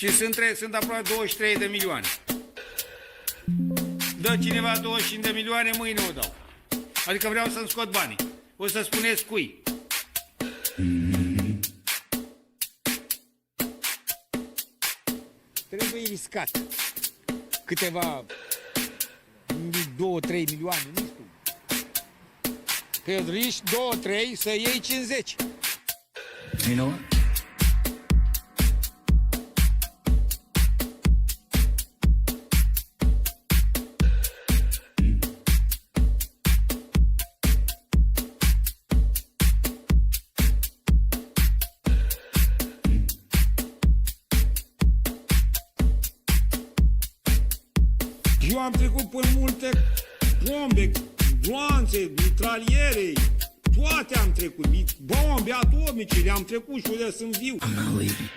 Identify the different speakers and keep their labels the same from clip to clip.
Speaker 1: Și sunt aproape 23 de milioane. Dă cineva 25 de milioane, mâine o dau. Adică vreau să-mi scot banii. O să spuneți cui. Trebuie riscat. Câteva 2-3 milioane, nu știu. Că riști 2-3 să iei 50.
Speaker 2: You know what?
Speaker 1: Eu am trecut pe multe bombe, gloanțe, mitraliere, toate am trecut. Bombe atomice, le-am trecut și unde sunt viu.
Speaker 2: I'm not leaving.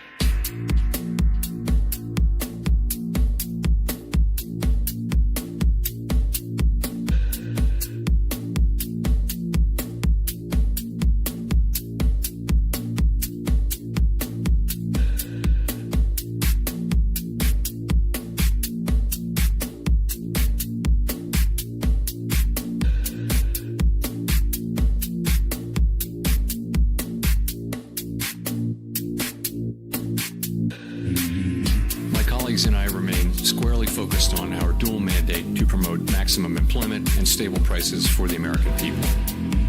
Speaker 3: And I remain squarely focused on our dual mandate to promote maximum employment and stable prices for the American people.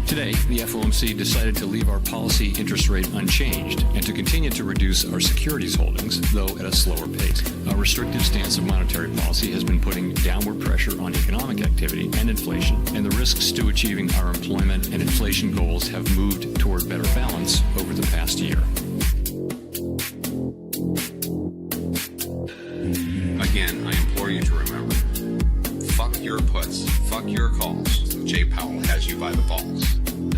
Speaker 3: Today, the FOMC decided to leave our policy interest rate unchanged and to continue to reduce our securities holdings, though at a slower pace. Our restrictive stance of monetary policy has been putting downward pressure on economic activity and inflation, and the risks to achieving our employment and inflation goals have moved toward better balance over the past year.
Speaker 4: Again, I implore you to remember, fuck your puts, fuck your calls. Jay Powell has you by the balls.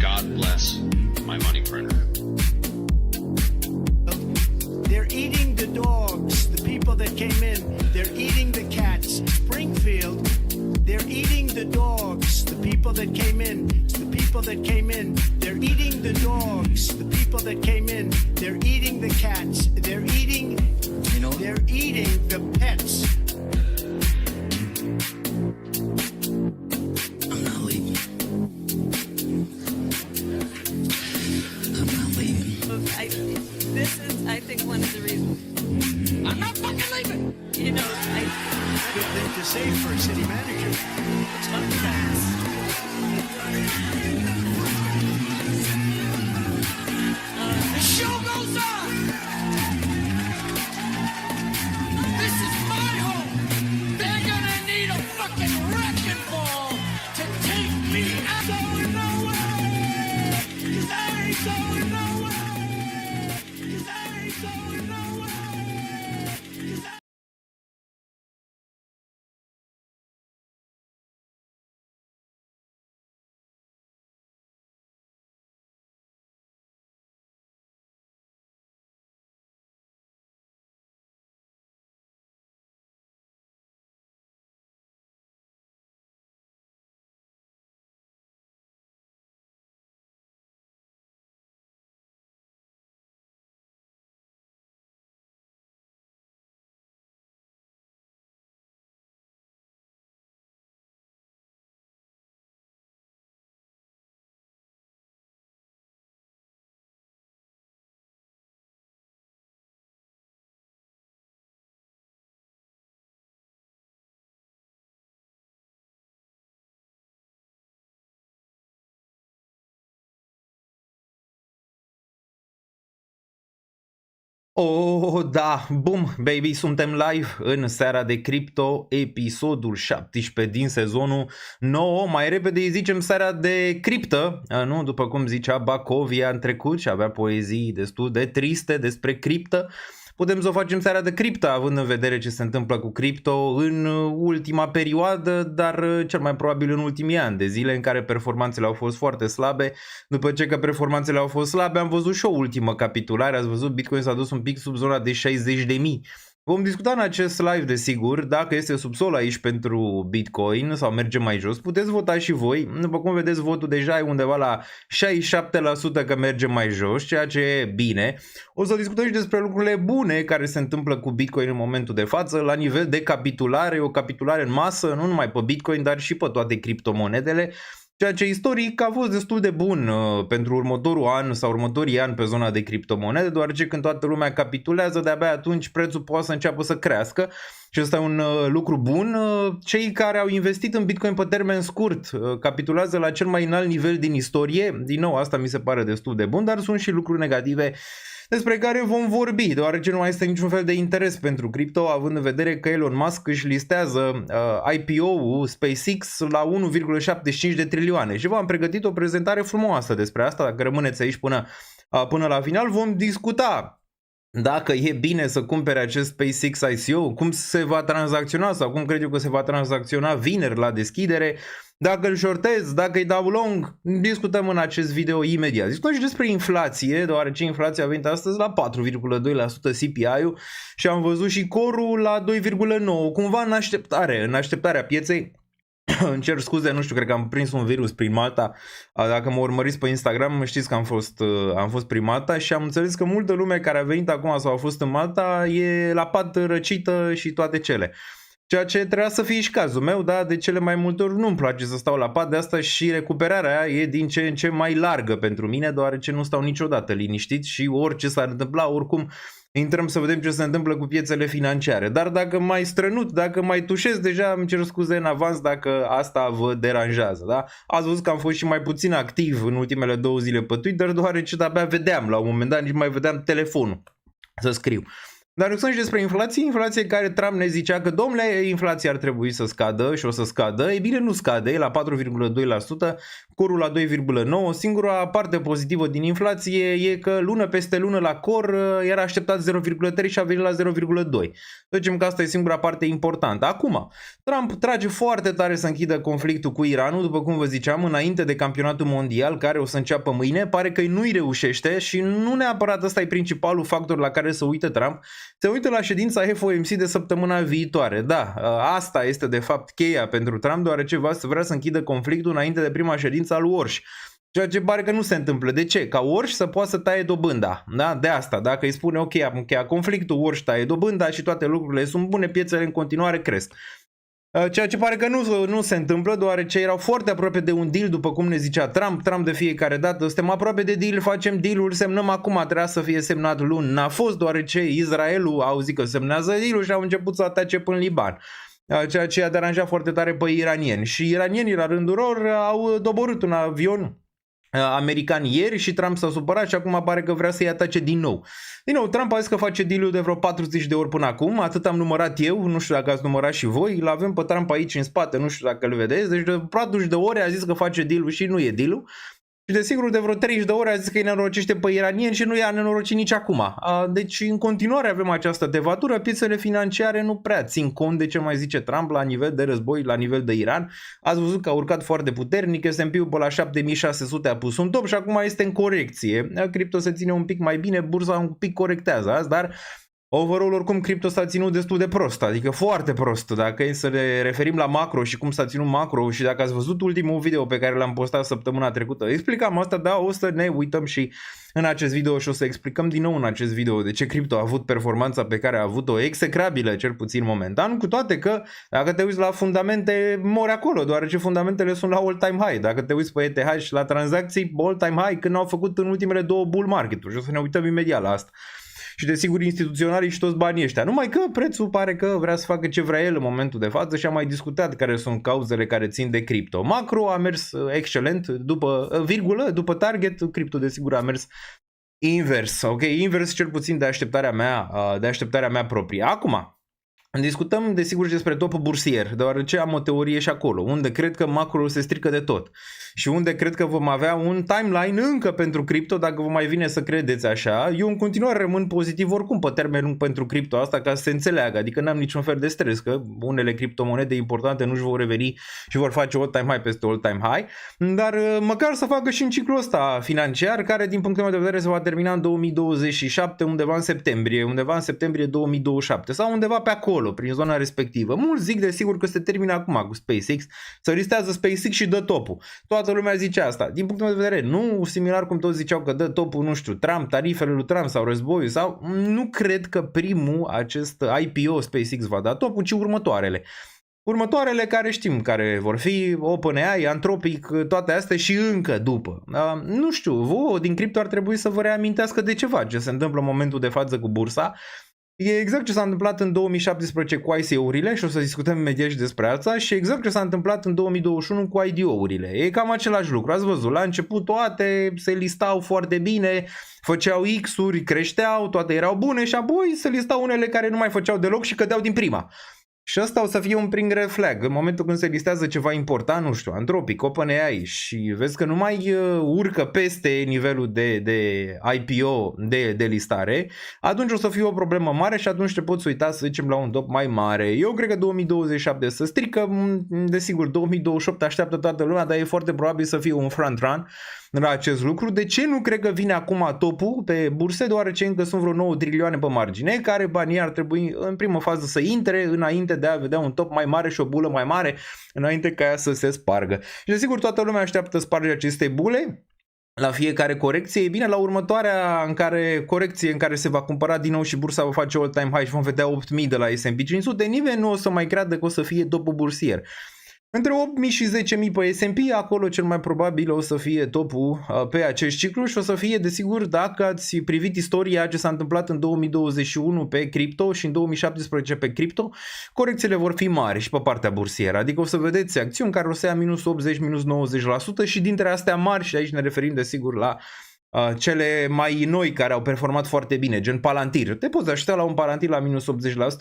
Speaker 4: God bless my money printer.
Speaker 5: They're eating the dogs, the people that came in. They're eating the cats. Springfield, they're eating the dogs, the people that came in. The people that came in. They're eating the dogs, the people that came in. They're eating the cats. They're eating,
Speaker 2: You know what?
Speaker 5: they're eating the pets.
Speaker 2: I'm not leaving. I'm not leaving.
Speaker 6: This is, I think, one of the reasons.
Speaker 5: I'm not fucking leaving.
Speaker 6: You know,
Speaker 5: Good thing to say for a city manager.
Speaker 6: sometimes
Speaker 5: The show goes on. This is my home. They're gonna need a fucking wrecking ball to take me out. Going nowhere. 'Cause I ain't going nowhere. 'Cause I ain't going nowhere. 'Cause I
Speaker 7: Oh, da, bum, baby, suntem live în seara de cripto, episodul 17 din sezonul 9, mai repede îi zicem seara de criptă, nu? După cum zicea Bacovia în trecut și avea poezii destul de triste despre criptă. Putem să o facem seara de criptă, având în vedere ce se întâmplă cu cripto în ultima perioadă, dar cel mai probabil în ultimii ani de zile în care performanțele au fost foarte slabe. După ce că performanțele au fost slabe, am văzut și o ultimă capitulare, ați văzut, Bitcoin s-a dus un pic sub zona de 60.000. Vom discuta în acest live, desigur, dacă este subsol aici pentru Bitcoin sau merge mai jos. Puteți vota și voi. După cum vedeți, votul deja e undeva la 67% că merge mai jos, ceea ce e bine. O să discutăm și despre lucrurile bune care se întâmplă cu Bitcoin în momentul de față, la nivel de capitulare, o capitulare în masă, nu numai pe Bitcoin, dar și pe toate criptomonedele. Ceea ce istoric a fost destul de bun pentru următorul an sau următorii ani pe zona de criptomonede, deoarece când toată lumea capitulează, de-abia atunci prețul poate să înceapă să crească și ăsta e un lucru bun. Cei care au investit în Bitcoin pe termen scurt capitulează la cel mai înalt nivel din istorie. Din nou, asta mi se pare destul de bun, dar sunt și lucruri negative despre care vom vorbi, deoarece nu mai este niciun fel de interes pentru cripto, având în vedere că Elon Musk își listează IPO-ul SpaceX la 1,75 de trilioane. Și v-am pregătit o prezentare frumoasă despre asta, dacă rămâneți aici până la final, vom discuta dacă e bine să cumpere acest SpaceX ICO, cum se va tranzacționa sau cum cred eu că se va tranzacționa vineri la deschidere, dacă îl shortez, dacă îi dau long, discutăm în acest video imediat. Discutăm și despre inflație, deoarece inflația a venit astăzi la 4,2% CPI-ul și am văzut și corul la 2,9%, cumva în așteptarea pieței. Îmi cer scuze, nu știu, cred că am prins un virus prin Malta. Dacă mă urmăriți pe Instagram, știți că am fost prin Malta și am înțeles că multă lume care a venit acum sau a fost în Malta e la pat răcită și toate cele. Ceea ce trebuia să fie și cazul meu, dar de cele mai multe ori nu-mi place să stau la pat, de asta și recuperarea e din ce în ce mai largă pentru mine, deoarece nu stau niciodată liniștit și orice s-ar întâmpla, oricum intrăm să vedem ce se întâmplă cu piețele financiare. Dar dacă mai strănut, dacă mai tușesc, deja îmi cer scuze în avans dacă asta vă deranjează. Da? Ați văzut că am fost și mai puțin activ în ultimele 2 zile pe Twitter, deoarece de-abia vedeam la un moment dat, nici mai vedeam telefonul să scriu. Dar sunt și despre inflație care Trump ne zicea că, domnule, inflația ar trebui să scadă și o să scadă. Ei bine, nu scade, e la 4,2%, corul la 2,9%. Singura parte pozitivă din inflație e că lună peste lună la cor era așteptat 0,3 și a venit la 0,2. Deci că asta e singura parte importantă. Acum, Trump trage foarte tare să închidă conflictul cu Iranul, după cum vă ziceam, înainte de campionatul mondial care o să înceapă mâine. Pare că nu-i reușește și nu neapărat ăsta e principalul factor la care să uită Trump. Se uită la ședința FOMC de săptămâna viitoare. Da, asta este de fapt cheia pentru Trump, deoarece vrea să închidă conflictul înainte de prima ședință a lui Orș. Ceea ce pare că nu se întâmplă. De ce? Ca Orș să poată să taie dobânda. Da? De asta, dacă îi spune ok, am încheiat conflictul, Orș taie dobânda și toate lucrurile sunt bune, piețele în continuare cresc. Ceea ce pare că nu se întâmplă, deoarece erau foarte aproape de un deal, după cum ne zicea Trump de fiecare dată, suntem aproape de deal, facem deal-ul, semnăm acum, trebuia să fie semnat luni. N-a fost, deoarece Israelul a auzit că semnează deal-ul și au început să atace până în Liban. Ceea ce a deranjat foarte tare pe iranieni. Și iranienii, la rândul lor, au doborât un avion american ieri și Trump s-a supărat și acum pare că vrea să-i atace din nou. Din nou, Trump a zis că face deal-ul de vreo 40 de ori până acum, atât am numărat eu, nu știu dacă ați numărat și voi, îl avem pe Trump aici în spate, nu știu dacă îl vedeți, deci de 40 de ore a zis că face deal-ul și nu e deal-ul. Și desigur de vreo 30 de ore a zis că îi nenorocește pe iranieni și nu i-a nenorocit nici acum. Deci în continuare avem această devatură, piețele financiare nu prea țin cont de ce mai zice Trump la nivel de război, la nivel de Iran. Ați văzut că a urcat foarte puternic, S&P-ul pe la 7600 a pus un top și acum este în corecție. Cripto se ține un pic mai bine, bursa un pic corectează azi, dar overall, oricum, cripto s-a ținut destul de prost, adică foarte prost. Dacă e să ne referim la macro și cum s-a ținut macro și dacă ați văzut ultimul video pe care l-am postat săptămâna trecută, explicam asta, da, o să ne uităm și în acest video și o să explicăm din nou în acest video de ce cripto a avut performanța pe care a avut-o execrabilă, cel puțin momentan, cu toate că dacă te uiți la fundamente, mori acolo, deoarece fundamentele sunt la all-time high. Dacă te uiți pe ETH și la tranzacții, all-time high când au făcut în ultimele 2 bull market-uri și o să ne uităm imediat la asta. Și desigur instituționalii și toți banii ăștia. Numai că prețul pare că vrea să facă ce vrea el în momentul de față și am mai discutat care sunt cauzele care țin de cripto. Macro a mers excelent, după virgulă, după target, cripto desigur a mers invers. Ok, invers cel puțin de așteptarea mea proprie. Acum, Discutăm desigur despre topul bursier, deoarece am o teorie și acolo, unde cred că macroul se strică de tot și unde cred că vom avea un timeline încă pentru cripto, dacă vă mai vine să credeți așa. Eu în continuare rămân pozitiv oricum pe termen lung pentru cripto asta, ca să se înțeleagă, adică n-am niciun fel de stres că unele criptomonede importante nu-și vor reveni și vor face all-time high peste all-time high, dar măcar să facă și în ciclul ăsta financiar, care din punctul meu de vedere se va termina în 2027, undeva în septembrie 2027 sau undeva pe acolo, prin zona respectivă. Mulți zic desigur că se termină acum cu SpaceX, să listează SpaceX și dă topul. Toată lumea zice asta. Din punctul meu de vedere, nu similar cum toți ziceau că dă topul, nu știu, Trump, tarifele lui Trump sau războiul sau... Nu cred că primul acest IPO SpaceX va da topul, ci următoarele. Următoarele care știm care vor fi, OpenAI, Anthropic, toate astea și încă după. Nu știu, vouă din cripto ar trebui să vă reamintească de ceva ce se întâmplă în momentul de față cu bursa. E exact ce s-a întâmplat în 2017 cu ICO-urile și o să discutăm imediat și despre asta și exact ce s-a întâmplat în 2021 cu IDO-urile. E cam același lucru. Ați văzut, la început toate se listau foarte bine, făceau X-uri, creșteau, toate erau bune și apoi se listau unele care nu mai făceau deloc și cădeau din prima. Și asta o să fie un prim red flag. În momentul când se listează ceva important, nu știu, Anthropic, OpenAI și vezi că nu mai urcă peste nivelul de IPO, de listare, atunci o să fie o problemă mare și atunci te poți uita, să zicem, la un top mai mare. Eu cred că 2027 să strică, desigur, 2028 așteaptă toată lumea, dar e foarte probabil să fie un front run la acest lucru. De ce nu cred că vine acum topul pe burse? Deoarece încă sunt vreo 9 trilioane pe margine, care banii ar trebui în primă fază să intre înainte de a vedea un top mai mare și o bulă mai mare, înainte ca ea să se spargă. Și desigur toată lumea așteaptă spargerea acestei bule la fiecare corecție. E bine, la următoarea corecție în care se va cumpăra din nou și bursa va face all-time high și vom vedea 8000 de la S&P 500, nimeni nu o să mai creadă că o să fie topul bursier. Între 8.000 și 10.000 pe S&P, acolo cel mai probabil o să fie topul pe acest ciclu și o să fie, desigur, dacă ați privit istoria ce s-a întâmplat în 2021 pe cripto și în 2017 pe cripto, corecțiile vor fi mari și pe partea bursieră. Adică o să vedeți acțiuni care o să ia minus 80, minus 90% și dintre astea mari, și aici ne referim, desigur, la cele mai noi care au performat foarte bine, gen Palantir. Te poți aștepta la un Palantir la minus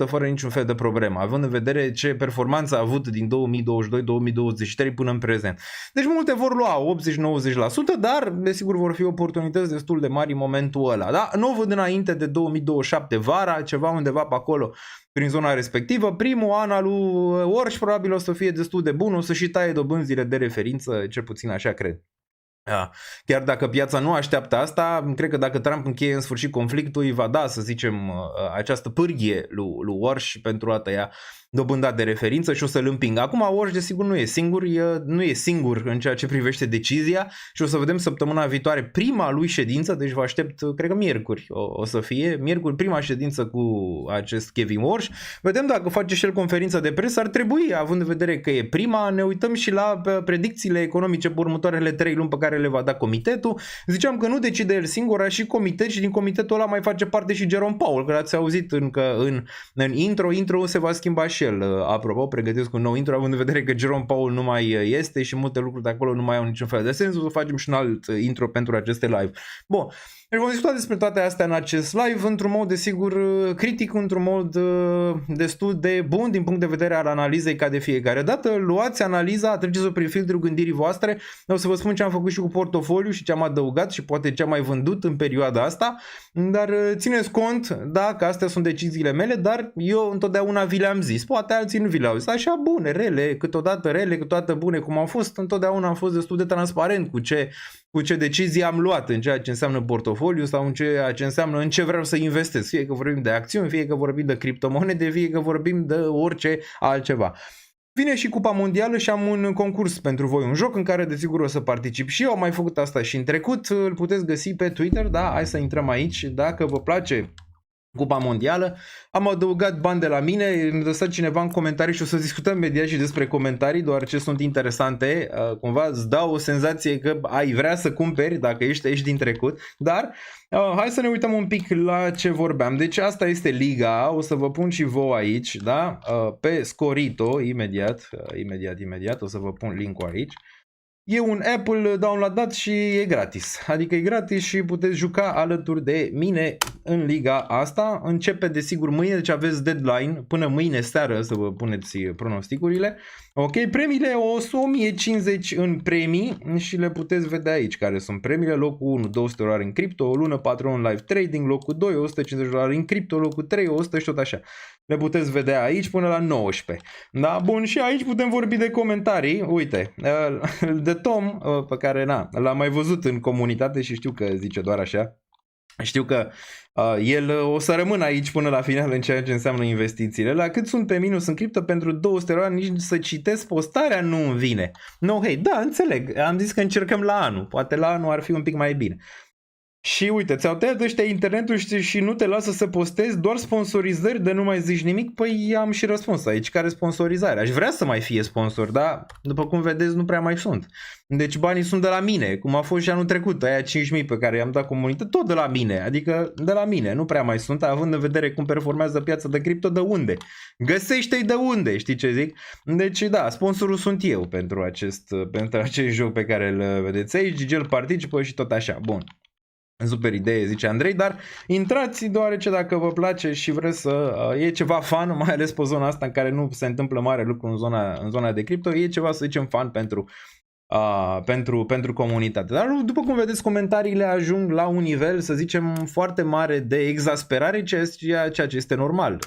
Speaker 7: 80% fără niciun fel de problemă, având în vedere ce performanță a avut din 2022-2023 până în prezent. Deci multe vor lua 80-90%, dar desigur vor fi oportunități destul de mari în momentul ăla. Da? Nu văd înainte de 2027 vara, ceva undeva pe acolo prin zona respectivă. Primul an al lui Orș probabil o să fie destul de bun, o să și taie dobânzile de referință, cel puțin așa cred. Chiar dacă piața nu așteaptă asta, cred că dacă Trump încheie în sfârșit conflictul, îi va da, să zicem, această pârghie lui Walsh pentru a tăia dobânda de referință și o să-l împingă. Acum Walsh desigur nu e singur în ceea ce privește decizia și o să vedem săptămâna viitoare prima lui ședință, deci vă aștept, cred că miercuri o să fie, miercuri prima ședință cu acest Kevin Walsh. Vedem dacă face și el conferință de presă, ar trebui, având în vedere că e prima, ne uităm și la predicțiile economice pe următoarele 3 luni pe care le va da comitetul. Ziceam că nu decide el singur, are și comitet și din comitetul ăla mai face parte și Jerome Powell, că l-ați auzit încă în intro se va schimba și el. Apropo, pregătesc un nou intro, având în vedere că Jerome Powell nu mai este și multe lucruri de acolo nu mai au niciun fel de sens, o să facem și un alt intro pentru aceste live. Bun. Deci vom discuta despre toate astea în acest live, într-un mod desigur critic, într-un mod destul de bun din punct de vedere al analizei ca de fiecare dată. Luați analiza, treceți-o prin filtrul gândirii voastre. O să vă spun ce am făcut și cu portofoliu și ce am adăugat și poate ce am mai vândut în perioada asta, dar țineți cont, da, că astea sunt deciziile mele, dar eu întotdeauna vi le-am zis, poate alții nu vi le-au zis, așa bune, rele, câteodată bune cum au fost, întotdeauna am fost destul de transparent cu ce decizii am luat în ceea ce înseamnă portofoliu sau în ceea ce înseamnă în ce vreau să investesc, fie că vorbim de acțiuni, fie că vorbim de criptomonede, fie că vorbim de orice altceva. Vine și Cupa Mondială și am un concurs pentru voi, un joc în care desigur o să particip și eu, am mai făcut asta și în trecut, îl puteți găsi pe Twitter, da, hai să intrăm aici, dacă vă place Cupa Mondială. Am adăugat bani de la mine, îmi lăsați cineva în comentarii și o să discutăm imediat și despre comentarii, deoarece sunt interesante, cumva îți dau o senzație că ai vrea să cumperi dacă ești aici din trecut, dar hai să ne uităm un pic la ce vorbeam. Deci asta este liga, o să vă pun și vouă aici, da? Pe Scorito, imediat, o să vă pun link-ul aici. E un Apple downloadat și e gratis. Adică e gratis și puteți juca alături de mine în liga asta. Începe desigur mâine, deci aveți deadline până mâine seară să vă puneți pronosticurile. Ok, premiile o 1050 în premii și le puteți vedea aici care sunt premiile. Locul 1, $200 în cripto, o lună Patreon Live Trading, locul 2, $150 în cripto, locul 3, 100 și tot așa. Le puteți vedea aici până la 19. Da, bun, și aici putem vorbi de comentarii. Uite, de Tom, pe care l-am mai văzut în comunitate și știu că zice doar așa. Știu că el o să rămână aici până la final în ceea ce înseamnă investițiile. La cât sunt pe minus în cripto pentru $200, nici să citesc postarea nu îmi vine. No, hei, da, înțeleg. Am zis că încercăm la anul. Poate la anul ar fi un pic mai bine. Și uite, ți-au tăiat ăștia internetul și nu te lasă să postezi doar sponsorizări de nu mai zici nimic? Păi am și răspuns aici. Care sponsorizare? Aș vrea să mai fie sponsor, dar după cum vedeți nu prea mai sunt. Deci banii sunt de la mine, cum a fost și anul trecut, aia 5.000 pe care i-am dat comunitate, tot de la mine, adică de la mine, nu prea mai sunt, având în vedere cum performează piața de cripto, de unde? Găsește-i de unde, știi ce zic? Deci da, sponsorul sunt eu pentru acest joc pe care îl vedeți aici, Gigel participă și tot așa, bun. Super idee, zice Andrei, dar intrați deoarece dacă vă place și vreți să e ceva fan, mai ales pe zona asta în care nu se întâmplă mare lucru în zona de cripto, e ceva, să zicem, fan pentru comunitate. Dar după cum vedeți, comentariile ajung la un nivel, să zicem, foarte mare de exasperare, ceea ce este normal.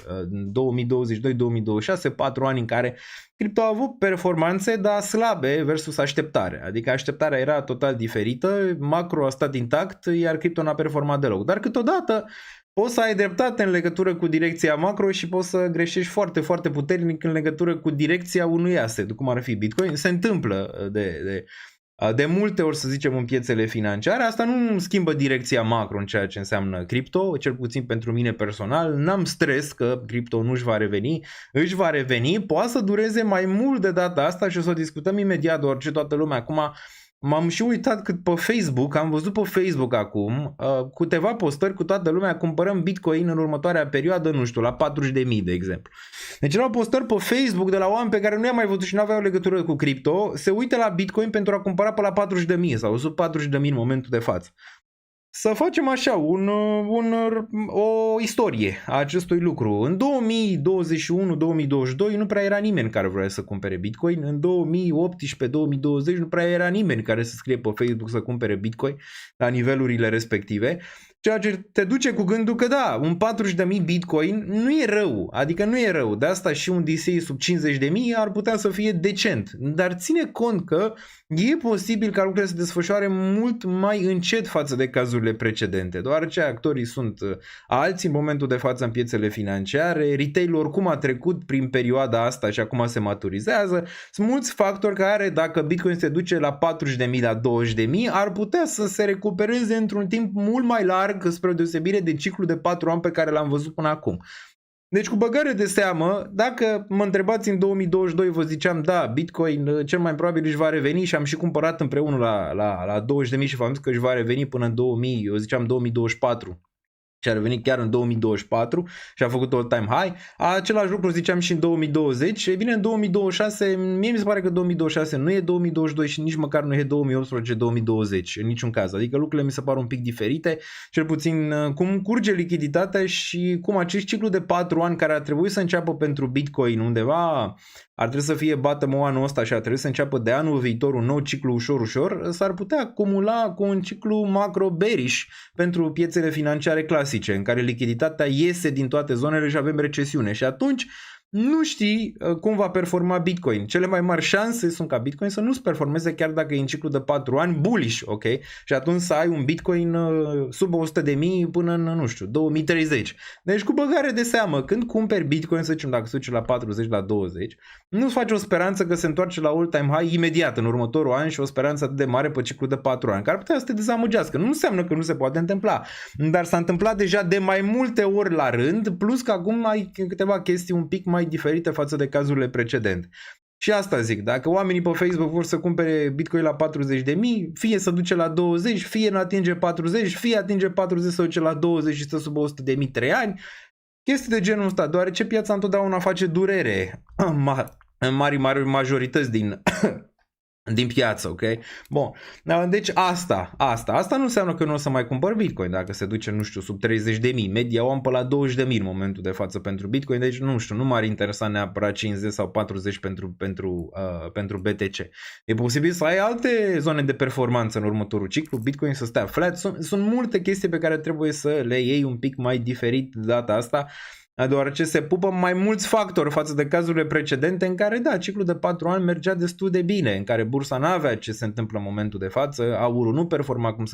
Speaker 7: 2022-2026, 4 ani în care cripto a avut performanțe, dar slabe versus așteptare. Adică așteptarea era total diferită, macro a stat intact, iar cripto n-a performat deloc. Dar câteodată poți să ai dreptate în legătură cu direcția macro și poți să greșești foarte, foarte puternic în legătură cu direcția unui asset, cum ar fi Bitcoin. Se întâmplă de multe ori, să zicem, în piețele financiare. Asta nu schimbă direcția macro în ceea ce înseamnă cripto, cel puțin pentru mine personal. N-am stres că cripto nu își va reveni, poate să dureze mai mult de data asta și o să o discutăm imediat, deoarece toată lumea acum. M-am și uitat cât pe Facebook, am văzut pe Facebook acum câteva postări cu toată lumea, cumpărăm Bitcoin în următoarea perioadă, nu știu, la 40.000 de exemplu. Deci erau postări pe Facebook de la oameni pe care nu i-am mai văzut și nu aveau legătură cu cripto, se uită la Bitcoin pentru a cumpăra pe la 40.000 sau sub 40.000 în momentul de față. Să facem așa, o istorie a acestui lucru. În 2021-2022 nu prea era nimeni care vrea să cumpere Bitcoin. În 2018-2020 nu prea era nimeni care să scrie pe Facebook să cumpere Bitcoin la nivelurile respective. Ceea ce te duce cu gândul că da, un 40.000 Bitcoin nu e rău, adică nu e rău. De asta și un DCA sub 50.000 ar putea să fie decent. Dar ține cont că e posibil ca lucrurile să se desfășoare mult mai încet față de cazurile precedente, deoarece actorii sunt alții în momentul de față în piețele financiare, retail-ul oricum a trecut prin perioada asta și acum se maturizează. Sunt mulți factori care, dacă Bitcoin se duce la 40.000, la 20.000, ar putea să se recupereze într-un timp mult mai larg, spre o deosebire de ciclu de 4 ani pe care l-am văzut până acum. Deci cu băgare de seamă, dacă mă întrebați în 2022, vă ziceam da, Bitcoin cel mai probabil își va reveni și am și cumpărat împreună la 20.000 și v-am zis că își va reveni până în 2024. Și a revenit chiar în 2024 și a făcut all-time high. Același lucru ziceam și în 2020. E bine, în 2026, mie mi se pare că 2026 nu e 2022 și nici măcar nu e 2018-2020 în niciun caz. Adică lucrurile mi se par un pic diferite, cel puțin cum curge lichiditatea și cum acest ciclu de 4 ani care ar trebui să înceapă pentru Bitcoin undeva, ar trebui să fie bottom anul ăsta și ar trebui să înceapă de anul viitor un nou ciclu ușor, s-ar putea acumula cu un ciclu macro bearish pentru piețele financiare clasice, în care lichiditatea iese din toate zonele și avem recesiune. Și atunci nu știi cum va performa Bitcoin. Cele mai mari șanse sunt ca Bitcoin să nu-ți performeze chiar dacă e în ciclu de 4 ani bullish, ok? Și atunci să ai un Bitcoin sub 100.000 până în, nu știu, 2030. Deci cu băgare de seamă, când cumperi Bitcoin, să zicem dacă se duce la 40, la 20, nu-ți faci o speranță că se întoarce la all-time high imediat în următorul an și o speranță atât de mare pe ciclu de 4 ani, care ar putea să te dezamăgească. Nu înseamnă că nu se poate întâmpla, dar s-a întâmplat deja de mai multe ori la rând, plus că acum ai câteva chestii un pic mai diferite față de cazurile precedente. Și asta zic, dacă oamenii pe Facebook vor să cumpere Bitcoin la 40.000, fie să duce la 20, fie nu atinge 40, fie atinge 40 să duce la 20 și stă sub 100.000 3 ani, chestii de genul ăsta, deoarece piața întotdeauna face durere în mari majorități din din piață, ok? Bun, deci asta nu înseamnă că nu o să mai cumpăr Bitcoin dacă se duce, nu știu, sub 30.000, media o am pe la 20.000 în momentul de față pentru Bitcoin, deci nu știu, nu m-ar interesa neapărat 50 sau 40 pentru BTC. E posibil să ai alte zone de performanță în următorul ciclu, Bitcoin să stea flat, sunt multe chestii pe care trebuie să le iei un pic mai diferit de data asta, deoarece se pupă mai mulți factori față de cazurile precedente în care, da, ciclul de 4 ani mergea destul de bine, în care bursa n-avea ce se întâmplă în momentul de față, aurul nu performa cum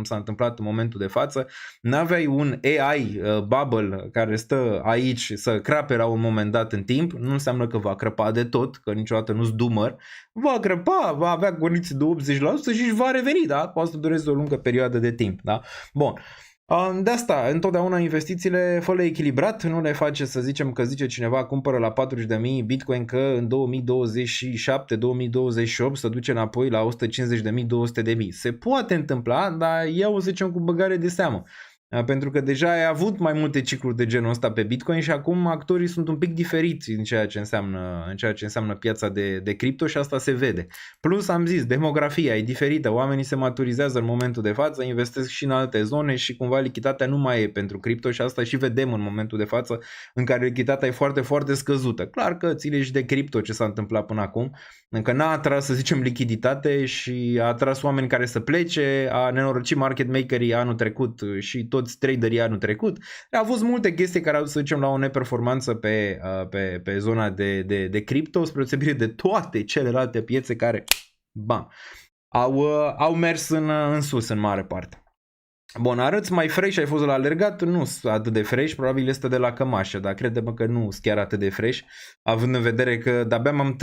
Speaker 7: s-a întâmplat în momentul de față, n-aveai un AI bubble care stă aici să crape la un moment dat în timp, nu înseamnă că va crăpa de tot, că niciodată nu-ți dumăr, va crăpa, va avea condiții de 80% și își va reveni, da? Poate să dureze o lungă perioadă de timp, da? Bun. De asta, întotdeauna investițiile fă-le echilibrat, nu le face să zicem că zice cineva cumpără la 40.000 Bitcoin că în 2027-2028 se duce înapoi la 150.000-200.000. Se poate întâmpla, dar eu o zicem cu băgare de seamă. Pentru că deja ai avut mai multe cicluri de genul ăsta pe Bitcoin și acum actorii sunt un pic diferiți în ceea ce înseamnă piața de cripto și asta se vede. Plus am zis, demografia e diferită, oamenii se maturizează în momentul de față, investesc și în alte zone și cumva lichiditatea nu mai e pentru cripto și asta și vedem în momentul de față în care lichiditatea e foarte, foarte scăzută. Clar că ține și de cripto ce s-a întâmplat până acum, încă n-a atras, să zicem, lichiditate și a atras oameni care să plece, a nenorocit market makerii anul trecut și toți traderii anul trecut. Au fost multe chestii care au, să zicem, la o neperformanță pe zona de cripto, spre deosebire de toate celelalte piețe care, bam, au mers în sus în mare parte. Bun, arăți mai fresh, ai fost la alergat, nu sunt atât de fresh, probabil este de la cămașă, dar crede-mă că nu sunt chiar atât de fresh, având în vedere că de-abia m-am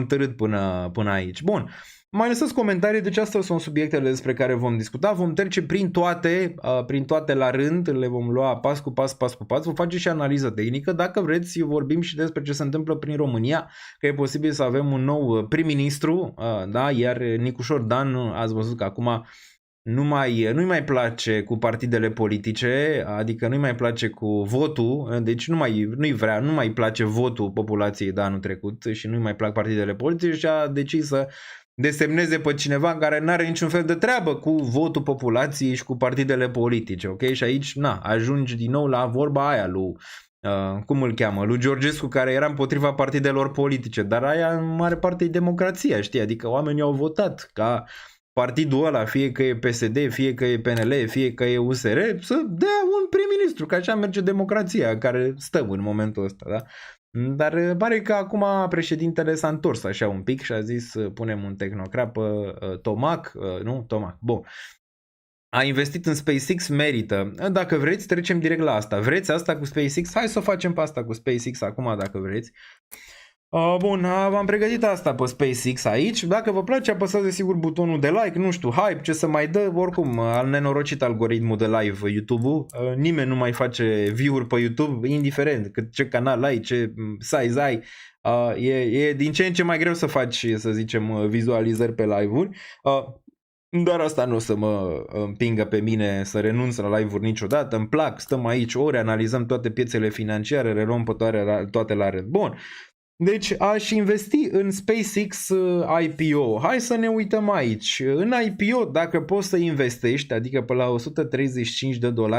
Speaker 7: târât până aici. Bun, mai lăsați comentarii, deci astea sunt subiectele despre care vom discuta, vom trece prin toate la rând, le vom lua pas cu pas, vom face și analiză tehnică, dacă vreți vorbim și despre ce se întâmplă prin România, că e posibil să avem un nou prim-ministru, da, iar Nicușor Dan, ați văzut că acum nu-i mai place cu partidele politice, adică nu-i mai place cu votul, deci nu mai place votul populației de anul trecut și nu-i mai plac partidele politice și a decis să desemneze pe cineva care nu are niciun fel de treabă cu votul populației și cu partidele politice, ok? Și aici, ajungi din nou la vorba aia lui, cum îl cheamă, lui Georgescu, care era împotriva partidelor politice, dar aia în mare parte e democrația, știi? Adică oamenii au votat ca partidul ăla, fie că e PSD, fie că e PNL, fie că e USR, să dea un prim-ministru, că așa merge democrația în care stăm în momentul ăsta, da? Dar pare că acum președintele s-a întors așa un pic și a zis punem un tehnocrat pe Tomac, bun. A investit în SpaceX, merită. Dacă vreți, trecem direct la asta. Vreți asta cu SpaceX? Hai să o facem pe asta cu SpaceX acum, dacă vreți. Bun, v-am pregătit asta pe SpaceX aici. Dacă vă place, apăsați desigur butonul de like, nu știu, hype, ce să mai dă. Oricum, al nenorocit algoritmul de live YouTube-ul. Nimeni nu mai face view-uri pe YouTube, indiferent ce canal ai, ce size ai. E din ce în ce mai greu să faci, să zicem, vizualizări pe live-uri. Dar asta nu o să mă împingă pe mine să renunț la live-uri niciodată. Îmi plac, stăm aici ore, analizăm toate piețele financiare, reluăm pe toate la rând. Bun. Deci aș investi în SpaceX IPO. Hai să ne uităm aici. În IPO, dacă poți să investești, adică pe la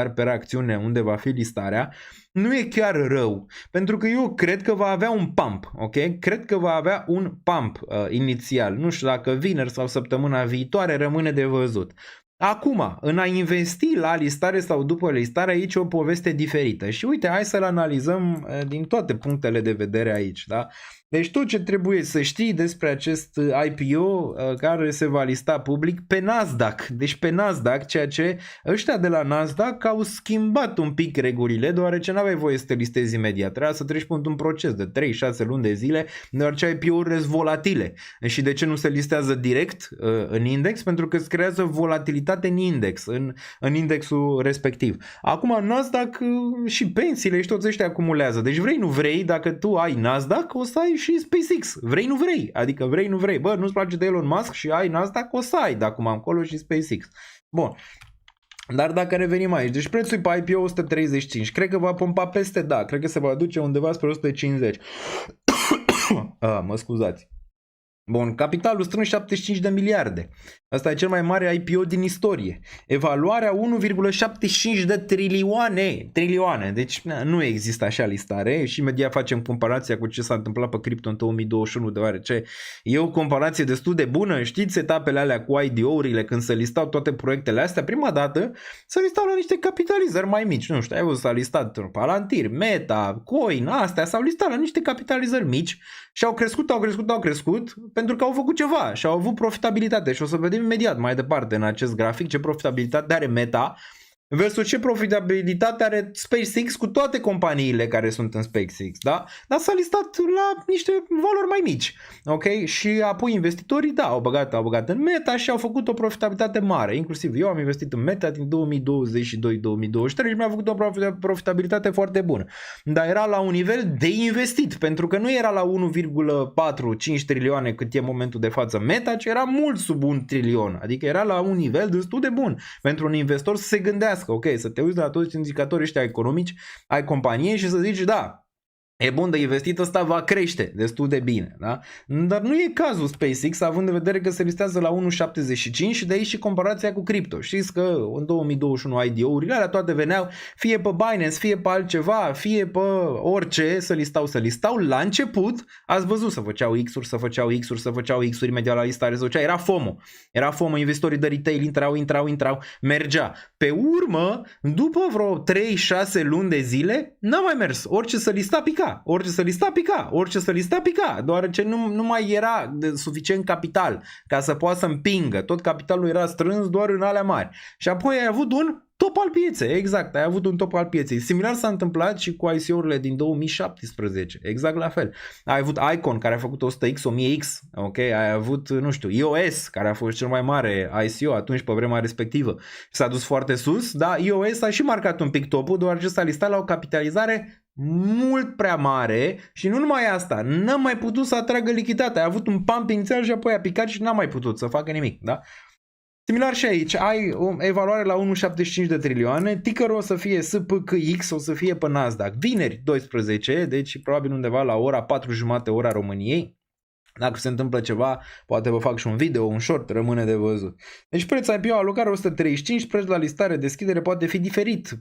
Speaker 7: $135 per acțiune unde va fi listarea, nu e chiar rău. Pentru că eu cred că va avea un pump, ok? Cred că va avea un pump inițial. Nu știu dacă vineri sau săptămâna viitoare, rămâne de văzut. Acum, în a investi la listare sau după listare, aici e o poveste diferită. Și uite, hai să-l analizăm din toate punctele de vedere aici, da? Deci tot ce trebuie să știi despre acest IPO care se va lista public pe Nasdaq. Deci pe Nasdaq, ceea ce ăștia de la Nasdaq au schimbat un pic regulile, deoarece n-aveai voie să te listezi imediat. Trebuia să treci până un proces de 3-6 luni de zile, deoarece IPO-urile sunt volatile. Și de ce nu se listează direct în index? Pentru că îți creează volatilitate în index, în indexul respectiv. Acum Nasdaq și pensiile și toți ăștia acumulează. Deci vrei, nu vrei, dacă tu ai Nasdaq, o să ai și SpaceX. Vrei, nu vrei. Adică vrei, nu vrei. Bă, nu-ți place de Elon Musk și ai Nasdaq, o să ai de acum încolo și SpaceX. Bun. Dar dacă revenim aici, deci prețul pe IPO 135, cred că va pompa peste, da, cred că se va duce undeva spre 150. Mă scuzați. Bun, capitalul strâns 75 de miliarde. Asta e cel mai mare IPO din istorie. Evaluarea 1,75 de trilioane. Deci nu există așa listare și imediat facem comparația cu ce s-a întâmplat pe cripto în 2021, deoarece e o comparație destul de bună. Știți etapele alea cu IDO-urile când se listau toate proiectele astea? Prima dată se listau la niște capitalizări mai mici. Nu știu, ai văzut, s-a listat Palantir, Meta, Coin, astea s-au listat la niște capitalizări mici și au crescut pentru că au făcut ceva și au avut profitabilitate și o să vedem imediat mai departe în acest grafic ce profitabilitate are Meta versus ce profitabilitate are SpaceX cu toate companiile care sunt în SpaceX, da? Dar s-a listat la niște valori mai mici, ok? Și apoi investitorii, da, au băgat în Meta și au făcut o profitabilitate mare, inclusiv eu am investit în Meta din 2022-2023 și mi-a făcut o profitabilitate foarte bună, dar era la un nivel de investit, pentru că nu era la 1,45 trilioane cât e momentul de față Meta, ci era mult sub 1 trilion, adică era la un nivel destul de bun pentru un investor să se gândească, ok, să te uiți la toți indicatorii ăștia economici ai companiei și să zici, da, e bun de investit, ăsta va crește destul de bine, da? Dar nu e cazul SpaceX, având în vedere că se listează la 1,75 și de aici și comparația cu cripto. Știți că în 2021 IDO-urile alea toate veneau fie pe Binance, fie pe altceva, fie pe orice, să listau. La început, ați văzut, să făceau X-uri, imediat la listare se făcea, era FOMO, investitorii de retail intrau, mergea. Pe urmă, după vreo 3-6 luni de zile, n-a mai mers, orice să lista pica, deoarece nu mai era suficient capital ca să poată să împingă, tot capitalul era strâns doar în alea mari și apoi ai avut un top al pieței, exact, ai avut un top al pieței. Similar s-a întâmplat și cu ICO-urile din 2017, exact la fel. Ai avut Icon care a făcut 100x, 1000x, ok, ai avut, nu știu, EOS care a fost cel mai mare ICO atunci pe vremea respectivă. S-a dus foarte sus, dar EOS a și marcat un pic topul, deoarece s-a listat la o capitalizare mult prea mare și nu numai asta, n-a mai putut să atragă lichiditate, a avut un pump inițial și apoi a picat și n-a mai putut să facă nimic, da? Similar și aici, ai o evaluare la 1,75 de trilioane, tickerul o să fie SPKX, o să fie pe Nasdaq, vineri 12, deci probabil undeva la ora 4:30 ora României. Dacă se întâmplă ceva, poate vă fac și un video, un short, rămâne de văzut. Deci preț IPO alocare 135, preț la listare deschidere poate fi diferit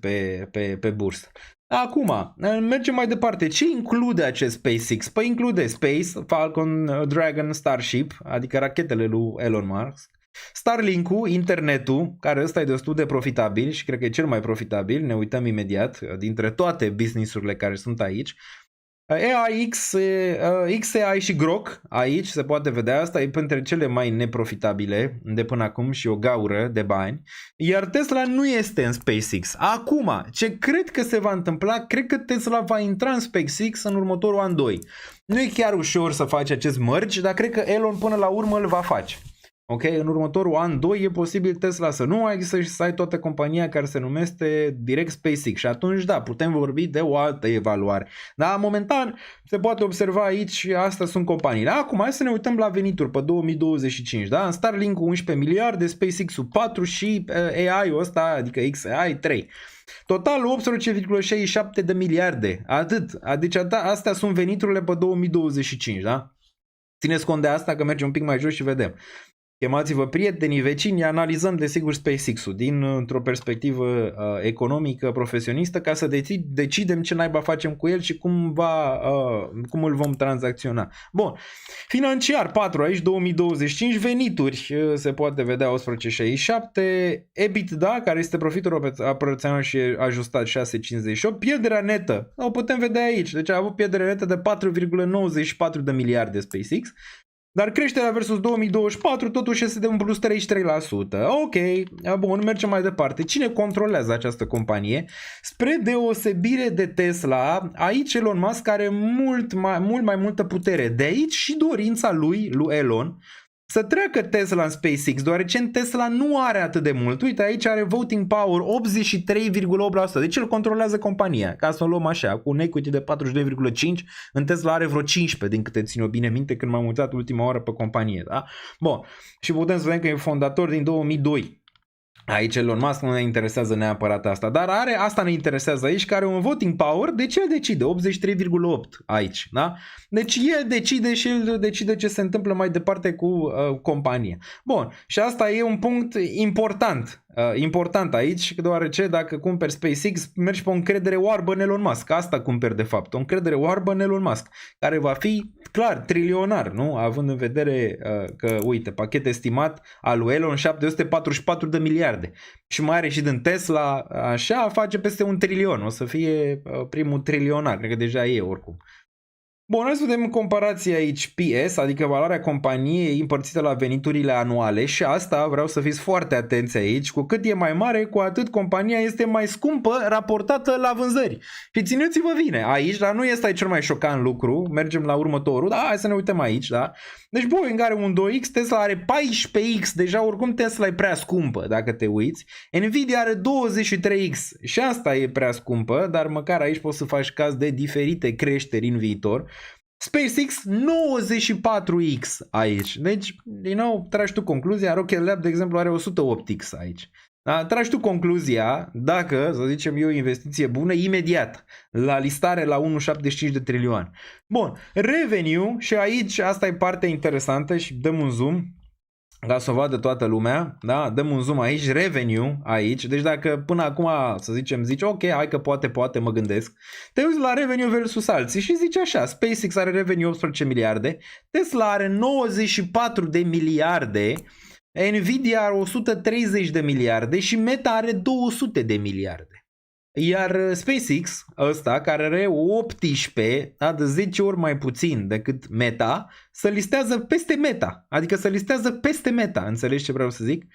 Speaker 7: pe bursă. Acum, mergem mai departe. Ce include acest SpaceX? Păi include Space, Falcon, Dragon, Starship, adică rachetele lui Elon Musk, Starlink-ul, internetul, care ăsta e destul de profitabil și cred că e cel mai profitabil, ne uităm imediat, dintre toate business-urile care sunt aici. EAX, XAI și Grok, aici se poate vedea, asta e printre cele mai neprofitabile de până acum și o gaură de bani, iar Tesla nu este în SpaceX. Acum, ce cred că se va întâmpla, cred că Tesla va intra în SpaceX în următorul an 2. Nu e chiar ușor să faci acest merge, dar cred că Elon până la urmă îl va face. Ok, în următorul an, 2 e posibil Tesla să nu există și să ai toată compania care se numește direct SpaceX și atunci da, putem vorbi de o altă evaluare. Dar momentan se poate observa aici, astea sunt companiile. Acum hai să ne uităm la venituri pe 2025, da? În Starlink 11 miliarde, SpaceX-ul 4 și AI-ul ăsta, adică XAI 3. Total 18,67 de miliarde, atât. Deci astea sunt veniturile pe 2025, da? Țineți cont de asta că mergem un pic mai jos și vedem. Chemați-vă prietenii, vecini, analizăm desigur SpaceX-ul dintr-o perspectivă economică, profesionistă, ca să decidem ce naiba facem cu el și cum îl vom tranzacționa. Bun, financiar 4 aici, 2025, venituri, se poate vedea 11,67, EBITDA, care este profitul operațional și ajustat 6,58, pierderea netă, o putem vedea aici, deci a avut pierdere netă de 4,94 de miliarde SpaceX, dar creșterea versus 2024 totuși este de un plus 33%. Ok, bun, mergem mai departe. Cine controlează această companie? Spre deosebire de Tesla, aici Elon Musk are mult mai multă putere. De aici și dorința lui Elon, să treacă Tesla în SpaceX, deoarece în Tesla nu are atât de mult. Uite, aici are voting power 83,8%. Deci el controlează compania. Ca să o luăm așa, cu un equity de 42,5%, în Tesla are vreo 15%, din câte țin eu bine minte când m-am uitat ultima oară pe companie. Da? Bun. Și putem să vedem că e fondator din 2002. Aici Elon Musk nu ne interesează neapărat asta, dar asta ne interesează aici, care are un voting power, deci el decide, 83,8 aici, da? Deci el decide și el decide ce se întâmplă mai departe cu compania. Bun, și asta e un punct important aici, deoarece dacă cumperi SpaceX, mergi pe o încredere oarbă în Elon Musk. Asta cumperi de fapt, o încredere oarbă în Elon Musk, care va fi, clar, trilionar, nu? Având în vedere că, uite, pachet estimat al lui Elon 744 de miliarde. Și mai are și din Tesla, așa, face peste 1 trilion. O să fie primul trilionar, cred că deja e oricum. Bun, hai să vedem comparația aici PS, adică valoarea companiei împărțită la veniturile anuale, și asta vreau să fiți foarte atenți aici, cu cât e mai mare, cu atât compania este mai scumpă raportată la vânzări. Și țineți-vă bine, aici, dar nu este cel mai șocant lucru, mergem la următorul, da, hai să ne uităm aici, da? Deci Boeing are un 2X, Tesla are 14X, deja oricum Tesla e prea scumpă dacă te uiți, Nvidia are 23X și asta e prea scumpă, dar măcar aici poți să faci caz de diferite creșteri în viitor. SpaceX 94X aici, deci, din nou, tragi tu concluzia, Rocket Lab, de exemplu, are 108X aici. Da? Tragi tu concluzia, dacă, să zicem, e o investiție bună, imediat, la listare la 1,75 de trilioane. Bun, revenue, și aici asta e partea interesantă și dăm un zoom, ca să o vadă toată lumea, da? Dăm un zoom aici, revenue aici, deci dacă până acum, să zicem, zici, ok, hai că poate mă gândesc, te uiți la revenue versus alții și zici așa, SpaceX are revenue 18 miliarde, Tesla are 94 de miliarde, Nvidia are 130 de miliarde și Meta are 200 de miliarde. Iar SpaceX, ăsta, care are 18, da, de 10 ori mai puțin decât Meta, se listează peste Meta. Adică se listează peste Meta. Înțelegi ce vreau să zic?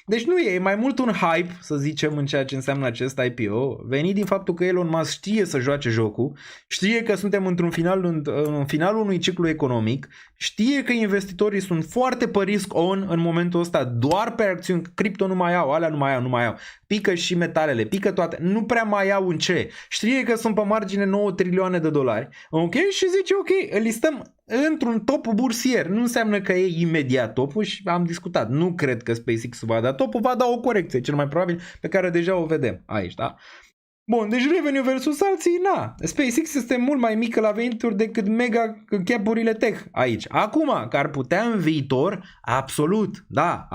Speaker 7: Deci nu e mai mult un hype, să zicem, în ceea ce înseamnă acest IPO, venit din faptul că Elon Musk știe să joace jocul, știe că suntem în finalul unui ciclu economic, știe că investitorii sunt foarte pe risk on în momentul ăsta, doar pe acțiuni, cripto nu mai au, alea nu mai au, pică și metalele, pică toate, nu prea mai au în ce, știe că sunt pe margine 9 trilioane de dolari, ok? Și zice ok, îl listăm într-un top bursier, nu înseamnă că e imediat topul și am discutat, nu cred că SpaceX va da topul, va da o corecție, cel mai probabil, pe care deja o vedem aici, da? Bun, deci revenue versus alții, na, SpaceX este mult mai mică la venituri decât mega cap-urile tech aici. Acum, că ar putea în viitor, absolut, da,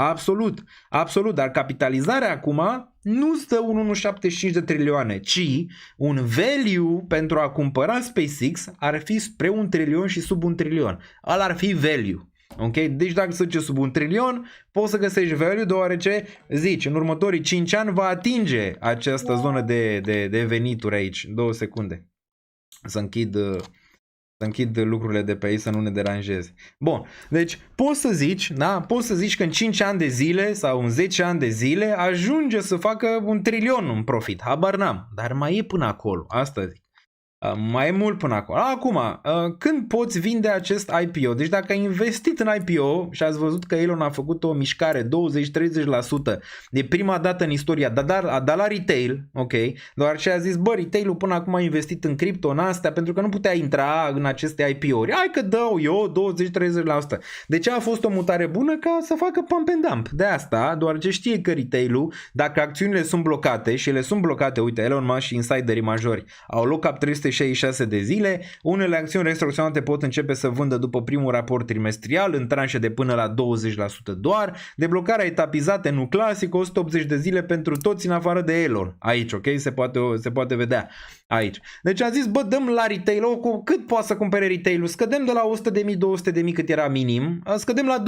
Speaker 7: absolut, dar capitalizarea acum nu stă un 1,75 de trilioane, ci un value pentru a cumpăra SpaceX ar fi spre 1 trilion și sub 1 trilion. Ăla ar fi value. Ok? Deci dacă se duce sub 1 trilion, poți să găsești value, deoarece, zici, în următorii 5 ani va atinge această zonă de venituri aici. 2 secunde. Să închid lucrurile de pe aici să nu ne deranjeze. Bun, deci poți să zici, da? Poți să zici că în 5 ani de zile sau în 10 ani de zile ajunge să facă 1 trilion în profit. Habar n-am, dar mai e până acolo, asta zic. Mai e mult până acolo. Acum, când poți vinde acest IPO? Deci dacă ai investit în IPO și ați văzut că Elon a făcut o mișcare 20-30% de prima dată în istoria, dar la retail, ok? Doar ce a zis, bă, retail-ul până acum a investit în cripto, în astea, pentru că nu putea intra în aceste IPO-uri. Hai că dau eu 20-30%. De ce a fost o mutare bună? Ca să facă pump and dump. De asta, doar ce știe că retail-ul, dacă acțiunile sunt blocate și ele sunt blocate, uite, Elon Musk și insiderii majori au lock-up 366 de zile, unele acțiuni restricționate pot începe să vândă după primul raport trimestrial în tranșe de până la 20% doar, deblocarea etapizată nu clasic, 180 de zile pentru toți în afară de Elon. Aici, ok? Se poate vedea aici. Deci a zis, bă, dăm la retail, cât poate să cumpere retail-ul? Scădem de la 100.000, 200.000 cât era minim, scădem la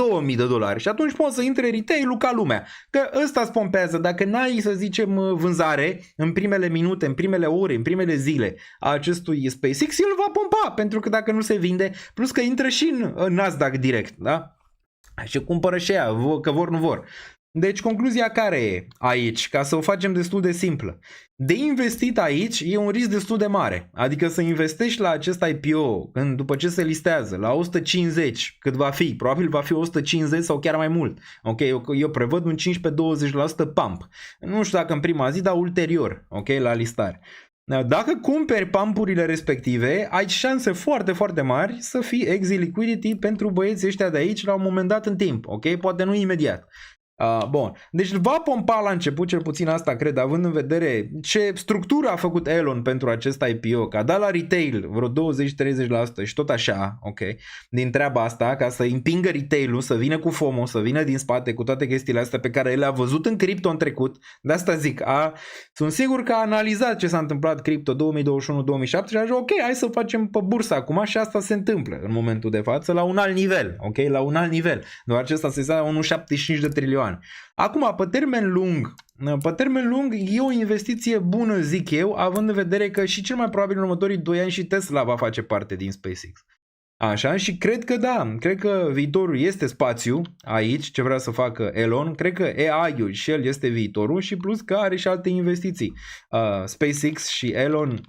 Speaker 7: $2.000 și atunci poate să intre retail-ul ca lumea. Că ăsta îți pompează, dacă n-ai, să zicem, vânzare în primele minute, în primele ore, în primele zile a acestui SpaceX, el va pompa, pentru că dacă nu se vinde, plus că intră și în Nasdaq direct, da? Și cumpără și ea, că vor, nu vor. Deci concluzia care e aici, ca să o facem destul de simplă? De investit aici e un risc destul de mare, adică să investești la acest IPO când după ce se listează la 150, cât va fi, probabil va fi 150 sau chiar mai mult, ok, eu prevăd un 15-20% pump, nu știu dacă în prima zi, dar ulterior, ok, la listare. Dacă cumperi pumpurile respective, ai șanse foarte, foarte mari să fii exit liquidity pentru băieții ăștia de aici la un moment dat în timp, ok? Poate nu imediat. Bun, deci va pompa la început, cel puțin asta cred, având în vedere ce structură a făcut Elon pentru acest IPO, că a dat la retail vreo 20-30% și tot așa, ok, din treaba asta, ca să împingă retail-ul, să vină cu FOMO, să vină din spate cu toate chestiile astea pe care le-a văzut în cripto în trecut, de asta zic, sunt sigur că a analizat ce s-a întâmplat cripto 2021-2007 și a zis, ok, hai să facem pe bursă acum și asta se întâmplă în momentul de față la un alt nivel, ok, la un alt nivel, doar acesta se zicea 1,75 de trilioane. Acum, pe termen lung e o investiție bună, zic eu, având în vedere că și cel mai probabil în următorii 2 ani și Tesla va face parte din SpaceX. Așa, și cred că da, cred că viitorul este spațiu aici, ce vrea să facă Elon, cred că AI-ul și el este viitorul și plus că are și alte investiții. SpaceX și Elon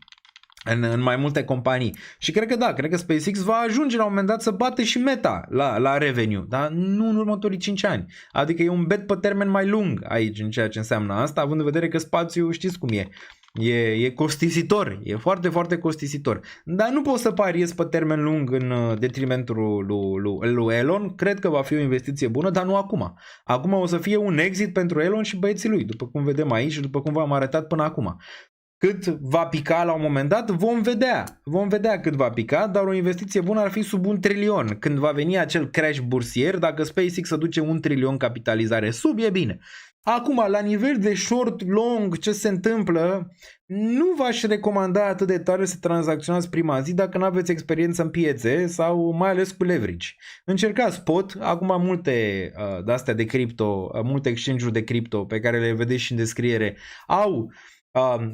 Speaker 7: în mai multe companii. Și cred că da, cred că SpaceX va ajunge la un moment dat să bate și Meta la revenue, dar nu în următorii 5 ani. Adică e un bet pe termen mai lung aici în ceea ce înseamnă asta, având în vedere că spațiul știți cum e. E costisitor, e foarte, foarte costisitor. Dar nu pot să pariez pe termen lung în detrimentul lui Elon. Cred că va fi o investiție bună, dar nu acum. Acum o să fie un exit pentru Elon și băieții lui, după cum vedem aici și după cum v-am arătat până acum. Cât va pica la un moment dat, vom vedea cât va pica, dar o investiție bună ar fi sub 1 trilion. Când va veni acel crash bursier, dacă SpaceX să duce 1 trilion capitalizare sub, e bine. Acum, la nivel de short, long, ce se întâmplă, nu v-aș recomanda atât de tare să tranzacționați prima zi dacă nu aveți experiență în piețe sau mai ales cu leverage. Încercați spot, acum multe de-astea de cripto, multe exchange-uri de cripto pe care le vedeți și în descriere,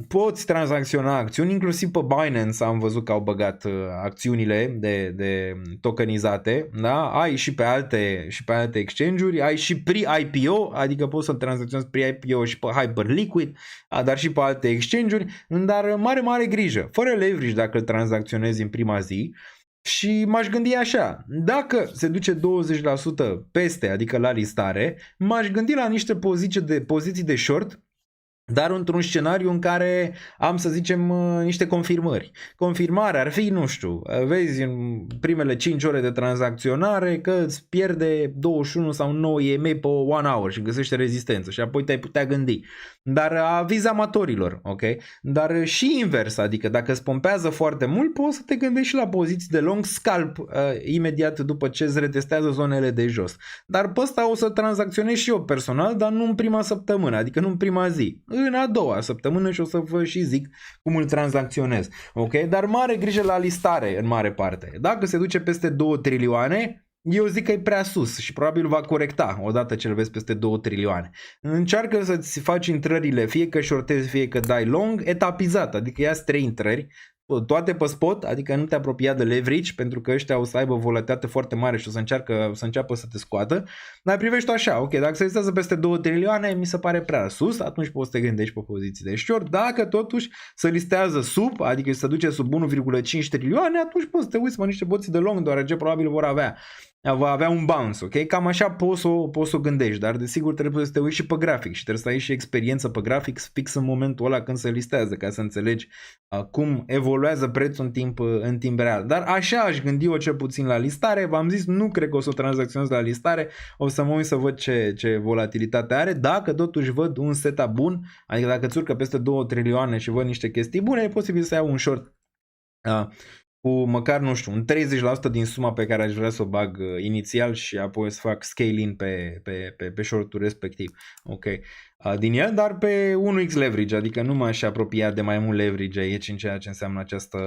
Speaker 7: poți tranzacționa acțiuni, inclusiv pe Binance am văzut că au băgat acțiunile de tokenizate, da? Ai și pe alte exchange-uri, ai și pre-IPO, adică poți să tranzacționezi pre-IPO și pe Hyperliquid, dar și pe alte exchange-uri, dar mare grijă, fără leverage dacă îl tranzacționezi în prima zi. Și m-aș gândi așa, dacă se duce 20% peste, adică la listare, m-aș gândi la niște poziții de short, dar într-un scenariu în care am, să zicem, niște confirmări. Confirmarea ar fi, nu știu, vezi în primele 5 ore de tranzacționare că îți pierde 21 sau 9 EMA pe 1 hour și găsește rezistență și apoi te-ai putea gândi. Dar aviz amatorilor, ok? Dar și invers, adică dacă îți pompează foarte mult, poți să te gândești și la poziții de long scalp imediat după ce îți retestează zonele de jos. Dar pe ăsta o să tranzacționez și eu personal, dar nu în prima săptămână, adică nu în prima zi. În a doua săptămână și o să vă și zic cum îl tranzacționez. Ok? Dar mare grijă la listare în mare parte. Dacă se duce peste 2 trilioane, eu zic că e prea sus și probabil va corecta odată ce îl vezi peste 2 trilioane. Încearcă să-ți faci intrările, fie că shortezi, fie că dai long, etapizat, adică ia 3 intrări, toate pe spot, adică nu te apropia de leverage, pentru că ăștia o să aibă volatilitate foarte mare și o să înceapă să te scoată, dar privești așa, ok, dacă se listează peste 2 trilioane, mi se pare prea sus, atunci poți să te gândești pe poziții de short, dacă totuși se listează sub, adică se duce sub 1,5 trilioane, atunci poți să te uiți pe niște poziții de long, deoarece probabil va avea un bounce, ok? Cam așa poți să o gândești, dar desigur trebuie să te uiți și pe grafic și trebuie să ai și experiență pe grafic fix în momentul ăla când se listează, ca să înțelegi cum evoluează prețul în timp real. Dar așa aș gândi eu cel puțin la listare, v-am zis, nu cred că o să o tranzacționez la listare, o să mă uit să văd ce volatilitate are, dacă totuși văd un setup bun, adică dacă îți urcă peste 2 trilioane și văd niște chestii bune, e posibil să iau un short cu măcar, nu știu, un 30% din suma pe care aș vrea să o bag inițial și apoi să fac scale-in pe short-ul respectiv, ok, din el, dar pe 1x leverage, adică nu m-aș apropia de mai mult leverage aici în ceea ce înseamnă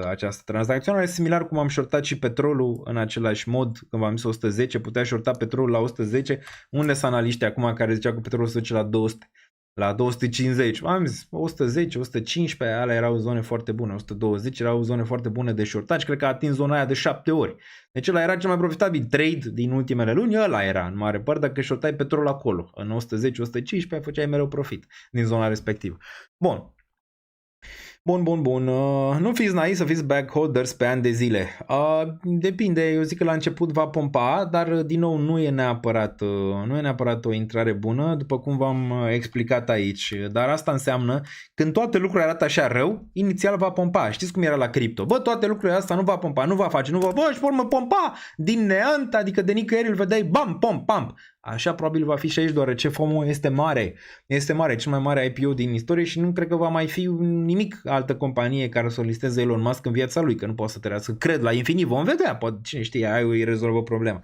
Speaker 7: această tranzacționare, similar cum am shortat și petrolul în același mod, când v-am zis 110, putea shorta petrolul la 110, unde sunt analiștii acum care zicea că petrolul se duce la 200. La 250, am zis 110, 115, alea erau zone foarte bune, 120 erau zone foarte bune de shortaj, cred că a atins zona aia de 7 ori. Deci ăla era cel mai profitabil trade din ultimele luni, ăla era în mare parte, dacă shortai petrol acolo, în 110-115 făceai mereu profit din zona respectivă. Bun. Bun. Nu fiți naivi să fiți backholders pe ani de zile. Depinde, eu zic că la început va pompa, dar din nou nu e neapărat o intrare bună, după cum v-am explicat aici. Dar asta înseamnă când toate lucrurile arată așa rău, inițial va pompa. Știți cum era la cripto? Bă, toate lucrurile astea nu va pompa, nu va face, și pe urmă pompa din neant, adică de nicăieri îl vedeai, bam, pam. Așa probabil va fi și aici, deoarece FOMO este mare. Este mare, cel mai mare IPO din istorie și nu cred că va mai fi nimic altă companie care să o listeze Elon Musk în viața lui, că nu poate să trăiască, cred, la infinit. Vom vedea, poate cine știe, aia îi rezolvă problema.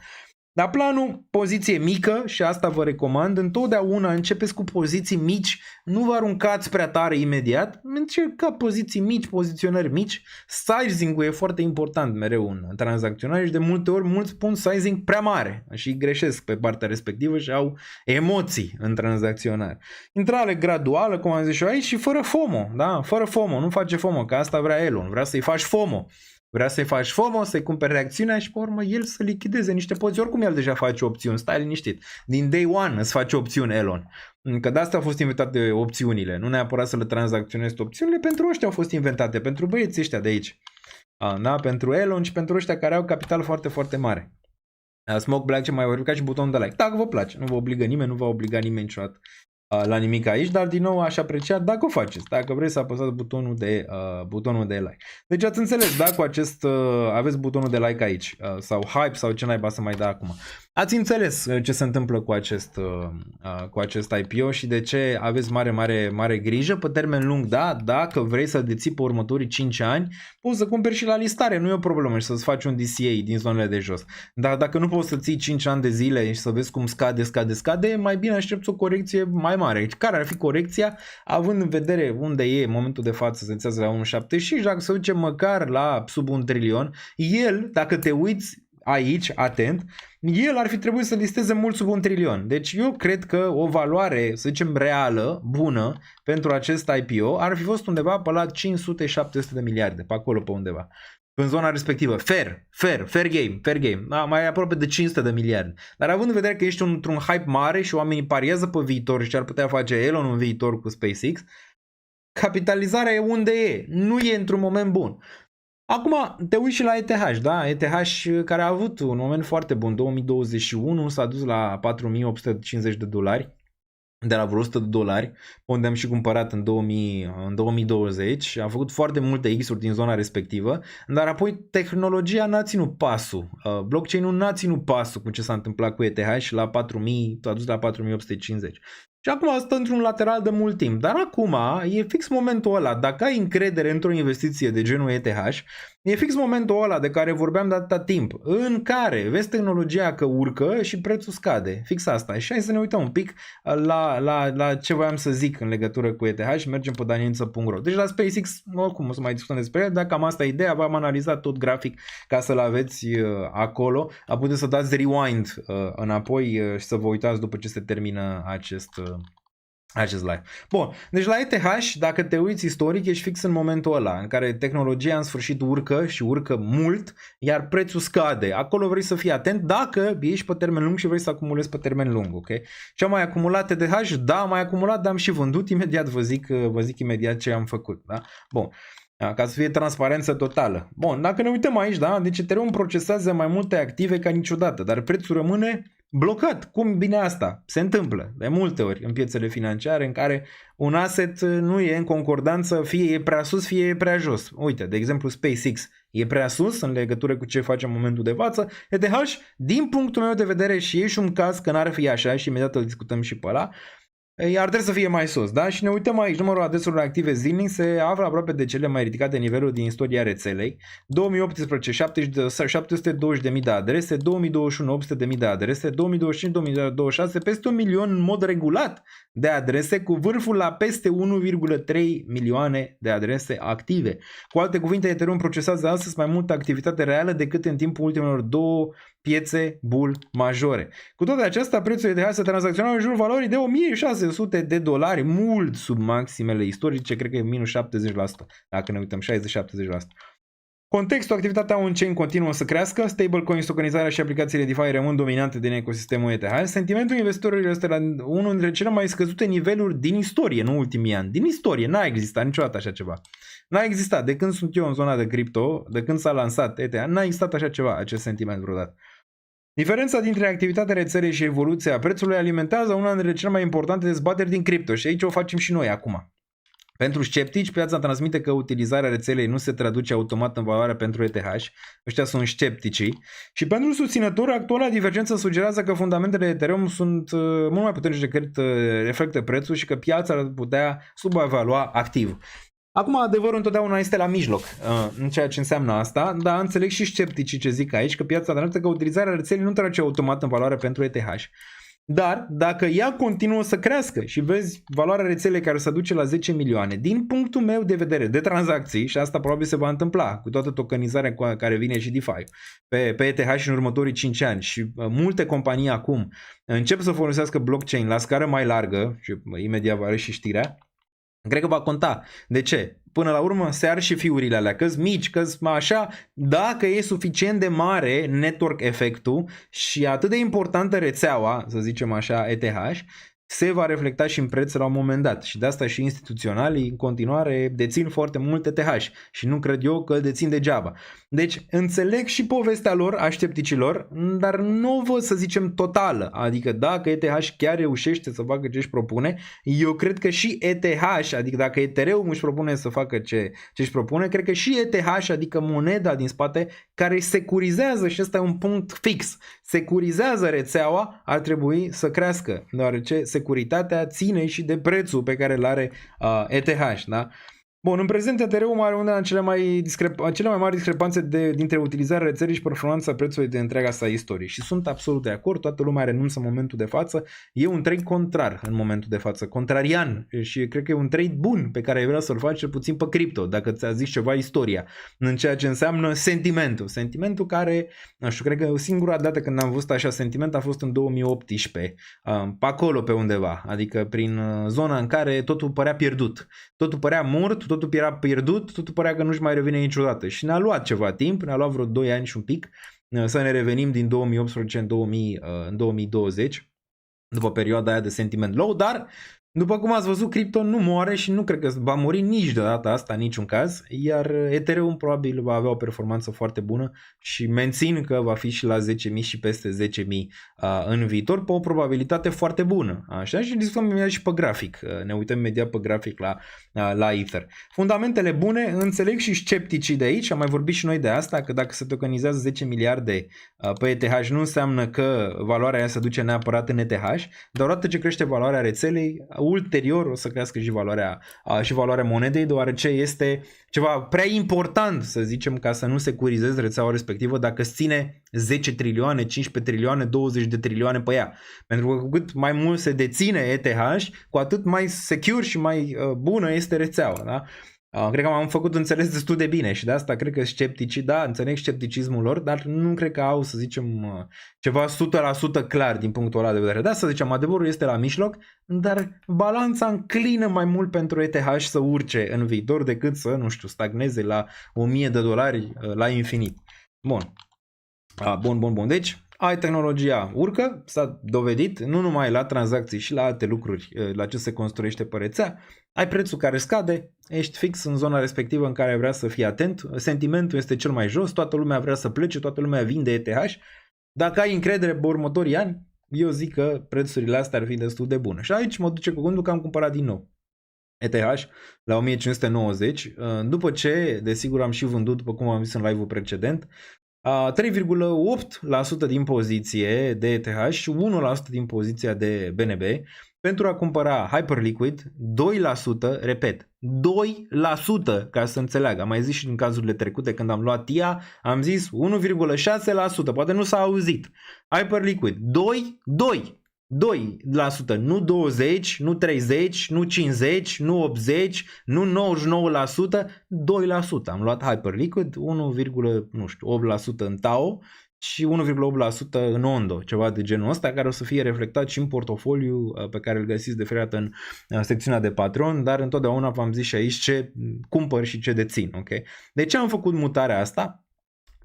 Speaker 7: Dar planul, poziție mică, și asta vă recomand, întotdeauna începeți cu poziții mici, nu vă aruncați prea tare imediat, încercați poziții mici, poziționări mici, sizing-ul e foarte important mereu în tranzacționare și de multe ori mulți pun sizing prea mare și greșesc pe partea respectivă și au emoții în tranzacționare. Intrare graduală, cum am zis și eu aici, și fără FOMO, da? Fără FOMO, nu face FOMO, că asta vrea Elon, vrea să-i faci FOMO. Vrea să-i faci FOMO, să-i cumperi reacțiunea și pe urmă el să lichideze niște poziții. Oricum el deja face opțiuni, stai liniștit. Din day one îți face opțiuni Elon. Că de asta au fost inventate opțiunile. Nu neapărat să le tranzacționezi opțiunile, pentru ăștia au fost inventate, pentru băieții ăștia de aici. Da? Pentru Elon și pentru ăștia care au capital foarte, foarte mare. Smoke Black, ce mai verificat și butonul de like. Dacă vă place, nu vă obligă nimeni, nu va obliga nimeni niciodată la nimic aici, dar din nou aș aprecia dacă o faceți, dacă vreți să apăsați butonul de like. Deci ați înțeles, da, cu acest aveți butonul de like aici sau hype sau ce naiba să mai da acum. Ați înțeles ce se întâmplă cu acest IPO și de ce aveți mare grijă pe termen lung, da, dacă vrei să deții pe următorii 5 ani, poți să cumperi și la listare, nu e o problemă și să-ți faci un DCA din zonele de jos. Dar dacă nu poți să ții 5 ani de zile și să vezi cum scade, mai bine aștepți o corecție mai mare. Care ar fi corecția, având în vedere unde e în momentul de față, se înțează la 1,75, dacă se duce măcar la sub 1 trilion, el, dacă te uiți aici, atent, el ar fi trebuit să listeze mult sub 1 trilion. Deci eu cred că o valoare, să zicem, reală, bună, pentru acest IPO ar fi fost undeva pe la 500-700 de miliarde, pe acolo pe undeva. În zona respectivă. Fair game. Da, mai aproape de 500 de miliarde. Dar având în vedere că ești într-un hype mare și oamenii pariază pe viitor și ce ar putea face Elon în viitor cu SpaceX, capitalizarea e unde e. Nu e într-un moment bun. Acum te uiți și la ETH, da? ETH care a avut un moment foarte bun. 2021 s-a dus la 4.850 de dolari. De la vreo 100 de dolari, unde am și cumpărat în 2020, a făcut foarte multe X-uri din zona respectivă, dar apoi tehnologia n-a ținut pasul, blockchain-ul n-a ținut pasul cu ce s-a întâmplat cu ETH și la 4.000, s-a dus la 4.850. Și acum stă într-un lateral de mult timp, dar acum e fix momentul ăla, dacă ai încredere într-o investiție de genul ETH, e fix momentul ăla de care vorbeam de atâta timp, în care vezi tehnologia că urcă și prețul scade, fix asta. Și hai să ne uităm un pic la ce voiam să zic în legătură cu ETH și mergem pe daniență.ro. Deci la SpaceX, oricum o să mai discutăm despre el, dacă am asta ideea, v-am analizat tot grafic ca să-l aveți acolo, puteți să dați rewind înapoi și să vă uitați după ce se termină acest live. Bun, deci la ETH, dacă te uiți istoric, ești fix în momentul ăla în care tehnologia în sfârșit urcă și urcă mult, iar prețul scade. Acolo vrei să fii atent dacă ești pe termen lung și vrei să acumulezi pe termen lung, ok? Și am mai acumulat ETH? Da, am mai acumulat, dar am și vândut. Imediat vă zic imediat ce am făcut, da? Bun. Ca să fie transparență totală. Bun, dacă ne uităm aici, da, deci Ethereum procesează mai multe active ca niciodată, dar prețul rămâne blocat. Cum bine asta? Se întâmplă de multe ori în piețele financiare în care un asset nu e în concordanță, fie e prea sus, fie e prea jos. Uite, de exemplu SpaceX e prea sus în legătură cu ce face în momentul de față. ETH, din punctul meu de vedere, și e și un caz că n-ar fi așa și imediat îl discutăm și pe ăla, ar trebui să fie mai sus, da? Și ne uităm aici, numărul adresurilor active zilnic se află aproape de cele mai ridicate niveluri din istoria rețelei. 2018, 720.000 de adrese, 2021, 800.000 de adrese, 2025, 2026, peste 1 milion în mod regulat de adrese, cu vârful la peste 1,3 milioane de adrese active. Cu alte cuvinte, Ethereum procesează astăzi mai multă activitate reală decât în timpul ultimelor două piețe bull majore. Cu toate acestea, prețul ETH se tranzacționa în jurul valorii de 1600 de dolari, mult sub maximele istorice, cred că e minus 70%, dacă ne uităm, 60-70%. Contextul, activitatea on-chain continuă să crească, stablecoins, tokenizarea și aplicațiile DeFi rămân dominante din ecosistemul ETH. Sentimentul investitorilor este la unul dintre cele mai scăzute niveluri din istorie, nu ultimii ani. Din istorie, n-a existat niciodată așa ceva. N-a existat, de când sunt eu în zona de cripto, de când s-a lansat ETH, n-a existat așa ceva, acest sentiment vreodată. Diferența dintre activitatea rețelei și evoluția prețului alimentează una dintre cele mai importante dezbateri din cripto și aici o facem și noi acum. Pentru sceptici, piața transmite că utilizarea rețelei nu se traduce automat în valoare pentru ETH. Ăștia sunt scepticii. Și pentru susținători, actuala divergență sugerează că fundamentele Ethereum sunt mult mai puternice decât reflectă prețul și că piața ar putea subevalua activ. Acum, adevărul întotdeauna este la mijloc în ceea ce înseamnă asta, dar înțeleg și scepticii ce zic aici, că piața transmite că utilizarea rețelei nu traduce automat în valoare pentru ETH. Dar dacă ea continuă să crească și vezi valoarea rețelei care se duce la 10 milioane, din punctul meu de vedere de tranzacții, și asta probabil se va întâmpla cu toată tokenizarea care vine și DeFi pe ETH și în următorii 5 ani și multe companii acum încep să folosească blockchain la scară mai largă, și imediat vă arăt și știrea, cred că va conta. De ce? Până la urmă se ar și fiurile alea, că-s mici, că-s așa, dacă e suficient de mare network efectul și atât de importantă rețeaua, să zicem așa, ETH, se va reflecta și în preț la un moment dat. Și de asta și instituționalii în continuare dețin foarte mult ETH și nu cred eu că dețin degeaba. Deci înțeleg și povestea lor, a scepticilor, dar nu o văd să zicem totală. Adică dacă ETH chiar reușește să facă ce își propune, eu cred că și ETH, adică dacă Ethereum își propune să facă ce își propune, cred că și ETH, adică moneda din spate, care securizează, și ăsta e un punct fix, securizează rețeaua, ar trebui să crească, deoarece securitatea ține și de prețul pe care îl are ETH, da? Bun, în prezent Ethereum are una dintre cele mai mari discrepanțe dintre utilizarea rețelei și performanța prețului de întreaga sa istorie. Și sunt absolut de acord, toată lumea renunță în momentul de față. E un trade contrar în momentul de față, contrarian, și cred că e un trade bun pe care ai vrea să-l faci cel puțin pe cripto, dacă ți-a zis ceva istoria, în ceea ce înseamnă sentimentul. Sentimentul care, nu știu, cred că singura dată când am văzut așa sentiment a fost în 2018, pe acolo pe undeva, adică prin zona în care totul părea pierdut, totul părea mort, totul era pierdut, totul părea că nu-și mai revine niciodată. Și ne-a luat ceva timp, ne-a luat vreo 2 ani și un pic să ne revenim din 2018 în 2020, după perioada aia de sentiment low, dar după cum ați văzut, cripto nu moare și nu cred că va muri nici de data asta, în niciun caz, iar Ethereum probabil va avea o performanță foarte bună și mențin că va fi și la 10.000 și peste 10.000 în viitor, pe o probabilitate foarte bună. Așa, și discutăm imediat și pe grafic, ne uităm imediat pe grafic la Ether. Fundamentele bune, înțeleg și scepticii de aici, am mai vorbit și noi de asta, că dacă se tokenizează 10 miliarde pe ETH nu înseamnă că valoarea aia se duce neapărat în ETH, dar odată ce crește valoarea rețelei, ulterior o să crească și valoarea monedei, deoarece este ceva prea important, să zicem, ca să nu securizezi rețeaua respectivă dacă îți ține 10 trilioane, 15 trilioane, 20 de trilioane pe ea. Pentru că cu cât mai mult se deține ETH, cu atât mai secure și mai bună este rețeaua. Da? Cred că am făcut înțeles destul de bine și de asta cred că scepticii, da, înțeleg scepticismul lor, dar nu cred că au, să zicem, ceva 100% clar din punctul ăla de vedere. Da, să zicem, adevărul este la mijloc, dar balanța înclină mai mult pentru ETH să urce în viitor decât să, nu știu, stagneze la $1.000 la infinit. Bun. Bun. Deci, tehnologia urcă, s-a dovedit, nu numai la tranzacții și la alte lucruri, la ce se construiește pe rețea, ai prețul care scade, ești fix în zona respectivă în care vrea să fii atent, sentimentul este cel mai jos, toată lumea vrea să plece, toată lumea vinde ETH, dacă ai încredere pe următorii ani, eu zic că prețurile astea ar fi destul de bune. Și aici mă duce cu gândul că am cumpărat din nou ETH la 1590, după ce, desigur, am și vândut, după cum am zis în live-ul precedent, 3,8% din poziție de ETH și 1% din poziția de BNB pentru a cumpăra Hyperliquid, 2%, repet, 2%, ca să înțeleagă. Am mai zis și în cazurile trecute când am luat TIA, am zis 1,6%, poate nu s-a auzit. Hyperliquid, 2%, nu 20, nu 30, nu 50, nu 80, nu 99%, 2%. Am luat Hyperliquid, 1,8% în TAO și 1,8% în Ondo, ceva de genul ăsta, care o să fie reflectat și în portofoliu pe care îl găsiți de fiecare dată în secțiunea de Patreon, dar întotdeauna v-am zis și aici ce cumpăr și ce dețin. Okay? De ce am făcut mutarea asta?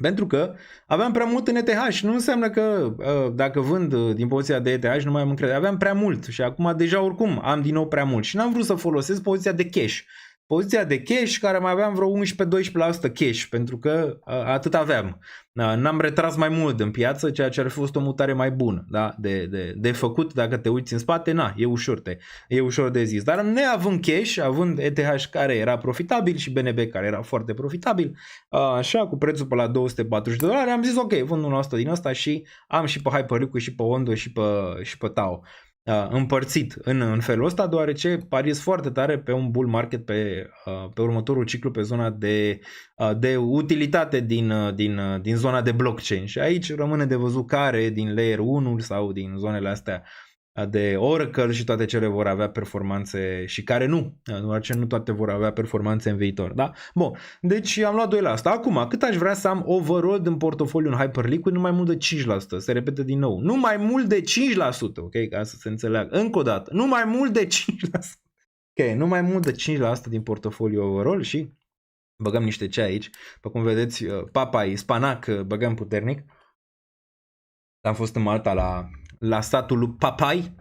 Speaker 7: Pentru că aveam prea mult în ETH. Nu înseamnă că dacă vând din poziția de ETH nu mai am încredere. Aveam prea mult și acum deja oricum am din nou prea mult și n-am vrut să folosesc poziția de cash. Poziția de cash care mai aveam vreo 11-12% cash pentru că atât aveam. N-am retras mai mult în piață, ceea ce ar fi fost o mutare mai bună, da? de făcut dacă te uiți în spate, e ușor de zis. Dar neavând cash, având ETH care era profitabil și BNB care era foarte profitabil, așa cu prețul pe la $240, am zis ok, vând unul ăsta din ăsta și am și pe Hyperliquid și pe Ondo și pe Tau. Împărțit în felul ăsta, deoarece pariez foarte tare pe un bull market pe următorul ciclu pe zona de utilitate din zona de blockchain și aici rămâne de văzut care din layer 1 sau din zonele astea de Oracle și toate cele vor avea performanțe și care nu, deoarece nu toate vor avea performanțe în viitor, da? Bun, deci am luat 2 la asta. Acum, cât aș vrea să am overall din portofoliu în Hyperliquid? Nu mai mult de 5%, se repete din nou. Nu mai mult de 5%, ok? Ca să se înțeleagă. Încă o dată, nu mai mult de 5%. Ok, nu mai mult de 5% din portofoliu overall și băgăm niște ce aici. După cum vedeți, papai, spanac, băgăm puternic. Am fost în Malta la satul lui Papai,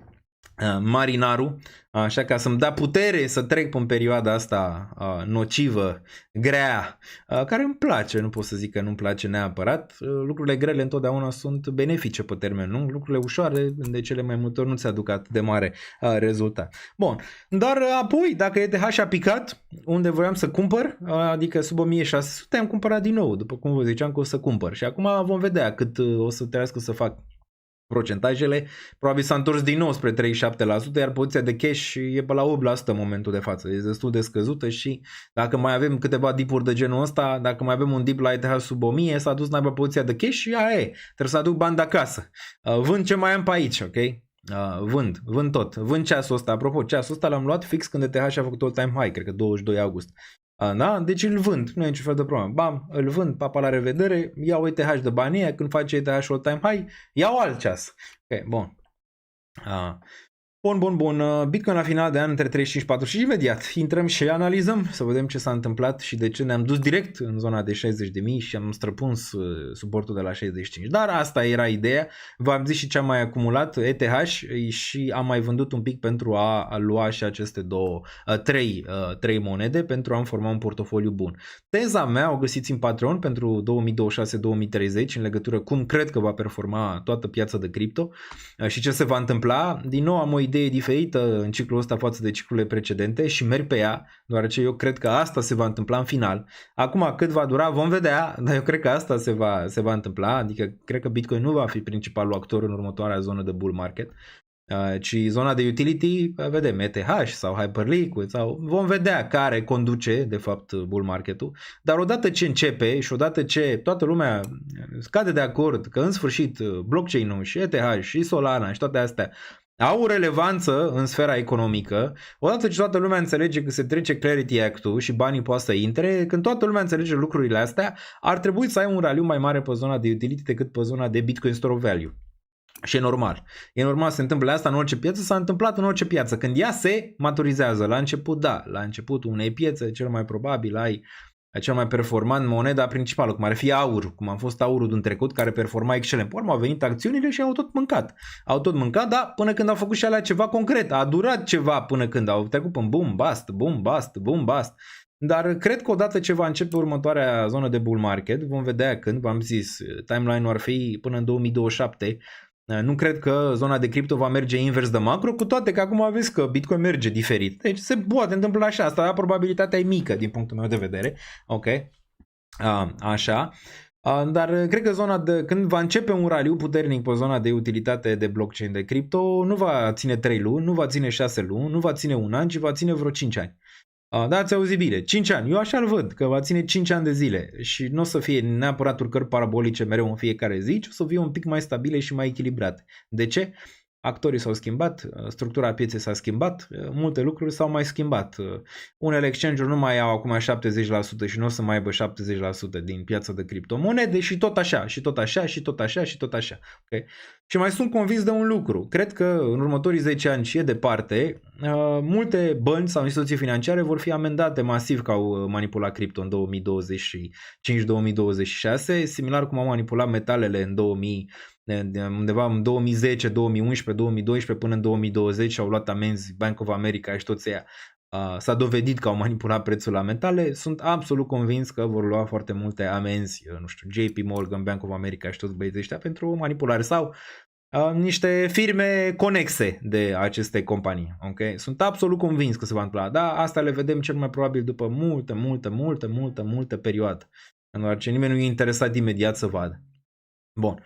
Speaker 7: Marinaru, așa ca să-mi da putere să trec pe perioada asta nocivă, grea, care îmi place, nu pot să zic că nu-mi place neapărat. Lucrurile grele întotdeauna sunt benefice pe termen lung, lucrurile ușoare de cele mai multe ori nu ți aduc atât de mare rezultat. Bun, dar apoi dacă ETH a picat unde voiam să cumpăr, adică sub 1600, am cumpărat din nou, după cum vă ziceam că o să cumpăr și acum vom vedea cât o să trebuiască să fac procentajele, probabil s-a întors din nou spre 37%, iar poziția de cash e pe la 8% în momentul de față. E destul de scăzută și dacă mai avem câteva dipuri de genul ăsta, dacă mai avem un dip la ETH sub 1000, s-a dus naiba poziția de cash și aia e. Trebuie să aduc bani de acasă. Vând ce mai am pe aici, ok? Vând tot. Vând ceasul ăsta. Apropo, ceasul ăsta l-am luat fix când ETH și-a făcut all-time high, cred că 22 august. Da? Deci îl vând, nu e niciun fel de problemă. Bam, îl vând, papa, la revedere, iau ETH de banii aia, când face ETH all-time high, iau alt ceas. Ok, bun. Bun. Bitcoin la final de an între 35-40 și imediat intrăm și analizăm să vedem ce s-a întâmplat și de ce ne-am dus direct în zona de 60.000 și am străpuns suportul de la 65. Dar asta era ideea. V-am zis și ce am mai acumulat ETH și am mai vândut un pic pentru a lua și aceste trei monede pentru a-mi forma un portofoliu bun. Teza mea o găsiți în Patreon pentru 2026-2030 în legătură cum cred că va performa toată piața de cripto și ce se va întâmpla. Din nou am o idee diferită în ciclul ăsta față de ciclurile precedente și merg pe ea, deoarece eu cred că asta se va întâmpla în final. Acum cât va dura vom vedea, dar eu cred că asta se va întâmpla, adică cred că Bitcoin nu va fi principalul actor în următoarea zonă de bull market, ci zona de utility, vedem ETH sau Hyperliquid sau vom vedea care conduce de fapt bull marketul, dar odată ce începe și odată ce toată lumea scade de acord că în sfârșit blockchain-ul și ETH și Solana și toate astea au relevanță în sfera economică, odată ce toată lumea înțelege că se trece Clarity Act-ul și banii poate să intre, când toată lumea înțelege lucrurile astea, ar trebui să ai un raliu mai mare pe zona de utility decât pe zona de Bitcoin Store of Value. Și e normal. E normal să se întâmple asta în orice piață, s-a întâmplat în orice piață. Când ea se maturizează, la început, da, la începutul unei piețe, cel mai probabil ai cel mai performant moneda principală, cum ar fi aur, cum a fost aurul din trecut, care performa excelent. Pe urmă au venit acțiunile și au tot mâncat. Au tot mâncat, dar până când au făcut și alea ceva concret. A durat ceva până când au trecut în boom, bust. Dar cred că odată ce va începe următoarea zonă de bull market, vom vedea când, v-am zis, timeline-ul ar fi până în 2027. Nu cred că zona de cripto va merge invers de macro, cu toate că acum aveți că Bitcoin merge diferit. Deci se poate întâmpla așa, asta probabilitatea e mică din punctul meu de vedere. Ok? Așa. Dar cred că când va începe un raliu puternic pe zona de utilitate de blockchain de cripto, nu va ține 3 luni, nu va ține 6 luni, nu va ține 1 an, ci va ține vreo 5 ani. Da, ați auzit bine, 5 ani, eu așa-l văd, că va ține 5 ani de zile și nu o să fie neapărat urcări parabolice mereu în fiecare zi, ci o să fie un pic mai stabile și mai echilibrate. De ce? actorii s-au schimbat, structura pieței s-a schimbat, multe lucruri s-au mai schimbat. Unele exchange-uri nu mai au acum 70% și nu o să mai aibă 70% din piața de criptomonede și tot așa, și tot așa, și tot așa, și tot așa. Okay? Și mai sunt convins de un lucru. Cred că în următorii 10 ani și e departe, multe bănci sau instituții financiare vor fi amendate masiv că au manipulat cripto în 2025-2026, similar cum au manipulat metalele în 2000, undeva în 2010, 2011, 2012 până în 2020 și au luat amenzi Bank of America și toți ăia. S-a dovedit că au manipulat prețul la metale. Sunt absolut convins că vor lua foarte multe amenzi, nu știu, JP Morgan, Bank of America și toți băieții ăștia pentru manipulare sau niște firme conexe de aceste companii. Okay? Sunt absolut convins că se va întâmpla. Da, asta le vedem cel mai probabil după multă perioadă. Deoarece nimeni nu e interesat imediat să vadă. Bun.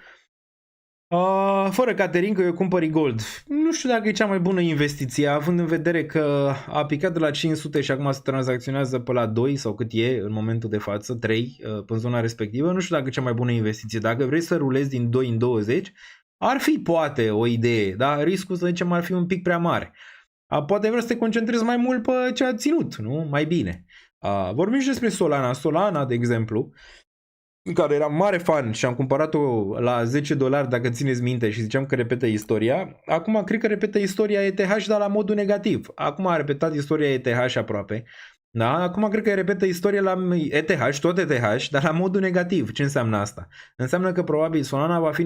Speaker 7: Fără Caterin că eu cumpăr gold. Nu știu dacă e cea mai bună investiție, având în vedere că a picat de la 500 și acum se tranzacționează pe la 2 sau cât e în momentul de față, 3 în zona respectivă. Nu știu dacă e cea mai bună investiție. Dacă vrei să rulezi din 2 în 20, ar fi poate o idee, dar riscul să zicem ar fi un pic prea mare. Poate vrei să te concentrezi mai mult pe ce a ținut, nu? Mai bine. Vorbim și despre Solana. Solana, de exemplu, în care eram mare fan și am cumpărat-o la $10, dacă țineți minte, și ziceam că repetă istoria. Acum cred că repetă istoria ETH, dar la modul negativ. Acum a repetat istoria ETH aproape. Da? Acum cred că repetă istoria la ETH, tot ETH, dar la modul negativ. Ce înseamnă asta? Înseamnă că probabil Solana va fi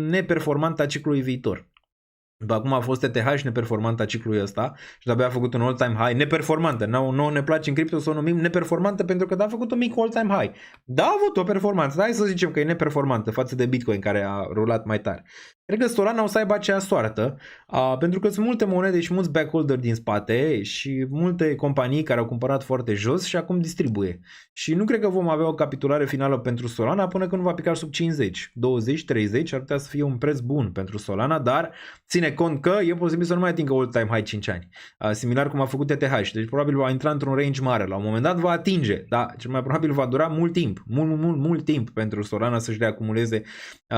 Speaker 7: neperformantă a ciclului viitor. După acum a fost ETH și neperformantă a ciclului ăsta și de-abia a făcut un all-time high. Neperformantă. Nu ne place în cripto să o numim neperformantă pentru că a făcut un mic all-time high. Da, a avut o performanță. Hai să zicem că e neperformantă față de Bitcoin care a rulat mai tare. Cred că Solana o să aibă aceea soartă pentru că sunt multe monede și mulți backholder din spate și multe companii care au cumpărat foarte jos și acum distribuie. Și nu cred că vom avea o capitulare finală pentru Solana până când nu va pica sub 50. 20, 30 ar putea să fie un preț bun pentru Solana, dar ține cont că e posibil să nu mai atingă all-time high 5 ani. Similar cum a făcut ETH. Deci probabil va intra într-un range mare. La un moment dat va atinge, dar cel mai probabil va dura mult timp. Mult timp pentru Solana să-și reacumuleze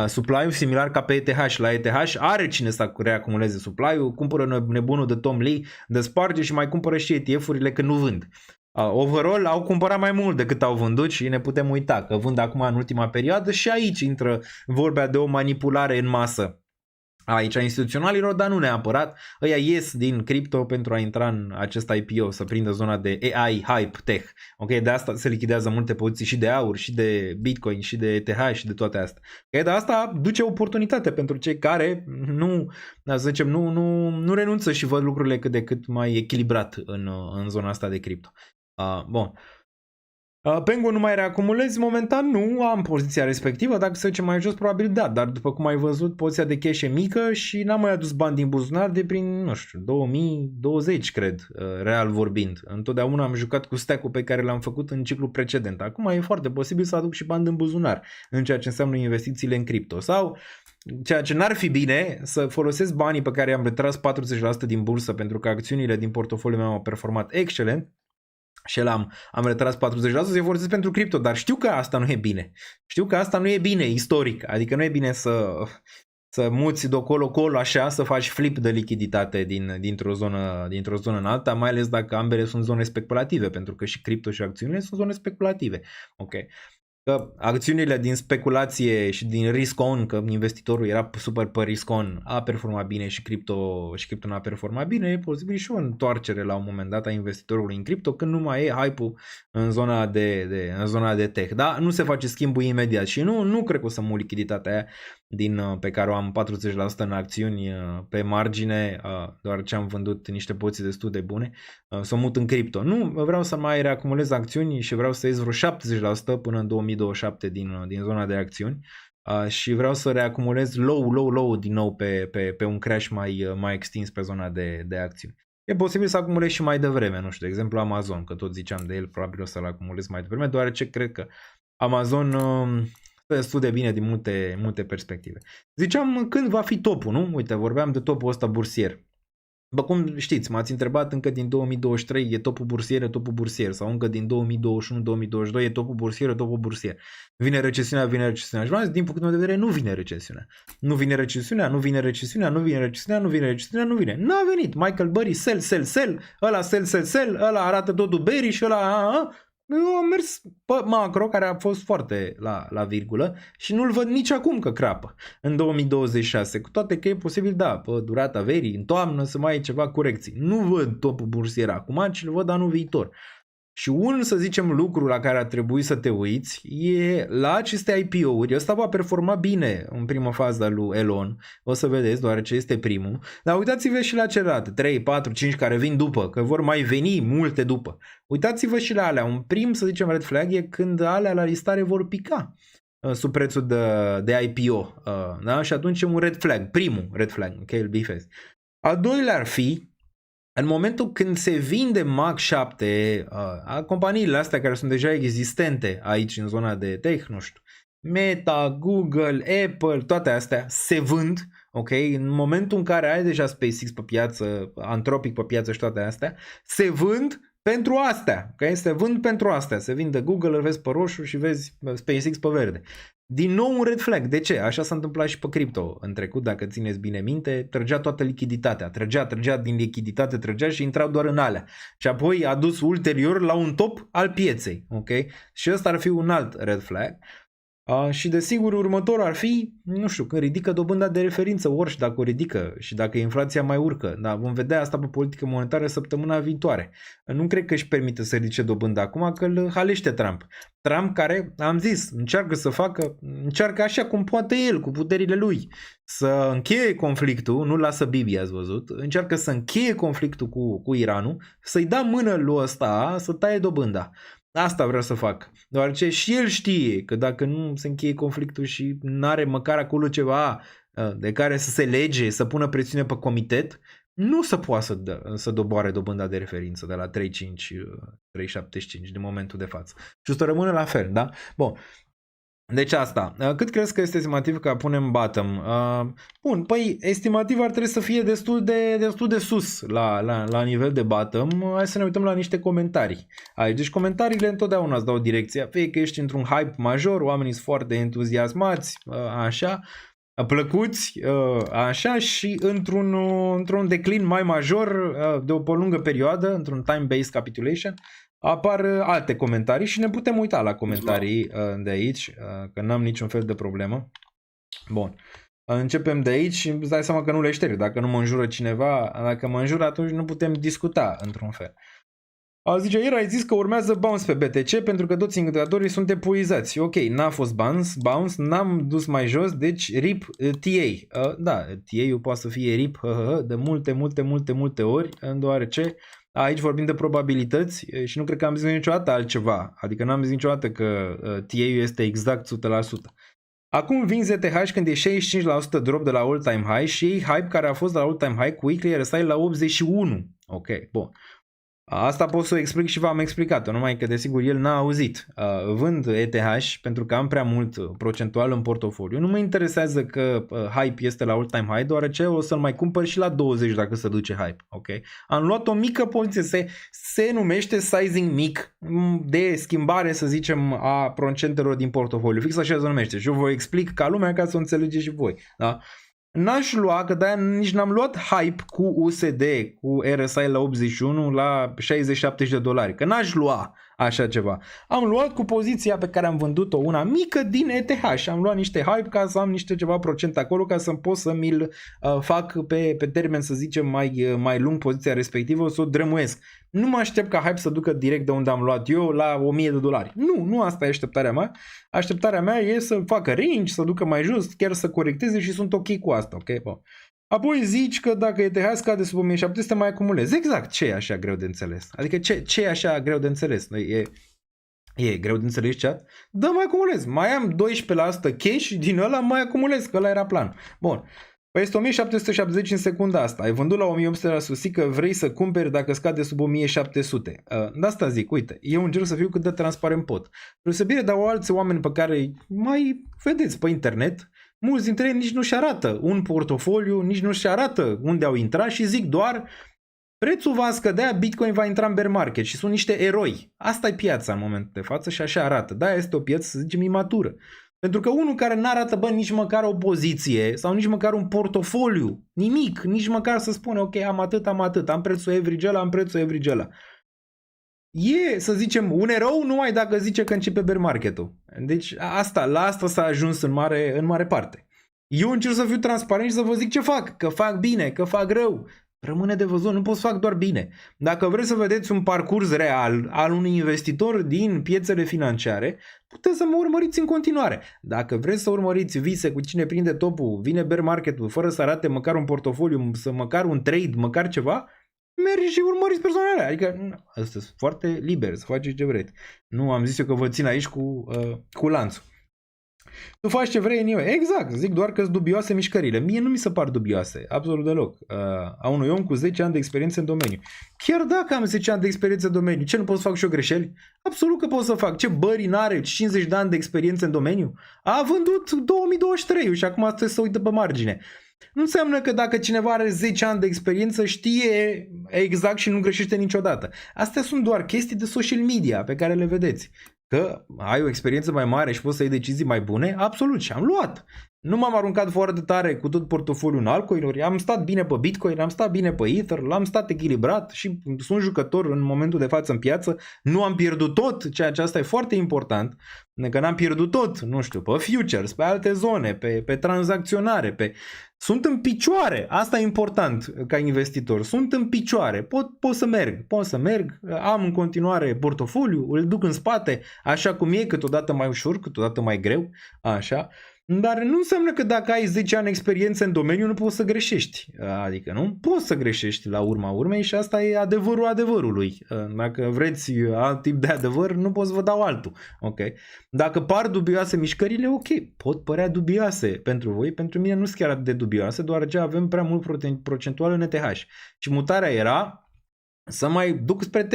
Speaker 7: supply-ul, similar ca pe ETH. La ETH are cine să reacumuleze supply-ul, cumpără nebunul de Tom Lee, desparge și mai cumpără și ETF-urile când nu vând. Overall au cumpărat mai mult decât au vândut și ne putem uita că vând acum în ultima perioadă și aici intră vorba de o manipulare în masă aici a instituționalilor, dar nu neapărat. Ăia ies din cripto pentru a intra în acest IPO, să prindă zona de AI, hype, tech. Ok, de asta se lichidează multe poziții și de aur, și de Bitcoin, și de ETH, și de toate astea. Ok, dar asta duce oportunitate pentru cei care nu, să zicem, nu renunță și văd lucrurile cât de cât mai echilibrat în zona asta de cripto. Bun. Penguin nu mai reacumulezi, momentan nu am poziția respectivă, dacă se duce mai jos probabil da, dar după cum ai văzut poziția de cash e mică și n-am mai adus bani din buzunar de prin, nu știu, 2020 cred, real vorbind. Întotdeauna am jucat cu stack-ul pe care l-am făcut în ciclul precedent. Acum e foarte posibil să aduc și bani din buzunar în ceea ce înseamnă investițiile în cripto sau ceea ce n-ar fi bine, să folosesc banii pe care i-am retras 40% din bursă pentru că acțiunile din portofoliul meu au performat excelent și am retras 40%, să-i folosesc pentru cripto, dar știu că asta nu e bine. Știu că asta nu e bine istoric, adică nu e bine să muți de colo așa, să faci flip de lichiditate dintr-o zonă în alta, mai ales dacă ambele sunt zone speculative, pentru că și cripto și acțiunile sunt zone speculative. Ok. Că acțiunile din speculație și din risk-on, că investitorul era super pe risk-on, a performat bine și cripto nu a performat bine, e posibil și o întoarcere la un moment dat a investitorului în cripto când nu mai e hype-ul în zona de tech. Da? Nu se face schimbul imediat și nu cred că o să mult lichiditatea aia pe care o am 40% în acțiuni pe margine, doar ce am vândut niște poziții destul de bune, să o mut în cripto. Nu, vreau să mai reacumulez acțiuni și vreau să ies vreo 70% până în 2027 din zona de acțiuni și vreau să reacumulez low din nou pe un crash mai extins pe zona de acțiuni. E posibil să acumulez și mai devreme, nu știu, de exemplu Amazon, că tot ziceam de el, probabil o să-l acumulez mai devreme, deoarece cred că Amazon stă destul de bine din multe perspective. Ziceam când va fi topul, nu? Uite, vorbeam de topul ăsta bursier. Bă, cum știți, m-ați întrebat încă din 2023 e topul bursier sau încă din 2021-2022 e topul bursier. Vine recesiunea. Și v-am zis, din punctul meu de vedere, nu vine recesiunea. Nu vine recesiunea. N-a venit. Michael Burry, sell, ăla sell, ăla arată totul bearish și ăla... Eu am mers pe macro, care a fost foarte la virgulă și nu-l văd nici acum că crapă în 2026, cu toate că e posibil, da, pe durata verii, în toamnă, să mai ai ceva corecții. Nu văd topul bursier acum, ci îl văd anul viitor. Și un, să zicem, lucru la care ar trebui să te uiți e la aceste IPO-uri. Ăsta va performa bine în prima fază a lui Elon, o să vedeți, deoarece este primul. Dar uitați-vă și la celelalte, 3, 4, 5 care vin după, că vor mai veni multe după. Uitați-vă și la alea. Un prim, să zicem, red flag e când alea la listare vor pica sub prețul de IPO. Da? Și atunci e un red flag, primul red flag, ok, îl bifez. Al doilea ar fi în momentul când se vinde Mag 7, a companiile astea care sunt deja existente aici în zona de tech, nu știu, Meta, Google, Apple, toate astea se vând, ok? În momentul în care ai deja SpaceX pe piață, Anthropic pe piață și toate astea, se vând pentru astea, ok? Se vând pentru astea, se vinde Google, îl vezi pe roșu și vezi SpaceX pe verde. Din nou un red flag. De ce? Așa s-a întâmplat și pe cripto în trecut, dacă țineți bine minte, trăgea toată lichiditatea, trăgea din lichiditate, trăgea și intrau doar în alea. Și apoi a dus ulterior la un top al pieței, ok? Și ăsta ar fi un alt red flag. Și desigur următorul ar fi, nu știu, când ridică dobânda de referință, orice dacă o ridică și dacă inflația mai urcă. Da, vom vedea asta pe politică monetară săptămâna viitoare. Nu cred că își permite să ridice dobânda acum, că îl halește Trump. Trump care, am zis, încearcă așa cum poate el, cu puterile lui, să încheie conflictul, nu lasă Bibi, ați văzut, încearcă să încheie conflictul cu Iranul, să-i dea mână lui ăsta să taie dobânda. Asta vreau să fac, deoarece și el știe că dacă nu se încheie conflictul și nu are măcar acolo ceva de care să se lege, să pună presiune pe comitet, nu se poate să doboare dobânda de referință de la 3,5, 3,75 din momentul de față. Și o să rămână la fel, da? Bun. Deci asta. Cât crezi că este estimativ că punem bottom? Bun, păi estimativ ar trebui să fie destul de sus la nivel de bottom. Hai să ne uităm la niște comentarii. Deci comentariile întotdeauna îți dau direcția. Fie că ești într-un hype major, oamenii sunt foarte entuziasmați, așa, plăcuți, așa, și într-un declin mai major de o lungă perioadă, într-un time-based capitulation, apar alte comentarii și ne putem uita la comentarii de aici, că n-am niciun fel de problemă. Bun. Începem de aici și îți dai seama că nu le șterg. Dacă nu mă înjură cineva, dacă mă înjură, atunci nu putem discuta într-un fel. Zice, ieri ai zis că urmează bounce pe BTC pentru că toți indicatorii sunt epuizați. Ok, n-a fost bounce, n-am dus mai jos, deci RIP TA. Da, TA-ul poate să fie RIP de multe ori, deoarece aici vorbim de probabilități și nu cred că am zis niciodată altceva. Adică n-am zis niciodată că TA-ul este exact 100%. Acum vin ZTH când e 65% drop de la all-time high și ei hype care a fost la all-time high cu weekly RSI la 81. Ok, bun. Asta pot să o explic și v-am explicat-o, numai că desigur el n-a auzit. Vând ETH pentru că am prea mult procentual în portofoliu. Nu mă interesează că hype este la all-time high, deoarece o să-l mai cumpăr și la 20 dacă se duce hype. Okay? Am luat o mică poziție, se numește sizing mic de schimbare, să zicem, a procentelor din portofoliu. Fix așa se numește și eu vă explic ca lumea ca să o înțelegeți și voi. Da? N-aș lua, că de-aia nici n-am luat hype cu USD, cu RSI la 81, la 60-70 de dolari, că n-aș lua așa ceva. Am luat cu poziția pe care am vândut-o, una mică din ETH și am luat niște hype ca să am niște ceva procent acolo ca să pot să mi-l fac pe termen, să zicem, mai lung poziția respectivă, să o drămuiesc. Nu mă aștept ca hype să ducă direct de unde am luat eu la 1000 de dolari. Nu asta e așteptarea mea. Așteptarea mea e să facă range, să ducă mai jos, chiar să corecteze și sunt ok cu asta. Okay? Bun. Apoi zici că dacă ETH scade sub 1700 mai acumulezi. Exact, ce e așa greu de înțeles? Adică ce e așa greu de înțeles? E greu de înțeles chat? Da, mai acumulez. Mai am 12% cash și din ăla mai acumulez, că ăla era plan. Bun. Păi este 1770 în secunda asta. Ai vândut la 1800 la sus, că vrei să cumperi dacă scade sub 1700. De asta zic, uite, eu încerc să fiu cât de transparent pot. Deosebire de alți oameni pe care mai vedeți pe internet, mulți dintre ei nici nu-și arată un portofoliu, nici nu-și arată unde au intrat și zic doar prețul va scădea, Bitcoin va intra în bear market și sunt niște eroi. Asta e piața în momentul de față și așa arată. Da, este o piață, să zicem, imatură. Pentru că unul care n-arată, nici măcar o poziție sau nici măcar un portofoliu, nimic, nici măcar să spune, ok, am atât, am prețul average ăla, am prețul average ăla. E, să zicem, un erou numai dacă zice că începe bear market-ul. Deci la asta s-a ajuns în mare parte. Eu încerc să fiu transparent și să vă zic ce fac, că fac bine, că fac rău. Rămâne de văzut, nu pot să fac doar bine. Dacă vreți să vedeți un parcurs real al unui investitor din piețele financiare, puteți să mă urmăriți în continuare. Dacă vreți să urmăriți vise cu cine prinde topul, vine bear market-ul, fără să arate măcar un portofoliu, măcar un trade, măcar ceva, mergi și urmăriți persoanele. Adică, asta e foarte liber, să faceți ce vreți. Nu am zis eu că vă țin aici cu lanțul. Tu faci ce vrei anyway. Exact, zic doar că sunt dubioase mișcările. Mie nu mi se par dubioase, absolut deloc. A unui om cu 10 ani de experiență în domeniu. Chiar dacă am 10 ani de experiență în domeniu, ce, nu pot să fac și eu greșeli? Absolut că pot să fac. Ce, Bări n-are 50 de ani de experiență în domeniu? A vândut 2023 și acum trebuie să uită pe margine. Nu înseamnă că dacă cineva are 10 ani de experiență știe exact și nu greșește niciodată. Astea sunt doar chestii de social media pe care le vedeți. Că ai o experiență mai mare și poți să iei decizii mai bune, absolut, și am luat. Nu m-am aruncat foarte tare cu tot portofoliul în altcoin-uri, am stat bine pe Bitcoin, am stat bine pe Ether, l-am stat echilibrat și sunt jucător în momentul de față în piață, nu am pierdut tot, ceea ce asta e foarte important, că n-am pierdut tot, nu știu, pe futures, pe alte zone, pe tranzacționare, sunt în picioare, asta e important ca investitor, sunt în picioare, pot să merg, am în continuare portofoliu, îl duc în spate, așa cum e, câteodată mai ușor, câteodată mai greu, așa, dar nu înseamnă că dacă ai 10 ani experiență în domeniu nu poți să greșești, adică nu poți să greșești la urma urmei și asta e adevărul adevărului. Dacă vreți alt tip de adevăr, nu pot să vă dau altul, ok? Dacă par dubioase mișcările, ok, pot părea dubioase pentru voi, pentru mine nu sunt chiar atât de dubioase, deoarece avem prea mult procentual în ETH și mutarea era să mai duc spre 35%.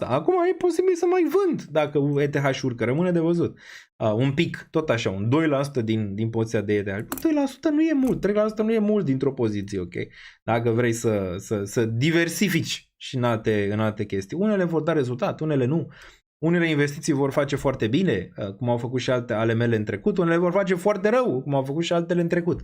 Speaker 7: Acum e posibil să mai vând dacă ETH urcă, rămâne de văzut. Un pic, tot așa, un 2% din poziția de ETH. 2% nu e mult, 3% nu e mult dintr-o poziție, ok? Dacă vrei să diversifici și în alte chestii. Unele vor da rezultat, unele nu. Unele investiții vor face foarte bine, cum au făcut și ale mele în trecut, unele vor face foarte rău, cum au făcut și altele în trecut.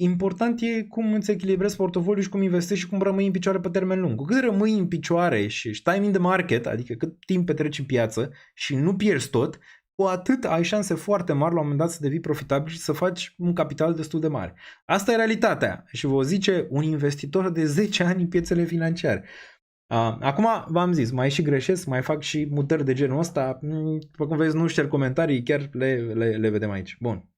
Speaker 7: Important e cum îți echilibrezi portofoliul și cum investești și cum rămâi în picioare pe termen lung. Cu cât rămâi în picioare și time in the market, adică cât timp petreci în piață și nu pierzi tot, cu atât ai șanse foarte mari la un moment dat să devii profitabil și să faci un capital destul de mare. Asta e realitatea și vă zice un investitor de 10 ani în piețele financiare. Acum v-am zis, mai și greșesc, mai fac și mutări de genul ăsta, după cum vezi nu șterg comentarii, chiar le vedem aici. Bun.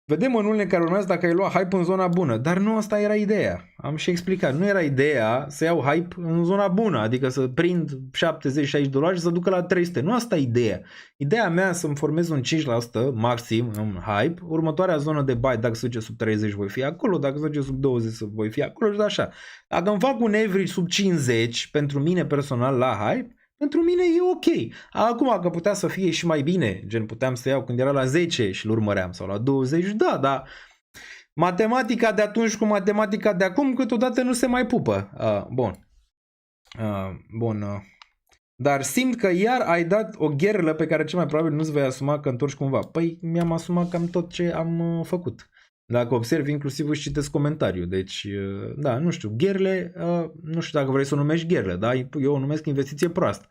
Speaker 7: Vedem în unele care urmează dacă ai luat hype în zona bună, dar nu asta era ideea. Am și explicat, nu era ideea să iau hype în zona bună, adică să prind $70-60 și să ducă la 300. Nu asta e ideea. Ideea mea să-mi formez un 5% maxim în hype, următoarea zonă de buy, dacă se duce sub 30 voi fi acolo, dacă se duce sub 20 voi fi acolo și așa. Dacă îmi fac un average sub 50 pentru mine personal la hype, pentru mine e ok. Acum că putea să fie și mai bine, gen puteam să iau când era la 10 și îl urmăream sau la 20, da, dar matematica de atunci cu matematica de acum câteodată nu se mai pupă. Bun. Dar simt că iar ai dat o gherlă pe care cel mai probabil nu-ți vei asuma că întorci cumva. Păi mi-am asumat cam tot ce am făcut. Dacă observi, inclusiv își citesc comentariul. Deci, da, nu știu, gherle, nu știu dacă vrei să o numești gherle, da? Eu o numesc investiție proastă.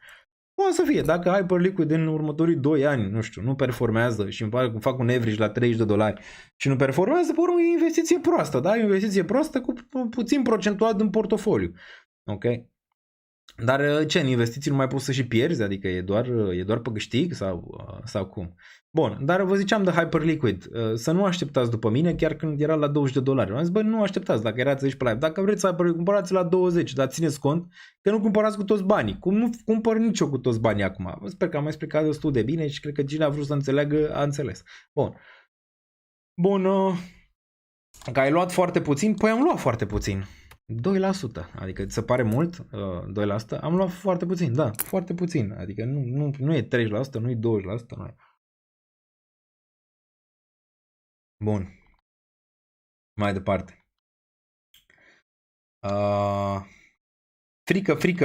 Speaker 7: Poate să fie, dacă Hyperliquid în următorii 2 ani, nu știu, nu performează și îmi fac un average la $30 și nu performează, pe urmă e investiție proastă, da? E o investiție proastă cu puțin procentual din portofoliu. Ok? Dar ce, în investiții nu mai poți să și pierzi? Adică e doar pe câștig sau cum? Bun, dar vă ziceam de Hyperliquid, să nu așteptați după mine chiar când era la $20. Am zis, bă, nu așteptați, dacă erați aici pe live. Dacă vreți Hyperliquid, cumpărați la 20, dar țineți cont că nu cumpărați cu toți banii. Cum nu cumpăr nici eu cu toți banii acum. Sper că am explicat destul de bine și cred că cine a vrut să înțeleagă, a înțeles. Bun, că ai luat foarte puțin, păi am luat foarte puțin. 2%, adică ți se pare mult, 2%, am luat foarte puțin, da, foarte puțin, adică nu e 3%, nu e 20%, nu e. Bun. Mai departe.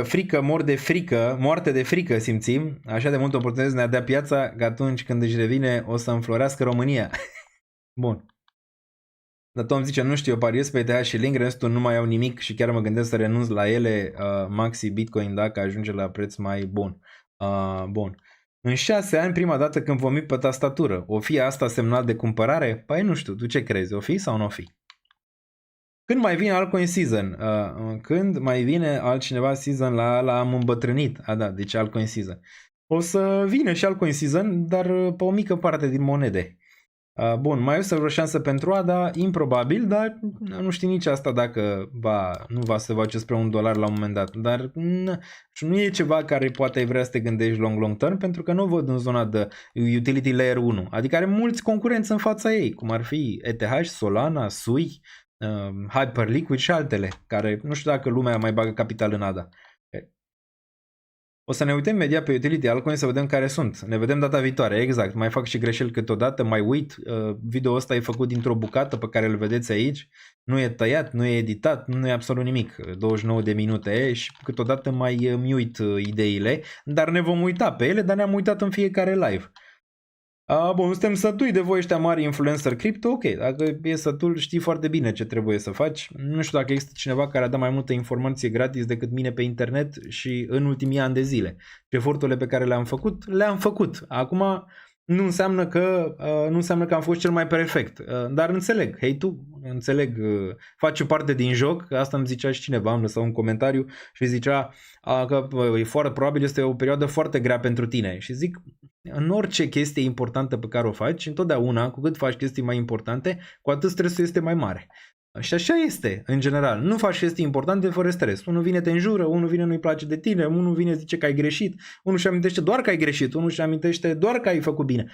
Speaker 7: Frică, moarte de frică simțim. Așa de mult oportunități ne-a dat piața că atunci când își revine o să înflorească România. Bun. Dar Tom zice, nu știu, eu pariez pe ETH și Link, restul nu mai au nimic și chiar mă gândesc să renunț la ele, maxi Bitcoin dacă ajunge la preț mai bun. Bun. În 6 ani, prima dată când vomit pe tastatură, o fi asta semnal de cumpărare? Păi nu știu, tu ce crezi, o fi sau nu o fi? Când mai vine altcoin season? Când mai vine altcineva season la am îmbătrânit? Da, deci altcoin season. O să vină și altcoin season, dar pe o mică parte din monede. Bun, mai este vreo șansă pentru ADA? Improbabil, dar nu știu nici asta dacă nu se va spre $1 la un moment dat. Dar nu e ceva care poate ai vrea să te gândești long term, pentru că nu o văd în zona de utility layer 1. Adică are mulți concurenți în fața ei, cum ar fi ETH, Solana, Sui, Hyperliquid și altele, care nu știu dacă lumea mai bagă capital în ADA. O să ne uităm imediat pe utility altcoin să vedem care sunt. Ne vedem data viitoare, exact. Mai fac și greșeli câteodată, mai uit. Video ăsta e făcut dintr-o bucată pe care îl vedeți aici. Nu e tăiat, nu e editat, nu e absolut nimic. 29 de minute și câteodată mai îmi uit ideile, dar ne vom uita pe ele, dar ne-am uitat în fiecare live. Bun, suntem sătui de voi ăștia mari influencer cripto, ok, dacă e sătul știi foarte bine ce trebuie să faci. Nu știu dacă există cineva care a dat mai multă informație gratis decât mine pe internet și în ultimii ani de zile. Și eforturile pe care le-am făcut. Acum nu înseamnă că am fost cel mai perfect, dar înțeleg, înțeleg, face parte din joc, asta îmi zicea și cineva, am lăsat un comentariu și zicea că e foarte probabil este o perioadă foarte grea pentru tine și zic, în orice chestie importantă pe care o faci, întotdeauna, cu cât faci chestii mai importante, cu atât stresul este mai mare. Și așa este, în general. Nu faci chestii importante fără stres. Unul vine te înjură, unul vine nu-i place de tine, unul vine zice că ai greșit, unul își amintește doar că ai greșit, unul își amintește doar că ai făcut bine.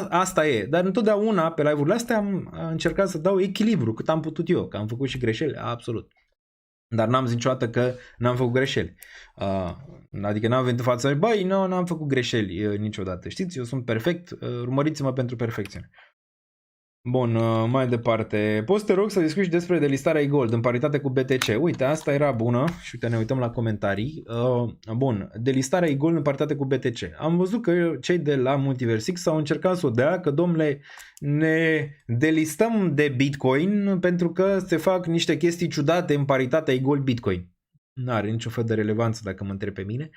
Speaker 7: Asta e. Dar întotdeauna pe live-urile astea am încercat să dau echilibru cât am putut eu, că am făcut și greșeli, absolut. Dar n-am zis niciodată că n-am făcut greșeli. Adică n-am venit în fața băi, n-am făcut greșeli niciodată. Știți, eu sunt perfect, urmăriți-mă pentru perfecțiune. Bun, mai departe. Poți te rog să discuți despre delistarea e-gold în paritate cu BTC. Uite, asta era bună și uite, ne uităm la comentarii. Bun, delistarea e-gold în paritate cu BTC. Am văzut că cei de la Multiversix s-au încercat să o dea, că domnule, ne delistăm de Bitcoin pentru că se fac niște chestii ciudate în paritatea e-gold Bitcoin. Nu are nicio fel de relevanță dacă mă întreb pe mine.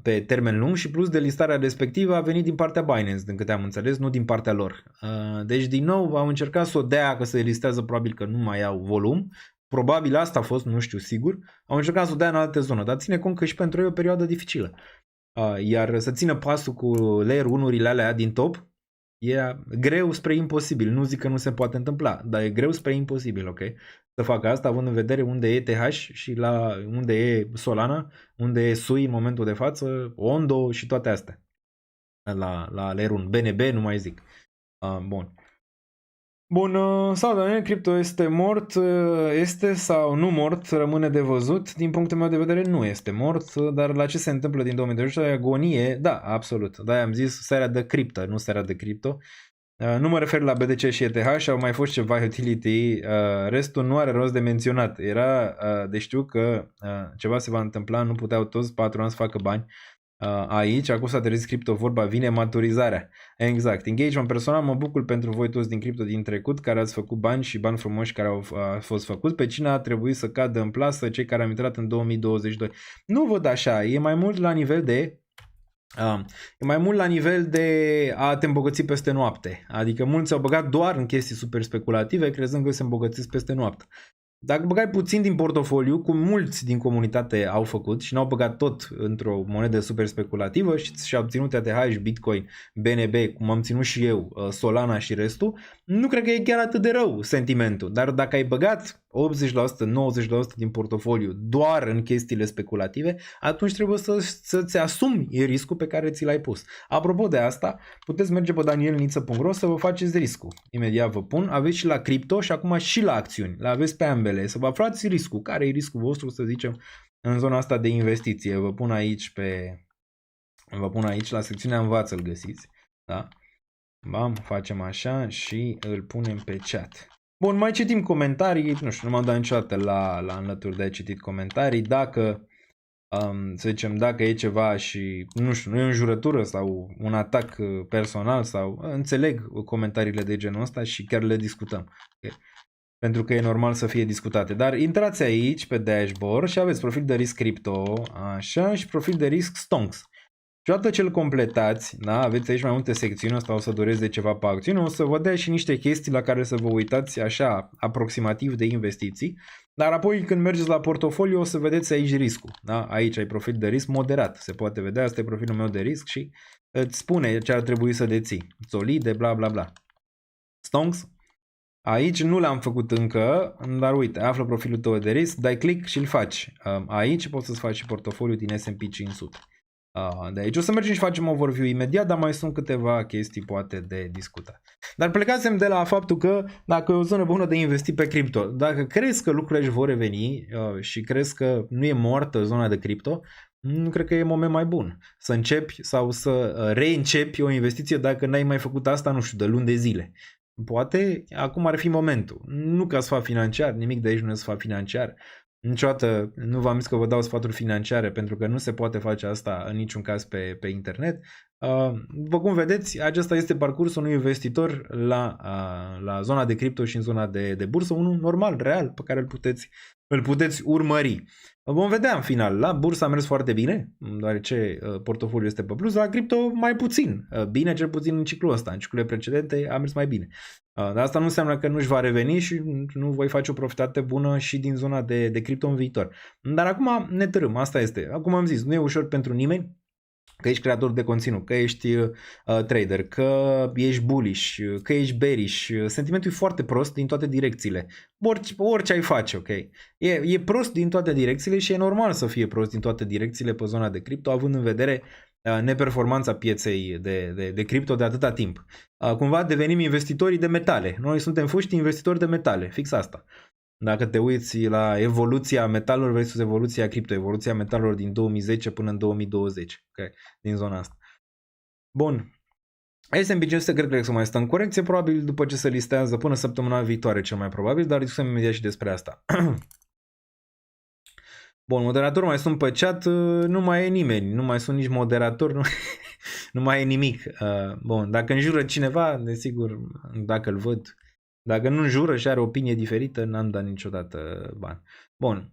Speaker 7: Pe termen lung și plus de listarea respectivă a venit din partea Binance, din câte am înțeles, nu din partea lor. Deci din nou au încercat să o dea, că se listează, probabil că nu mai au volum, probabil asta a fost, nu știu sigur, au încercat să o dea în alte zone, dar ține cont că și pentru ei e o perioadă dificilă. Iar să țină pasul cu layer 1-urile alea din top e greu spre imposibil, nu zic că nu se poate întâmpla, dar e greu spre imposibil, ok? Să facă asta având în vedere unde e ETH și unde e Solana, unde e Sui în momentul de față, Ondo și toate astea. La layer 1, BNB nu mai zic. Bun. Bun, sau Daniel, cripto este mort, este sau nu mort, rămâne de văzut. Din punctul meu de vedere nu este mort, dar la ce se întâmplă din 2020, agonie, da, absolut. Da, am zis seara de criptă, nu seara de cripto. Nu mă refer la BTC și ETH, au mai fost ceva utility, restul nu are rost de menționat. Era de știu că ceva se va întâmpla, nu puteau toți 4 ani să facă bani. Aici, acum s-a trezit cripto, vorba vine maturizarea. Exact. Engagement personal, mă bucur pentru voi toți din cripto din trecut care ați făcut bani și bani frumoși care au fost făcuți. Pe cine a trebuit să cadă în plasă, cei care au intrat în 2022. Nu văd așa, e mai mult la nivel de a te îmbogăți peste noapte. Adică mulți au băgat doar în chestii super speculative, crezând că se îmbogățiți peste noapte. Dacă băgai puțin din portofoliu, cum mulți din comunitate au făcut și n-au băgat tot într-o monedă super speculativă și-au obținut ETH, Bitcoin, BNB, cum am ținut și eu, Solana și restul, nu cred că e chiar atât de rău sentimentul. Dar dacă ai băgat 80%, 90% din portofoliu doar în chestiile speculative, atunci trebuie să-ți asumi riscul pe care ți l-ai pus. Apropo de asta, puteți merge pe danielniță.ro să vă faceți riscul. Imediat vă pun, aveți și la cripto și acum și la acțiuni. Le aveți pe ambele, să vă aflați riscul. Care e riscul vostru, să zicem, în zona asta de investiție? Vă pun aici la secțiunea învață, îl găsiți. Da? Bam, facem așa și îl punem pe chat. Bun, mai citim comentarii, nu știu, nu m-am dat niciodată la înlături de citit comentarii, dacă, să zicem, dacă e ceva și, nu știu, nu e o înjurătură sau un atac personal sau, înțeleg comentariile de genul ăsta și chiar le discutăm. Okay? Pentru că e normal să fie discutate. Dar intrați aici pe dashboard și aveți profil de risc cripto, așa, și profil de risc stonks. Și odată ce îl completați, da, aveți aici mai multe secțiuni, asta o să doresc de ceva pe acțiune, o să vă dea și niște chestii la care să vă uitați așa aproximativ de investiții, dar apoi când mergeți la portofoliu o să vedeți aici riscul, da? Aici ai profil de risc moderat, se poate vedea, asta e profilul meu de risc și îți spune ce ar trebui să deții, solide, bla bla bla. Stonks, aici nu l-am făcut încă, dar uite, află profilul tău de risc, dai click și îl faci. Aici poți să-ți faci și portofoliul din S&P 500. De aici o să mergem și facem overview imediat, dar mai sunt câteva chestii poate de discutat. Dar plecasem de la faptul că dacă e o zonă bună de investit pe cripto, dacă crezi că lucrurile își vor reveni și crezi că nu e moartă zona de cripto, nu cred că e moment mai bun să începi sau să reîncepi o investiție dacă n-ai mai făcut asta, nu știu, de luni de zile. Poate acum ar fi momentul. Nu ca sfat financiar, nimic de aici nu e sfat financiar. Niciodată nu v-am zis că vă dau sfaturi financiare pentru că nu se poate face asta în niciun caz pe internet. După cum vedeți, acesta este parcursul unui investitor la zona de cripto și în zona de bursă, unul normal, real, pe care îl puteți urmări. Vom vedea în final. La bursă a mers foarte bine, deoarece portofoliul este pe plus, la cripto mai puțin. Bine, cel puțin în ciclul ăsta. În ciclurile precedente a mers mai bine. Dar asta nu înseamnă că nu își va reveni și nu voi face o profitate bună și din zona de cripto în viitor. Dar acum ne târâm, asta este. Acum am zis, nu e ușor pentru nimeni, că ești creator de conținut, că ești trader, că ești bullish, că ești bearish, sentimentul e foarte prost din toate direcțiile. Orice ai face, ok? E prost din toate direcțiile și e normal să fie prost din toate direcțiile pe zona de cripto, având în vedere neperformanța pieței de cripto de atâta timp. Cumva devenim investitorii de metale. Noi suntem foști investitori de metale, fix asta. Dacă te uiți la evoluția metalelor versus evoluția cripto, evoluția metalelor din 2010 până în 2020, okay, din zona asta. Bun. S&P 500 cred că să mai stă în corecție, probabil după ce se listează până săptămâna viitoare cel mai probabil, dar discutăm imediat și despre asta. Bun, moderator mai sunt pe chat, nu mai e nimeni, nu mai sunt nici moderator, nu mai e nimic. Bun, dacă înjură cineva, desigur, dacă îl văd, dacă nu înjură și are opinie diferită, n-am dat niciodată bani. Bun.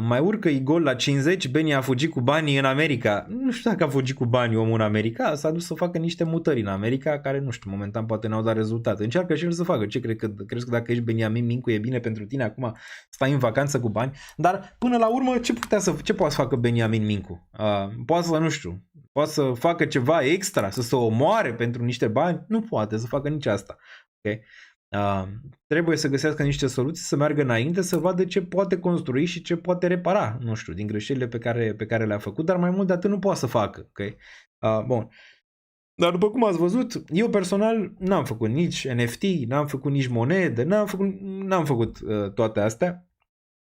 Speaker 7: Mai urcă Igor la 50, Beni a fugit cu banii în America. Nu știu dacă a fugit cu banii omul în America, s-a dus să facă niște mutări în America, care, nu știu, momentan poate n-au dat rezultat. Încearcă și el să facă. Ce crezi că dacă ești Beniamin Mincu e bine pentru tine acum stai în vacanță cu bani? Dar până la urmă ce poate să facă Beniamin Mincu? Poate să, nu știu, poate să facă ceva extra, să se omoare pentru niște bani? Nu poate să facă nici asta. Okay? Trebuie să găsească niște soluții, să meargă înainte, să vadă ce poate construi și ce poate repara, nu știu, din greșelile pe care le-a făcut, dar mai mult de atât nu poate să facă. Okay? Bun. Dar după cum ați văzut, eu personal n-am făcut nici NFT, n-am făcut nici monedă, n-am făcut toate astea,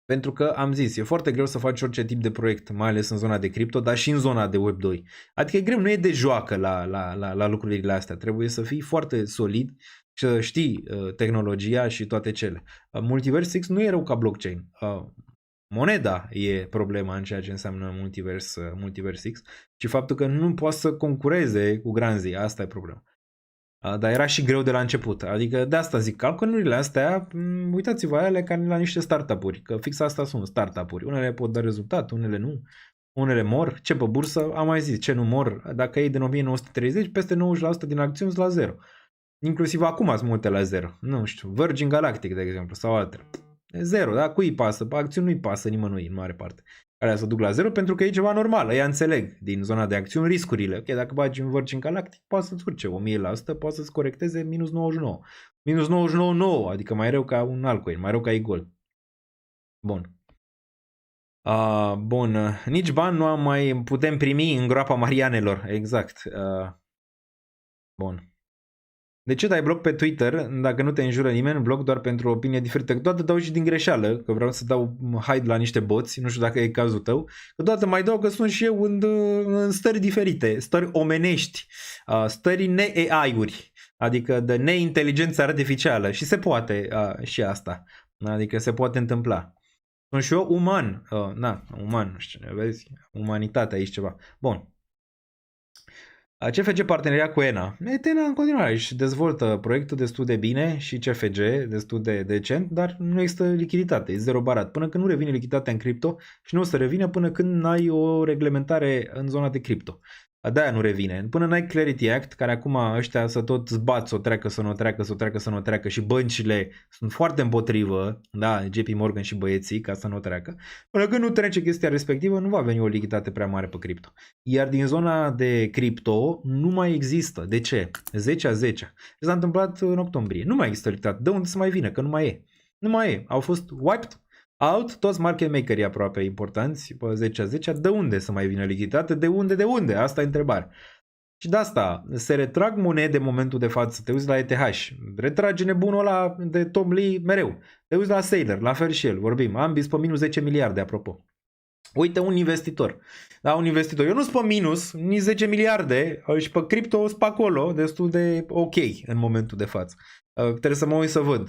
Speaker 7: pentru că am zis, e foarte greu să faci orice tip de proiect, mai ales în zona de cripto, dar și în zona de Web 2. Adică e greu, nu e de joacă la lucrurile astea, trebuie să fii foarte solid, să știi tehnologia și toate cele. Multiverse X nu e rău ca blockchain. Moneda e problema în ceea ce înseamnă Multiverse X și faptul că nu poate să concureze cu Granzi. Asta e problema. Dar era și greu de la început. Adică de asta zic, calculurile astea, uitați-vă alea ca la niște startup-uri, că fix asta sunt startup-uri. Unele pot da rezultat, unele nu. Unele mor. Ce pe bursă? Am mai zis, ce nu mor? Dacă e din 1930, peste 90% din acțiuni sunt la zero. Inclusiv acum sunt multe la zero. Nu știu, Virgin Galactic, de exemplu, sau altele. Zero, da? Cui îi pasă? Pe acțiuni nu-i pasă nimănui, în mare parte. Care să duc la zero pentru că e ceva normal. Ea înțeleg din zona de acțiuni riscurile. Ok, dacă bagi în Virgin Galactic, poate să-ți urce 1000%, poate să-ți corecteze minus 99. Minus 99,9, adică mai rău ca un altcoin, mai rău ca e-gold. Bun. Bun. Nici bani nu am mai putem primi în groapa Marianelor. Exact. Bun. De ce dai bloc pe Twitter dacă nu te înjură nimeni? Bloc doar pentru o opinie diferită. Câteodată dau și din greșeală, că vreau să dau hide la niște boți, nu știu dacă e cazul tău. Câteodată mai dau că sunt și eu în stări diferite, stări omenești, stări ne-AI-uri, adică de neinteligență artificială și se poate și asta, adică se poate întâmpla. Sunt și eu uman, uman, nu știu, vezi, umanitatea aici ceva. Bun. CFG parteneria cu ENA. ENA în continuare își dezvoltă proiectul destul de bine și CFG destul de decent, dar nu există lichiditate, e zero barat. Până când nu revine lichiditatea în cripto și nu o să revină până când n-ai o reglementare în zona de cripto. De-aia nu revine. Până n-ai Clarity Act, care acum ăștia să tot zbat, să o treacă, să nu o treacă, să o treacă, să nu o treacă și băncile sunt foarte împotrivă, da, JP Morgan și băieții, ca să nu o treacă. Până când nu trece chestia respectivă, nu va veni o lichiditate prea mare pe cripto. Iar din zona de cripto nu mai există. De ce? 10 a 10. Ce s-a întâmplat în octombrie? Nu mai există lichiditate. De unde să mai vină? Că nu mai e. Nu mai e. Au fost wiped out toți market makerii aproape importanți pe 10 a 10. De unde să mai vină lichiditate? De unde? Asta e întrebarea. Și de asta se retrag monede în momentul de față. Te uiți la ETH, retrage nebunul ăla de Tom Lee mereu. Te uiți la Saylor, la fel și el, vorbim. Ambis pe minus 10 miliarde, apropo. Uite un investitor. Da, un investitor. Eu nu sunt pe minus, nici 10 miliarde și pe cripto sunt pe acolo, destul de ok în momentul de față. Trebuie să mă uit să văd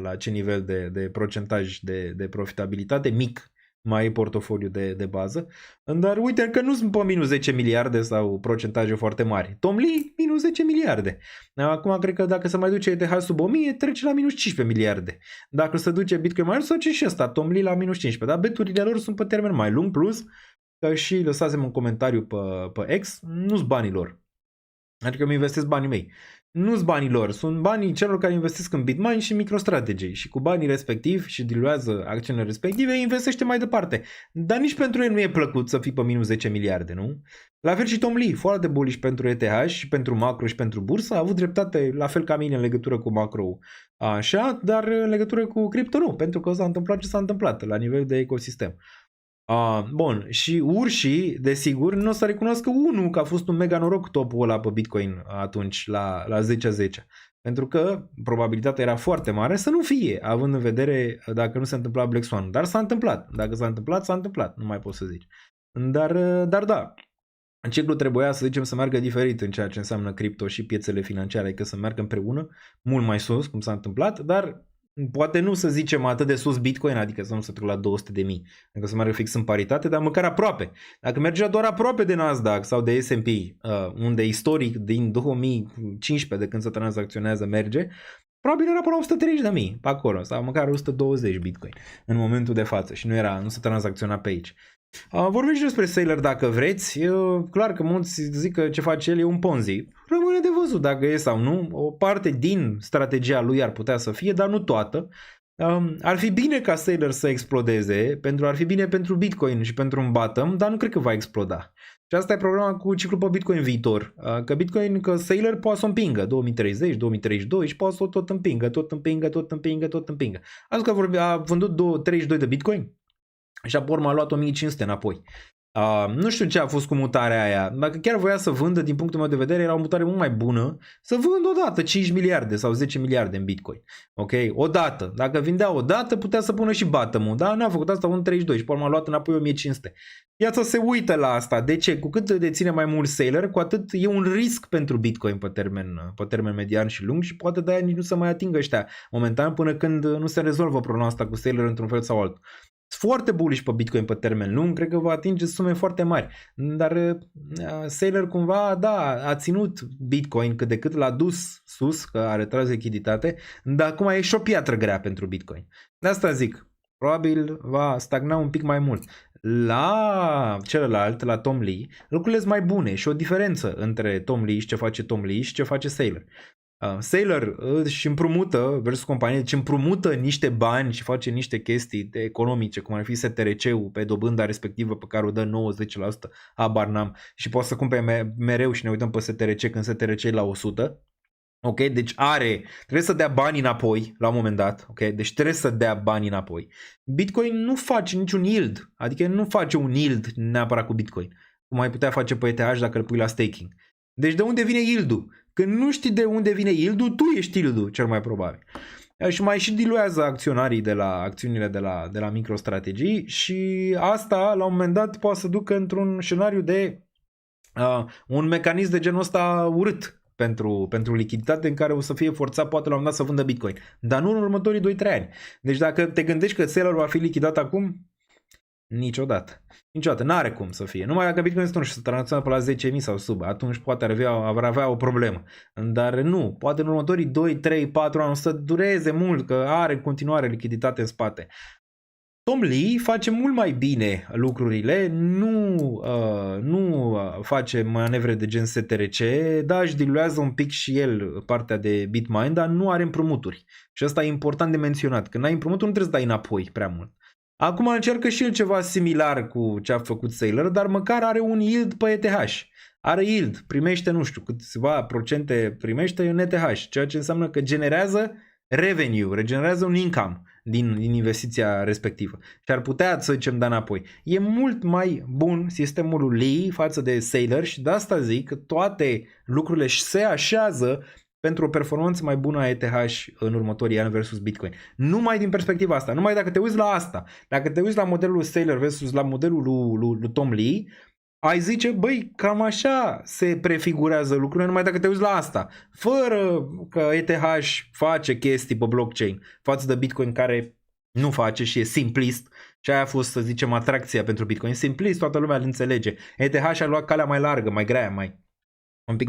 Speaker 7: la ce nivel de procentaj de profitabilitate mic mai e portofoliu de bază. Dar uite că nu sunt pe minus 10 miliarde sau procentaje foarte mari. Tom Lee, minus 10 miliarde. Acum cred că dacă se mai duce ETH sub 1000, trece la minus 15 miliarde. Dacă se duce Bitcoin mai sus, face și ăsta, Tom Lee la minus 15. Dar beturile lor sunt pe termen mai lung, plus că și lăsasem un comentariu pe X, nu-s banii lor. Adică îmi investesc banii mei. Nu-s banii lor, sunt banii celor care investesc în Bitmain și MicroStrategy și cu banii respectivi și diluează acțiunile respective, investește mai departe. Dar nici pentru el nu e plăcut să fii pe minus 10 miliarde, nu? La fel și Tom Lee, foarte bullish pentru ETH și pentru macro și pentru bursă, a avut dreptate la fel ca mine în legătură cu macro, așa, dar în legătură cu cripto nu, pentru că s-a întâmplat ce s-a întâmplat la nivel de ecosistem. Bun, și urșii, desigur, nu o să recunoască unul că a fost un mega noroc topul ăla pe Bitcoin atunci la 10-10. Pentru că probabilitatea era foarte mare să nu fie, având în vedere dacă nu se întâmpla Black Swan. Dar s-a întâmplat. Dacă s-a întâmplat, s-a întâmplat. Nu mai pot să zici. Dar da. Ciclul trebuia, să zicem, să meargă diferit în ceea ce înseamnă cripto și piețele financiare, adică să meargă împreună, mult mai sus, cum s-a întâmplat, dar poate nu să zicem atât de sus Bitcoin, adică să nu se ducă la 200.000, adică să meargă fix în paritate, dar măcar aproape. Dacă mergea doar aproape de Nasdaq sau de S&P, unde istoric din 2015 de când se tranzacționează merge, probabil era până la 130.000 pe acolo, sau măcar 120 Bitcoin în momentul de față și nu se tranzacționa pe aici. Vorbim și despre Saylor dacă vreți. Clar că mulți zic că ce face el e un Ponzi. Rămâne de văzut dacă e sau nu. O parte din strategia lui ar putea să fie, dar nu toată. Ar fi bine ca Saylor să explodeze, ar fi bine pentru Bitcoin și pentru un bottom, dar nu cred că va exploda. Și asta e problema cu ciclul pe Bitcoin viitor. Că Saylor poate să o împingă 2030, 2032 și poate să o tot împingă. Azi că a vândut 32 de Bitcoin și apoi a luat 1500 înapoi. Nu știu ce a fost cu mutarea aia. Dacă chiar voia să vândă, din punctul meu de vedere, era o mutare mult mai bună să vândă odată 5 miliarde sau 10 miliarde în Bitcoin. Ok? Odată. Dacă vindea odată, putea să pună și bottom-ul. Dar n-a făcut asta un 32 și apoi a luat înapoi 1500. Piața se uită la asta. De ce? Cu cât deține mai mult Saylor, cu atât e un risc pentru Bitcoin pe termen median și lung și poate de aia nici nu se mai atingă ăștia momentan până când nu se rezolvă problema asta cu Saylor într-un fel sau altul. Foarte bullish pe Bitcoin pe termen lung, cred că va atinge sume foarte mari, dar Saylor cumva, da, a ținut Bitcoin cât de cât, l-a dus sus, că a retras lichiditate, dar acum e și o piatră grea pentru Bitcoin. De asta zic, probabil va stagna un pic mai mult. La celălalt, la Tom Lee, lucrurile sunt mai bune și o diferență între Tom Lee și ce face Tom Lee și ce face Saylor. Saylor își împrumută versus companie, deci împrumută niște bani și face niște chestii economice, cum ar fi STRC-ul pe dobânda respectivă pe care o dă 90%, habar n-am, și poate să cumpere mereu și ne uităm pe STRC când STRC e la 100. Ok, deci trebuie să dea bani înapoi la un moment dat, ok, deci trebuie să dea bani înapoi. Bitcoin nu face niciun yield, adică nu face un yield neapărat cu Bitcoin, cum ai putea face pe ETH dacă îl pui la staking. Deci de unde vine yield-ul? Când nu știi de unde vine yield-ul, tu ești yield-ul, cel mai probabil. Și mai și diluează acționarii de la acțiunile de la microstrategii și asta, la un moment dat, poate să ducă într-un scenariu de un mecanism de genul ăsta urât pentru lichiditate, în care o să fie forțat poate la un moment dat să vândă Bitcoin. Dar nu în următorii 2-3 ani. Deci dacă te gândești că seller va fi lichidat acum, niciodată. Niciodată. N-are cum să fie. Numai dacă Bitcoin nu știu, să tranzacționează pe la 10.000 sau sub, atunci poate ar avea o problemă. Dar nu. Poate în următorii 2, 3, 4 ani o să dureze mult, că are în continuare lichiditate în spate. Tom Lee face mult mai bine lucrurile, nu face manevre de gen STRC, da, își diluează un pic și el partea de Bitmain, dar nu are împrumuturi. Și asta e important de menționat. Când ai împrumuturi nu trebuie să dai înapoi prea mult. Acum încearcă și el ceva similar cu ce a făcut Sailor, dar măcar are un yield pe ETH. Are yield, primește, nu știu, câteva procente primește în ETH, ceea ce înseamnă că generează revenue, regenerează un income din investiția respectivă. Și ar putea, să zicem, da înapoi. E mult mai bun sistemul lui Lee față de Sailor și de asta zic că toate lucrurile se așează pentru o performanță mai bună a ETH în următorii ani versus Bitcoin. Numai din perspectiva asta, numai dacă te uiți la asta, dacă te uiți la modelul Sailor versus la modelul lui Tom Lee, ai zice, băi, cam așa se prefigurează lucrurile, numai dacă te uiți la asta, fără că ETH face chestii pe blockchain față de Bitcoin care nu face și e simplist. Și aia a fost, să zicem, atracția pentru Bitcoin. Simplist, toată lumea îl înțelege. ETH a luat calea mai largă, mai grea, un pic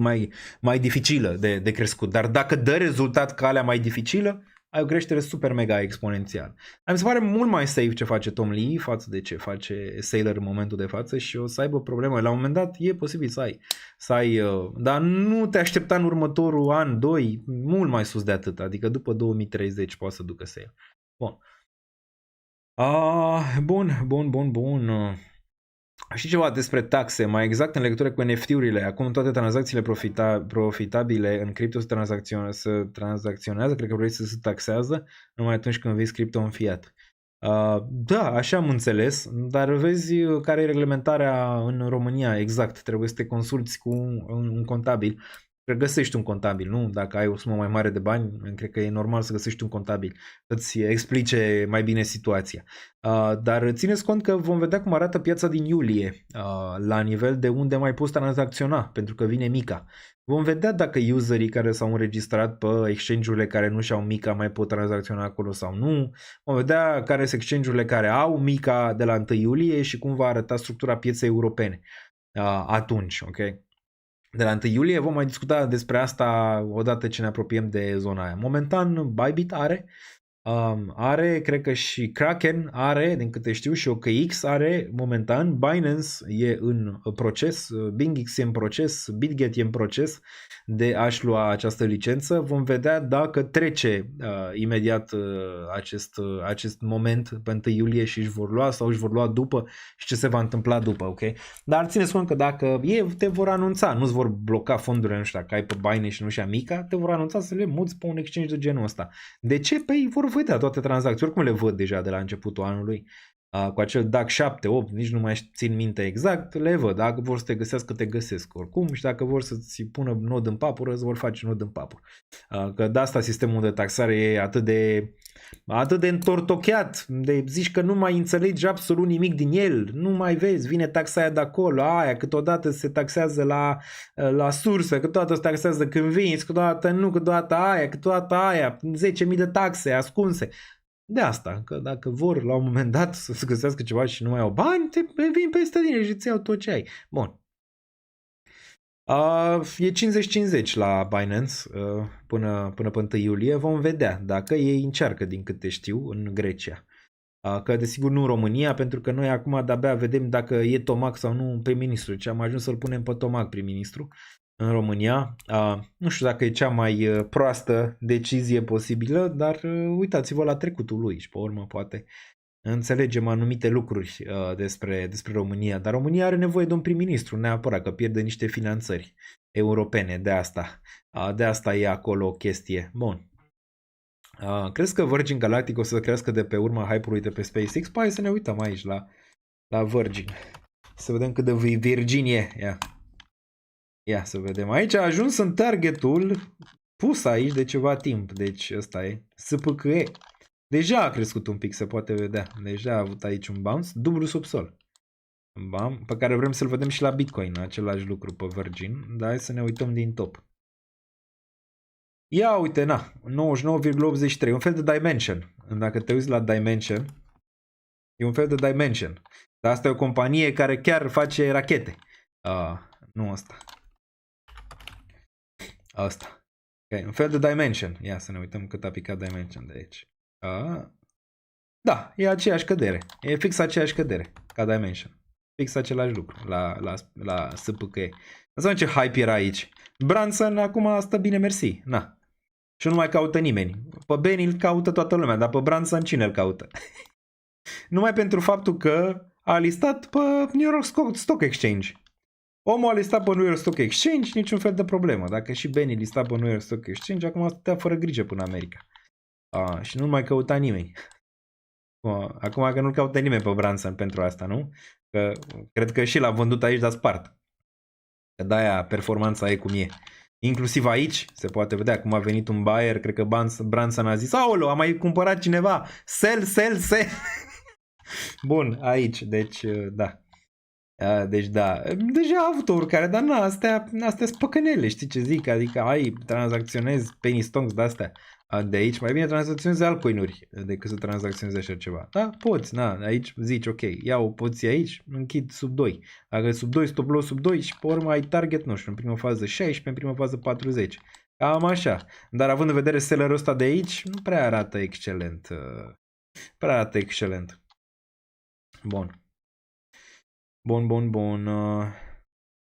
Speaker 7: mai dificilă de crescut. Dar dacă dă rezultat calea mai dificilă, ai o creștere super mega exponențială. Mi se pare mult mai safe ce face Tom Lee față de ce face Sailor în momentul de față și o să aibă probleme. La un moment dat e posibil să ai dar nu te aștepta în următorul an, 2, mult mai sus de atât. Adică după 2030 poate să ducă Sailor. Bun. Și ceva despre taxe, mai exact în legătură cu NFT-urile. Acum toate tranzacțiile profitabile în cripto se tranzacționează, cred că vrei să se taxează numai atunci când vezi cripto în fiat. Da, așa am înțeles, dar vezi care e reglementarea în România exact. Trebuie să te consulți cu un contabil. Găsești un contabil, nu? Dacă ai o sumă mai mare de bani, cred că e normal să găsești un contabil să-ți explice mai bine situația. Dar țineți cont că vom vedea cum arată piața din iulie la nivel de unde mai poți tranzacționa, pentru că vine Mica. Vom vedea dacă userii care s-au înregistrat pe exchange-urile care nu și-au Mica mai pot tranzacționa acolo sau nu. Vom vedea care sunt exchange-urile care au Mica de la 1 iulie și cum va arăta structura pieței europene atunci, ok? De la 1 iulie vom mai discuta despre asta odată ce ne apropiem de zona aia. Momentan Bybit are, cred că și Kraken are, din câte știu, și OKX are momentan, Binance e în proces, BingX e în proces, BitGet e în proces de a-și lua această licență. Vom vedea dacă trece imediat acest moment pe 1 iulie și își vor lua sau își vor lua după și ce se va întâmpla după, ok? Dar țineți cont că dacă te vor anunța, nu-ți vor bloca fondurile, nu știu, dacă ai pe Binance și nu și Mica, te vor anunța să le muți pe un exchange de genul ăsta. De ce? Păi vor vedea toate tranzacții, oricum le văd deja de la începutul anului, cu acel DAC 7, 8, nici nu mai țin minte exact, le văd, dacă vor să te găsească, te găsesc oricum și dacă vor să-ți pună nod în papură, îți vor face nod în papură. Că de asta sistemul de taxare e atât de întortocheat, de zici că nu mai înțelegi absolut nimic din el, nu mai vezi, vine taxa aia de acolo, aia, câteodată se taxează la sursă, câteodată se taxează când vinzi, câteodată nu, câteodată aia, 10.000 de taxe ascunse. De asta, că dacă vor la un moment dat să găsească ceva și nu mai au bani, te vin peste tine și îți iau tot ce ai. Bun. E 50-50 la Binance până pe 1 iulie. Vom vedea dacă ei încearcă, din câte știu, în Grecia. Că desigur nu în România, pentru că noi acum de-abia vedem dacă e Tomac sau nu prim-ministru. Ce am ajuns să-l punem pe Tomac prim-ministru în România. Nu știu dacă e cea mai proastă decizie posibilă, dar uitați-vă la trecutul lui și pe urmă poate înțelegem anumite lucruri despre România. Dar România are nevoie de un prim-ministru, neapărat, că pierde niște finanțări europene, de asta e acolo o chestie. Bun. Crezi că Virgin Galactic o să crească de pe urma hype-ului de pe SpaceX? Păi să ne uităm aici la Virgin. Să vedem cât de Virgin e. Ia. Ia să vedem. Aici a ajuns în targetul pus aici de ceva timp. Deci ăsta e SPKE. Deja a crescut un pic, se poate vedea. Deja a avut aici un bounce, dublu subsol. Bam, pe care vrem să-l vedem și la Bitcoin, același lucru pe Virgin. Dar hai să ne uităm din top. Ia uite, na, 99,83, un fel de Dimension. Dacă te uiți la Dimension, e un fel de Dimension. Dar asta e o companie care chiar face rachete. Nu asta. Asta. Okay, un fel de Dimension. Ia să ne uităm cât a picat Dimension de aici. Da, e aceeași cădere. E fix aceeași cădere ca Dimension. Fix același lucru la SPKE. Să ce hype era aici. Branson acum stă bine, mersi. Na. Și nu mai caută nimeni. Pe Benny îl caută toată lumea, dar pe Branson cine îl caută? Numai pentru faptul că a listat pe New York Stock Exchange. Omul a listat pe New York Stock Exchange, niciun fel de problemă. Dacă și Benny lista pe New York Stock Exchange, acum stătea fără grijă până America. Și nu mai căuta nimeni. Acum că nu-l caută nimeni pe Branson pentru asta, nu? Că cred că și l-a vândut aici, dar spart. Că de-aia performanța e cum e. Inclusiv aici se poate vedea cum a venit un buyer, cred că Branson a zis: aoleu, a mai cumpărat cineva, sell. Bun, aici, deci da. Deci da, deja a avut o urcare, dar na, astea sunt păcănele, știi ce zic? Adică tranzacționezi penny stocks de-astea de aici, mai bine tranzacționezi altcoin-uri decât să tranzacționezi așa ceva. Da, poți, na, aici zici, ok, iau o poziție aici, închid sub 2. Dacă e sub 2, stop loss sub 2 și pe urmă ai target, nu știu, în prima fază 16, în prima fază 40. Cam așa. Dar având în vedere sellerul ăsta de aici, nu prea arată excelent. Bun. Bun.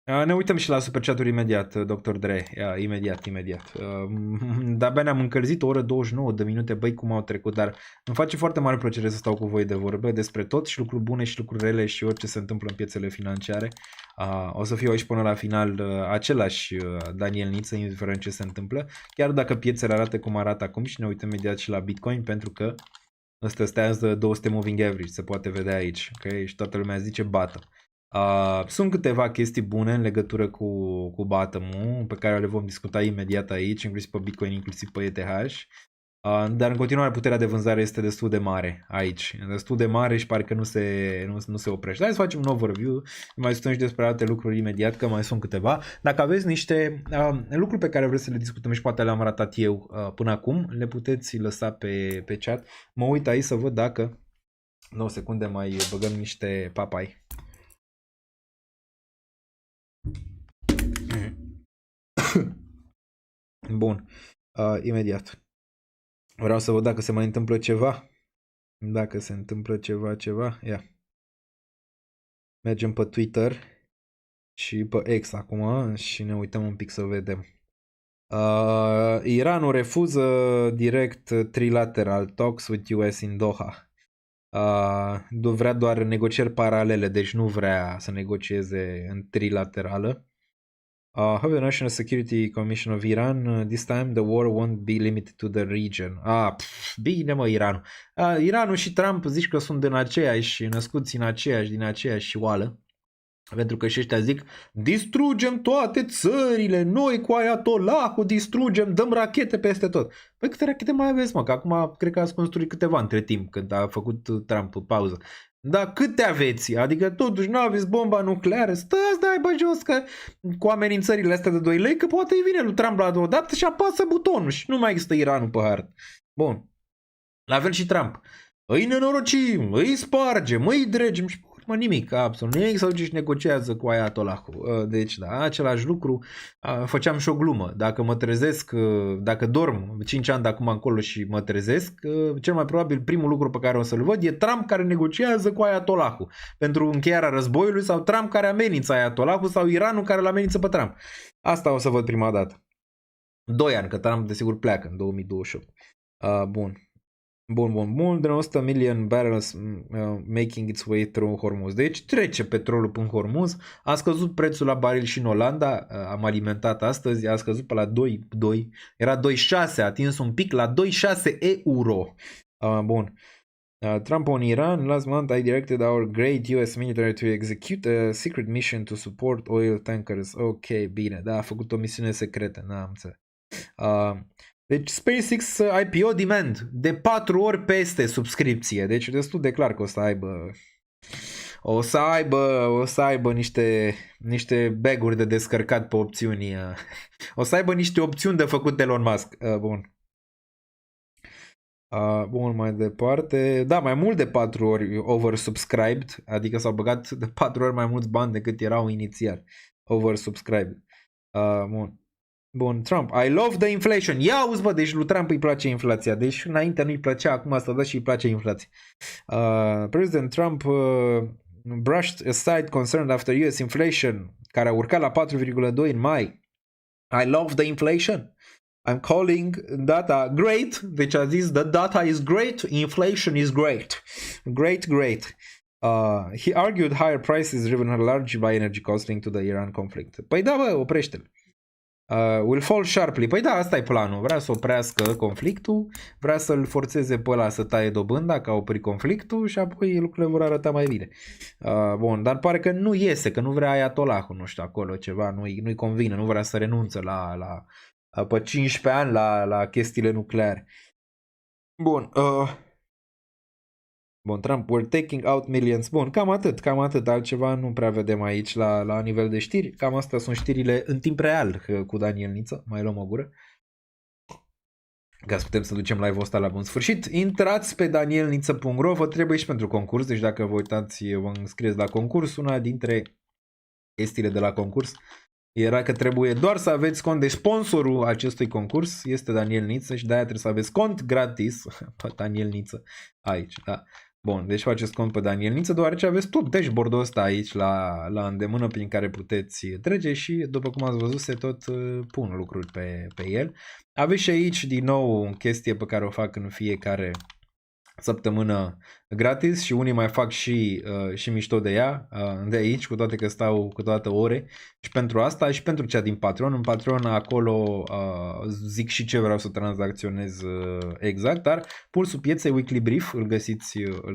Speaker 7: Ne uităm și la superchat-uri imediat, Dr. Dre. Imediat. De-abia ne-am încălzit o oră 29 de minute, băi cum au trecut, dar îmi face foarte mare plăcere să stau cu voi de vorbă despre tot, și lucruri bune și lucruri rele și orice se întâmplă în piețele financiare. O să fiu aici până la final același Daniel Niță, indiferent ce se întâmplă, chiar dacă piețele arată cum arată acum, și ne uităm imediat și la Bitcoin, pentru că ăsta stează 200 moving average, se poate vedea aici, okay? Și toată lumea zice bottom. Sunt câteva chestii bune în legătură cu bottom-ul, pe care le vom discuta imediat aici, inclusiv pe Bitcoin, inclusiv pe ETH. Dar în continuare puterea de vânzare este destul de mare aici. Destul de mare și pare că nu se oprește. Hai să facem un overview, mai stăm și despre alte lucruri imediat, că mai sunt câteva. Dacă aveți niște lucruri pe care vreți să le discutăm și poate le-am ratat eu până acum, le puteți lăsa pe chat. Mă uit aici să văd dacă 9 secunde mai băgăm niște papai. Bun, imediat. Vreau să văd dacă se mai întâmplă ceva. Dacă se întâmplă ceva. Ia. Mergem pe Twitter și pe X acum și ne uităm un pic să vedem. Iranul refuză direct trilateral talks with US in Doha. Vrea doar negocieri paralele, deci nu vrea să negocieze în trilaterală. Have the National Security Commission of Iran, this time the war won't be limited to the region. Bine mă, Iranul. Iranul și Trump zici că sunt născuți din aceeași oală. Pentru că și ăștia zic: distrugem toate țările, noi cu Ayatollah, distrugem, dăm rachete peste tot. Păi câte rachete mai aveți, mă? Că acum cred că ați construit câteva între timp, când a făcut Trump pauză. Dar câte aveți? Adică totuși nu aveți bomba nucleară? Stați, dai bă jos, că cu amenințările astea de 2 lei, că poate îi vine lui Trump la o dată și apasă butonul și nu mai există Iranul pe hartă. Bun. La fel și Trump. Îi nenorocim, îi spargem, îi dregem și mă, nimic, absolut nimic, sau ce negociază cu Ayatollah-ul. Deci, da, același lucru. Făceam și o glumă. Dacă mă trezesc, dacă dorm 5 ani de acum încolo și mă trezesc, cel mai probabil primul lucru pe care o să-l văd e Trump care negociază cu Ayatollah-ul pentru încheierea războiului, sau Trump care amenință Ayatollah-ul, sau Iranul care îl amenință pe Trump. Asta o să văd prima dată. 2 ani, că Trump desigur pleacă în 2028. Bun. De 100 million barrels making its way through Hormuz. Deci trece petrolul până Hormuz. A scăzut prețul la baril și în Olanda. Am alimentat astăzi. A scăzut pe la 2. Era 2,6. A atins un pic la 2,6 euro. Bun. Trump on Iran. Last month I directed our great US military to execute a secret mission to support oil tankers. Ok, bine. Da, a făcut o misiune secretă. N-am înțeles. Deci SpaceX IPO demand de 4 ori peste subscripție. Deci destul de clar că o să aibă niște bag-uri de descărcat pe opțiuni. O să aibă niște opțiuni de făcut Elon Musk. Bun. Bun, mai departe. Da, mai mult de 4 ori oversubscribed, adică s-au băgat de 4 ori mai mulți bani decât erau inițial. Oversubscribed. Bun, Trump. I love the inflation. Ia auzi, bă, deci lui Trump îi place inflația. Deci înainte nu-i plăcea, acum s-a dat și îi place inflația. President Trump brushed aside concern after US inflation, care a urcat la 4,2 în mai. I love the inflation. I'm calling data great. Deci a zis the data is great, inflation is great. Great. He argued higher prices driven largely by energy costs linked to the Iran conflict. Păi da, bă, oprește-l. Will fall sharply. Păi da, asta e planul. Vrea să oprească conflictul, vrea să-l forțeze pe ăla să taie dobânda ca opri conflictul și apoi lucrurile vor arăta mai bine. Bun, dar pare că nu iese, că nu vrea Ayatollahul, nu știu, acolo ceva, nu-i convine, nu vrea să renunțe pe 15 ani la chestiile nucleare. Bun, Bun, Trump, we're taking out millions. Bun, cam atât. Altceva nu prea vedem aici la nivel de știri. Cam astea sunt știrile în timp real cu Daniel Niță. Mai luăm o gură. Ca să putem să ducem live-ul ăsta la bun sfârșit. Intrați pe danielniță.ro, vă trebuie și pentru concurs. Deci dacă vă uitați, vă înscrieți la concurs. Una dintre chestiile de la concurs era că trebuie doar să aveți cont de sponsorul acestui concurs. Este Daniel Niță și de-aia trebuie să aveți cont gratis pe Daniel Niță aici, da. Bun, deci faceți cont pe Daniel Niță, deoarece aveți tot dashboard-ul ăsta aici la îndemână prin care puteți trece și, după cum ați văzut, se tot pun lucruri pe el. Aveți și aici, din nou, o chestie pe care o fac în fiecare săptămână gratis și unii mai fac și mișto de ea de aici, cu toate că stau câteodată ore și pentru asta și pentru cea din Patreon. În Patreon acolo zic și ce vreau să tranzacționez exact, dar Pulsul Pieței Weekly Brief îl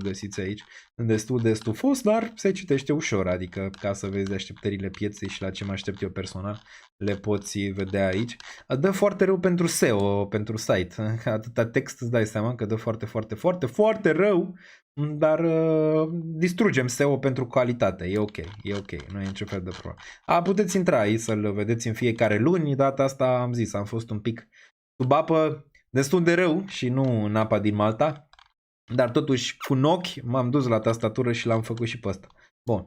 Speaker 7: găsiți aici, destul de stufos, dar se citește ușor, adică ca să vezi așteptările pieței și la ce mă aștept eu personal, le poți vedea aici. Dă foarte rău pentru SEO, pentru site, atâta text îți dai seama că dă foarte rău, dar distrugem SEO pentru calitate, e ok, nu e niciun fel de problemă. Puteți intra aici să-l vedeți în fiecare luni, data asta am zis, am fost un pic sub apă, destul de rău și nu în apa din Malta, dar totuși cu un ochi m-am dus la tastatură și l-am făcut și pe ăsta. Bun,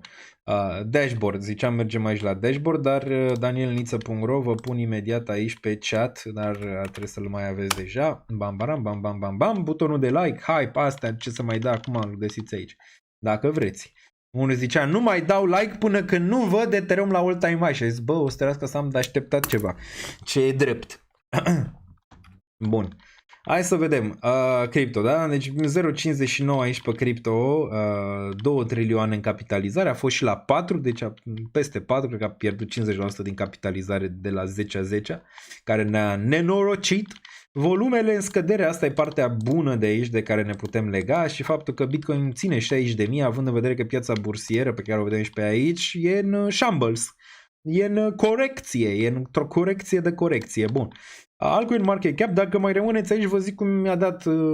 Speaker 7: dashboard, ziceam mergem aici la dashboard, dar danielniță.ro vă pun imediat aici pe chat, dar trebuie să-l mai aveți deja. Bam, butonul de like, hype, astea, ce să mai da acum, îl găsiți aici, dacă vreți. Unul zicea, nu mai dau like până când nu văd Ethereum la all-time high și zis, bă, o să trebuiască să am de așteptat ceva, ce e drept. Bun. Hai să vedem. Cripto, da? Deci 0,59 aici pe cripto, 2 trilioane în capitalizare, a fost și la 4, deci peste 4, cred că a pierdut 50% din capitalizare de la 10 care ne-a nenorocit. Volumele în scădere, asta e partea bună de aici de care ne putem lega și faptul că Bitcoin ține 60.000, având în vedere că piața bursieră pe care o vedem și pe aici e în shambles. E în corecție, e într-o corecție de corecție. Bun. Altcoin market cap, dacă mai rămâneți aici, vă zic cum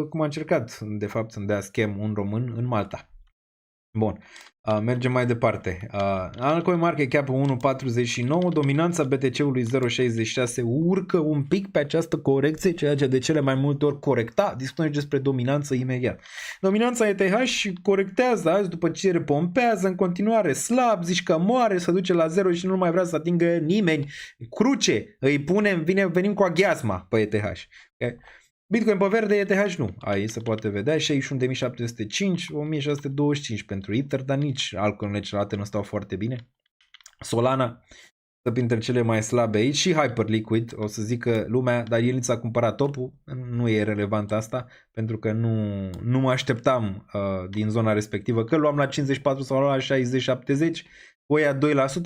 Speaker 7: cum a încercat, de fapt, să-mi dea scam un român în Malta. Bun. Mergem mai departe. Altcoin market cap 1.49, dominanța BTC-ului 0.66 urcă un pic pe această corecție, ceea ce de cele mai multe ori corecta. Discutăm despre dominanță imediat. Dominanța ETH corectează azi după ce repompează în continuare slab, zici că moare, se duce la 0 și nu mai vrea să atingă nimeni. Cruce, îi punem, venim cu aghiazma pe ETH. Okay? Bitcoin pe verde, ETH nu. Aici se poate vedea 61.705, 1.625 pentru Ether, dar nici altcoinele celelalte nu stau foarte bine. Solana stă printre cele mai slabe aici și Hyperliquid, o să zic că lumea, dar el ți-a cumpărat topul, nu e relevant asta, pentru că nu mă așteptam din zona respectivă, că luam la 54 sau la 60-70, o ia 2%,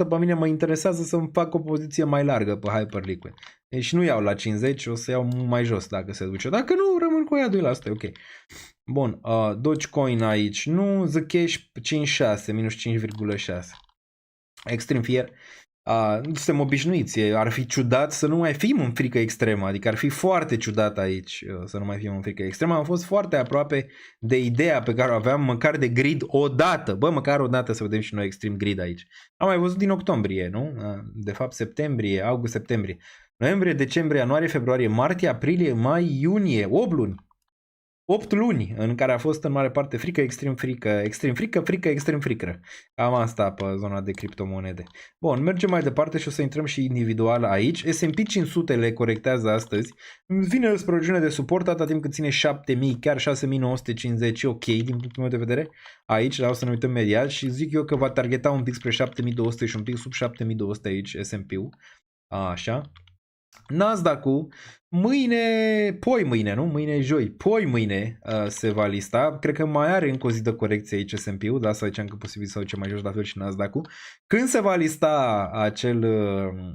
Speaker 7: pe mine mă interesează să-mi fac o poziție mai largă pe Hyperliquid. Deci nu iau la 50, o să iau mai jos dacă se duce. Dacă nu, rămân cu ea 2%, ok. Bun, Dogecoin aici nu, Zcash 5.6, minus 5,6. Extreme Fear. Nu suntem obișnuiți, ar fi ciudat să nu mai fim în frică extremă, adică ar fi foarte ciudat aici să nu mai fim în frică extremă. Am fost foarte aproape de ideea pe care o aveam, măcar de grid odată, măcar odată să vedem și noi Extreme Grid aici. Am mai văzut din octombrie, nu? De fapt septembrie, august, septembrie, noiembrie, decembrie, ianuarie, februarie, martie, aprilie, mai, iunie, 8 luni. 8 luni în care a fost în mare parte frică, extrem frică, extrem frică. Cam asta pe zona de criptomonede. Bun, mergem mai departe și o să intrăm și individual aici. S&P 500 le corectează astăzi. Vine spre o regiune de suport atâta timp cât ține 7000, chiar 6950, ok din punctul meu de vedere. Aici, la o să ne uităm imediat și zic eu că va targeta un pic spre 7200 și un pic sub 7200 aici S&P-ul. Așa. Nasdaq-ul mâine se va lista. Cred că mai are încă o zi de corecție aici S&P-ul, dar să zicem că posibil să duce mai jos, la fel și Nasdaq-ul. Când se va lista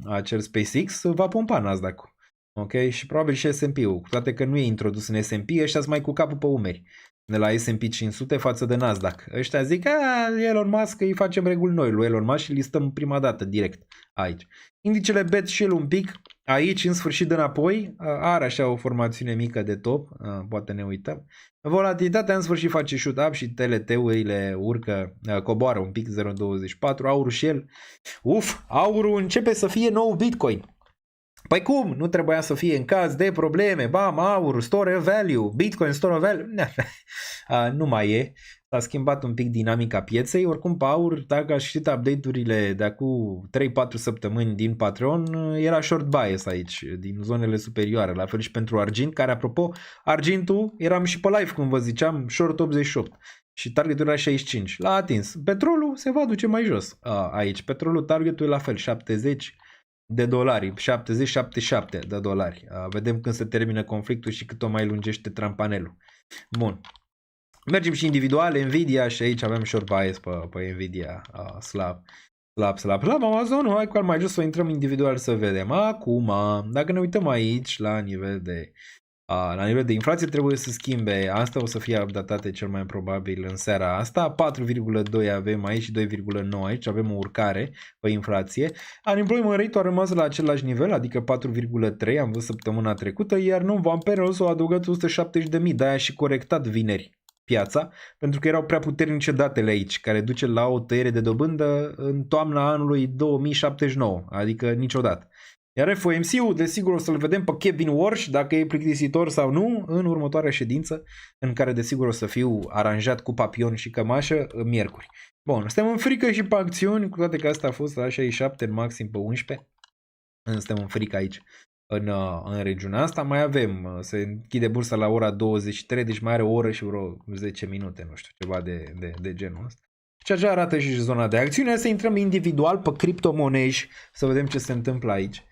Speaker 7: acel SpaceX, va pompa Nasdaq-ul. Ok? Și probabil și S&P-ul, cu toate că nu e introdus în S&P, ăștia-s mai cu capul pe umeri de la S&P 500 față de Nasdaq. Ăștia zic, Elon Musk, îi facem reguli noi lui Elon Musk și listăm prima dată direct aici. Indicele bet și el un pic, aici în sfârșit de înapoi, are așa o formațiune mică de top, poate ne uităm. Volatilitatea în sfârșit face shoot-up și TLT-urile urcă, coboară un pic 0,24, aurul și el, aurul începe să fie nou Bitcoin. Păi cum? Nu trebuia să fie în caz de probleme, bam, aur, store of value, Bitcoin, store of value, nu mai e. S-a schimbat un pic dinamica pieței, oricum pe aur, dacă ați citit update-urile de acum 3-4 săptămâni din Patreon, era short bias aici, din zonele superioare, la fel și pentru argint, care apropo, argintul, eram și pe live când vă ziceam, short 88 și targetul era 65, l-a atins. Petrolul se va duce mai jos aici, petrolul targetul e la fel, 70 de dolari, 70-77 de dolari. Vedem când se termină conflictul și cât o mai lungește trampanelul. Bun. Mergem și individual, Nvidia și aici avem short bias pe Nvidia, slab Amazon, hai cu mai jos să intrăm individual să vedem. Acum, dacă ne uităm aici la nivel de inflație, trebuie să schimbe, asta o să fie updatate cel mai probabil în seara asta, 4,2 avem aici și 2,9 aici, avem o urcare pe inflație. Unemployment rate a rămas la același nivel, adică 4,3, am văzut săptămâna trecută, iar non-vamperul s-a adăugat 170.000, de-aia și corectat vineri piața, pentru că erau prea puternice datele aici, care duce la o tăiere de dobândă în toamna anului 2079, adică niciodată. Iar FOMC-ul, desigur, o să-l vedem pe Kevin Warsh, dacă e plictisitor sau nu, în următoarea ședință, în care, desigur, o să fiu aranjat cu papion și cămașă miercuri. Bun, suntem în frică și pe acțiuni, cu toate că asta a fost la 67, în maxim pe 11. Suntem în frică aici, în regiunea asta. Mai avem, se închide bursa la ora 23, deci mai are o oră și vreo 10 minute, nu știu, ceva de genul ăsta. Și așa arată și zona de acțiune. Să intrăm individual pe criptomonezi, să vedem ce se întâmplă aici.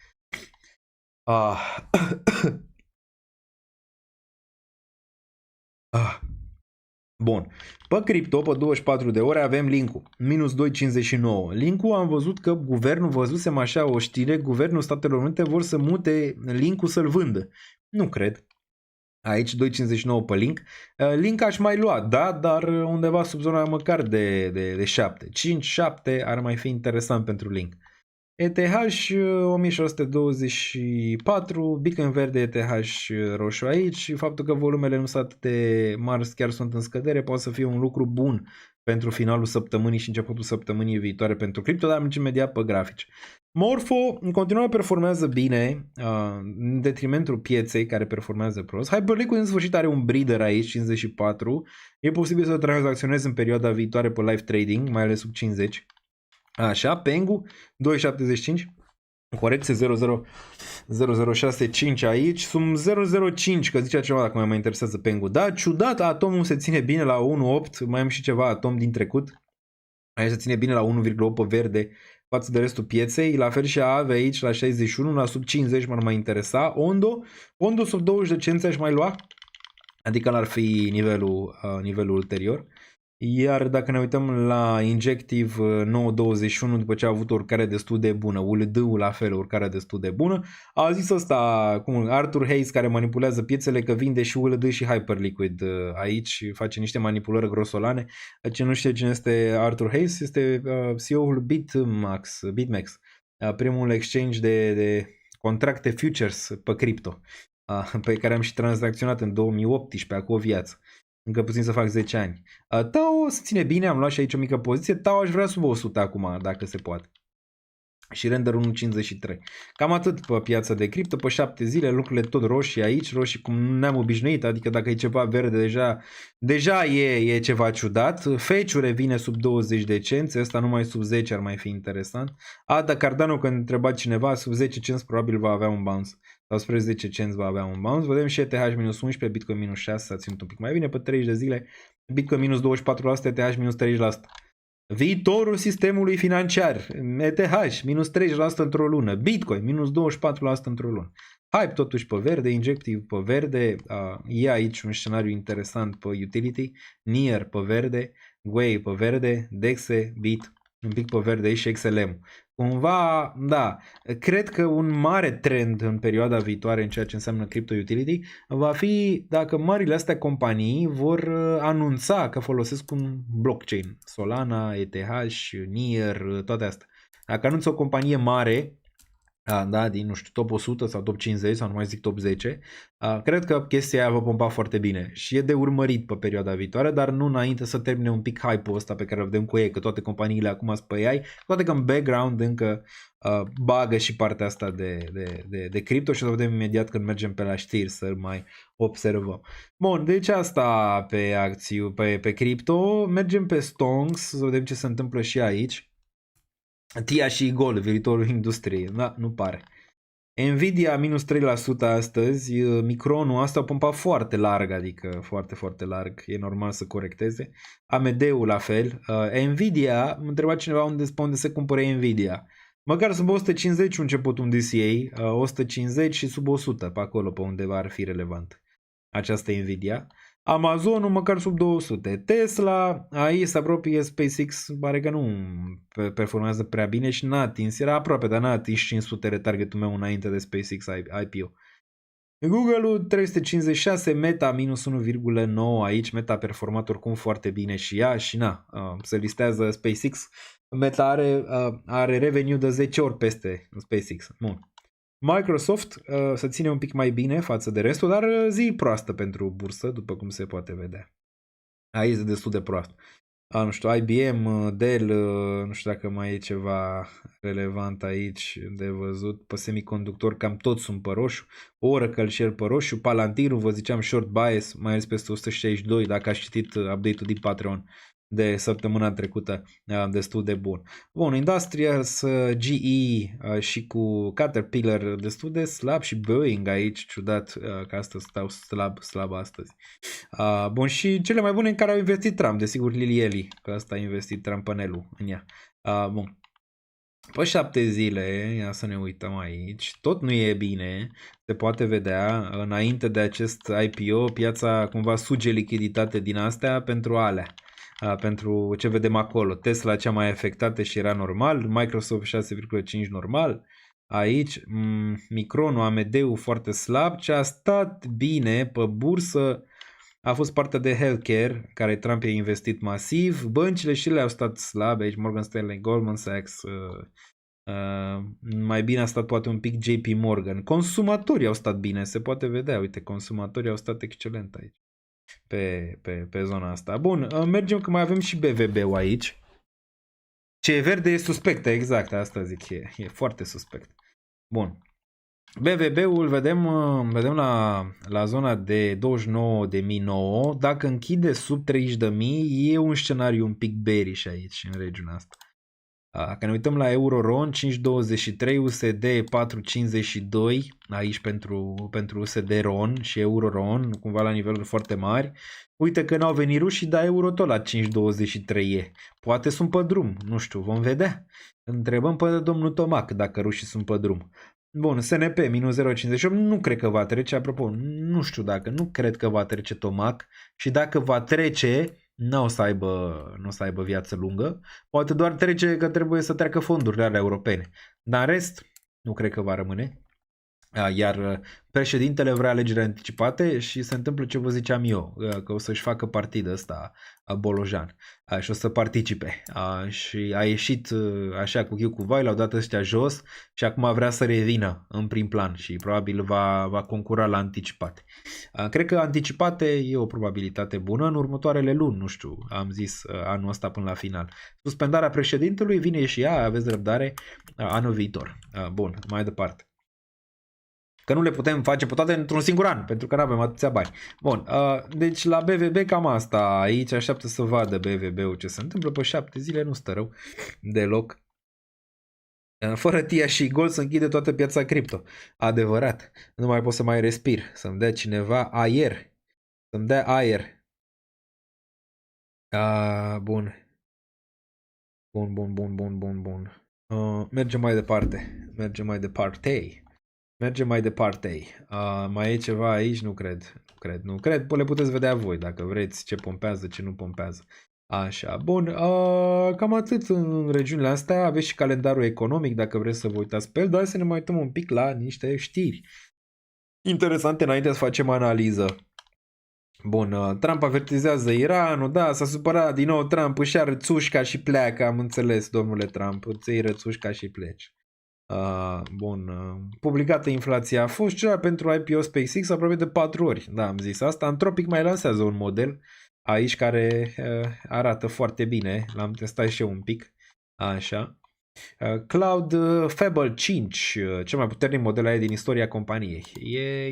Speaker 7: Bun. Pe cripto, pe 24 de ore, avem link-ul. Minus 2,59. Link-ul am văzut că guvernul, văzusem așa o știre, guvernul Statelor Unite vor să mute link-ul să-l vândă. Nu cred. Aici 2,59 pe link. Link aș mai lua, da, dar undeva sub zona măcar de 7. 5-7 ar mai fi interesant pentru link. ETH 1624, Bitcoin verde, ETH roșu aici și faptul că volumele nu sunt atât de mari, chiar sunt în scădere, poate să fie un lucru bun pentru finalul săptămânii și începutul săptămânii viitoare pentru cripto, dar mergem imediat pe grafici. Morpho în continuare performează bine, în detrimentul pieței care performează prost. Hyperliquid în sfârșit are un breeder aici, 54, e posibil să tranzacționezi în perioada viitoare pe live trading, mai ales sub 50. Așa, Pengu 2,75, corecție 0,065 aici, sum 0,05, că zicea ceva dacă mai interesează Pengu. Da, ciudat, atomul se ține bine la 1,8, mai am și ceva atom din trecut, aici se ține bine la 1,8 pe verde față de restul pieței, la fel și AVE aici la 61, la sub 50 m-ar mai interesa, Ondo sub 20 de cenți aș mai lua, adică n-ar fi nivelul ulterior. Iar dacă ne uităm la Injective 921, după ce a avut o urcare destul de bună, ULD-ul la fel, o urcare destul de bună, a zis ăsta, Arthur Hayes, care manipulează piețele, că vinde și ULD și Hyperliquid aici, face niște manipulări grosolane. Ce nu știe cine este Arthur Hayes, este CEO-ul BitMEX, primul exchange de contracte futures pe cripto, pe care am și tranzacționat în 2018, acum o viață. Încă puțin să fac 10 ani. Tau se ține bine, am luat și aici o mică poziție. Tau aș vrea sub 100 acum, dacă se poate. Și render 1.53. Cam atât pe piața de cripto, pe 7 zile, lucrurile tot roșii aici, roșii cum ne-am obișnuit, adică dacă e ceva verde deja e ceva ciudat. Fetch-ul revine sub 20 de cenți, ăsta numai sub 10 ar mai fi interesant. Ada Cardano, când întreba cineva, sub 10 cenți probabil va avea un bounce. Sau spre 10 cenți va avea un bounce. Vedem și ETH-11, Bitcoin minus 6, s-a ținut un pic mai bine pe 30 de zile. Bitcoin minus 24%, ETH minus 30%. Viitorul sistemului financiar, ETH minus 30% într-o lună, Bitcoin minus 24% într-o lună. Hype totuși pe verde, Injective pe verde, e aici un scenariu interesant pe utility, Near pe verde, Gwei pe verde, Dexe, Bit un pic pe verde și XLM. Cumva, da, cred că un mare trend în perioada viitoare în ceea ce înseamnă crypto utility va fi dacă marile astea companii vor anunța că folosesc un blockchain, Solana, ETH, Near, toate astea. Dacă anunță o companie mare, da, din, nu știu, top 100 sau top 50 sau nu mai zic top 10, cred că chestia aia va pompa foarte bine și e de urmărit pe perioada viitoare, dar nu înainte să termine un pic hype-ul ăsta pe care îl vedem cu ei, că toate companiile acum sunt pe AI, toate că în background încă bagă și partea asta de cripto și o să vedem imediat când mergem pe la știri să mai observăm. Bun, deci asta pe acții, pe cripto, mergem pe Stonks să vedem ce se întâmplă și aici. TIA și gol, viitorul industriei, da, nu pare. Nvidia minus 3% astăzi, Micronul asta a pompat foarte larg, adică foarte, foarte larg, e normal să corecteze. AMD-ul la fel. Nvidia, mă întreba cineva unde se cumpără Nvidia. Măcar sub 150 început un DCA, 150 și sub 100, pe acolo, pe undeva ar fi relevant această Nvidia. Amazonul măcar sub 200. Tesla, aici se apropie SpaceX, pare că nu performează prea bine și n-a atins, era aproape, dar n-a atins 500 retargetul meu înainte de SpaceX IPO. Google-ul 356, Meta minus 1,9 aici, Meta a performat oricum foarte bine și ea și se listează SpaceX. Meta are revenue de 10 ori peste SpaceX. Bun. Microsoft se ține un pic mai bine față de restul, dar zi proastă pentru bursă, după cum se poate vedea. Aici e destul de proastă. Nu știu, IBM, Dell, nu știu dacă mai e ceva relevant aici de văzut. Pe semiconductor cam toți sunt pe roșu. Oracle share pe roșu. Palantirul, vă ziceam, short bias, mai ales peste 162, dacă ați citit update-ul din Patreon de săptămâna trecută, destul de bun. Bun, Industrials, GE și cu Caterpillar destul de slab și Boeing aici, ciudat că astăzi stau slab astăzi. Bun, și cele mai bune în care au investit Trump, desigur Lilieli, că asta a investit Trump panelul în ea. Bun. Pe 7 zile, ia să ne uităm aici, tot nu e bine, se poate vedea, înainte de acest IPO, piața cumva suge lichiditate din astea pentru alea. Pentru ce vedem acolo, Tesla cea mai afectată și era normal, Microsoft 6,5 normal, aici Micronul, AMD-ul foarte slab, ce a stat bine pe bursă a fost partea de healthcare, care Trump a investit masiv, băncile și ele au stat slabe, aici Morgan Stanley, Goldman Sachs, mai bine a stat poate un pic JP Morgan, consumatorii au stat bine, se poate vedea, uite, consumatorii au stat excelent aici. Pe zona asta. Bun, mergem că mai avem și BVB-ul aici. Ce e verde e suspectă, exact, asta zic, e foarte suspect. Bun. BVB-ul vedem la zona de 29.009, dacă închide sub 30.000 e un scenariu un pic bearish aici în regiunea asta. Dacă ne uităm la Euro-RON 5.23, USD 4.52 aici pentru USD-RON și Euro-RON, cumva la niveluri foarte mari. Uite că n-au venit rușii, dar euro tot la 5.23 e. Poate sunt pe drum, nu știu, vom vedea. Întrebăm pe domnul Tomac dacă rușii sunt pe drum. Bun, SNP minus 0.58, nu cred că va trece, apropo, nu știu dacă, nu cred că va trece Tomac și dacă va trece, nu o să aibă viață lungă. Poate doar trece că trebuie să treacă fondurile alea europene. Dar în rest, nu cred că va rămâne. Iar președintele vrea alegeri anticipate și se întâmplă ce vă ziceam eu, că o să-și facă partidul ăsta Bolojan și o să participe. Și a ieșit așa cu chiu cu vai, l-au dat ăștia jos și acum vrea să revină în prim plan și probabil va concura la anticipate. Cred că anticipate e o probabilitate bună în următoarele luni, nu știu, am zis anul ăsta până la final. Suspendarea președintelui vine și ea, aveți răbdare, anul viitor. Bun, mai departe. Că nu le putem face pe toate într-un singur an, pentru că nu avem atâția bani. Bun, deci la BVB cam asta. Aici așteaptă să vadă BVB-ul ce se întâmplă. Pe 7 zile nu stă rău deloc. Fără tia și gol să închide toată piața cripto. Adevărat. Nu mai pot să mai respir. Să-mi dea cineva aer. Să-mi dea aer. Bun. Bun. Mergem mai departe. Mergem mai departe. Mai e ceva aici? Nu cred. Le puteți vedea voi dacă vreți ce pompează, ce nu pompează. Așa, bun. Cam atât în regiunile astea. Aveți și calendarul economic dacă vreți să vă uitați pe el, dar să ne mai uităm un pic la niște știri interesante înainte să facem analiză. Bun, Trump avertizează Iranul, da, s-a supărat din nou Trump, își ia rățușca și pleacă, am înțeles, domnule Trump, îți iei rățușca și pleci. Bun, publicată inflația a fost cea pentru IPO SpaceX aproape de 4 ori, da, am zis asta. Anthropic mai lansează un model aici care arată foarte bine, l-am testat și eu un pic, așa. Cloud Fable 5, cel mai puternic model AI din istoria companiei,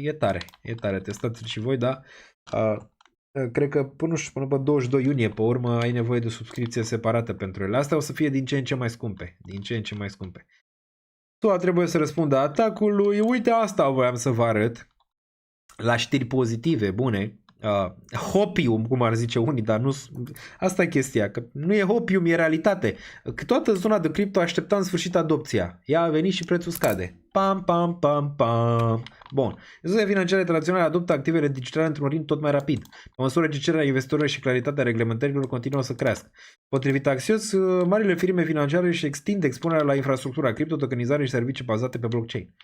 Speaker 7: e tare, testați-l și voi, da. Cred că până pe 22 iunie pe urmă ai nevoie de subscripție separată pentru ele. Astea o să fie din ce în ce mai scumpe. SUA trebuie să răspundă atacului. Uite, asta voiam să vă arăt. La știri pozitive, bune. Hopium, cum ar zice unii, dar nu... Asta e chestia, că nu e hopium, e realitate. Că toată zona de cripto aștepta în sfârșit adopția. Ea a venit și prețul scade. Pam. Bun. Instituțiile financiare internaționale adoptă activele digitale într-un ritm tot mai rapid. Pe măsură ce cererea investitorilor și claritatea reglementărilor continuă să crească. Potrivit Axios, marile firme financiare își extind expunerea la infrastructura cripto, tokenizare și servicii bazate pe blockchain.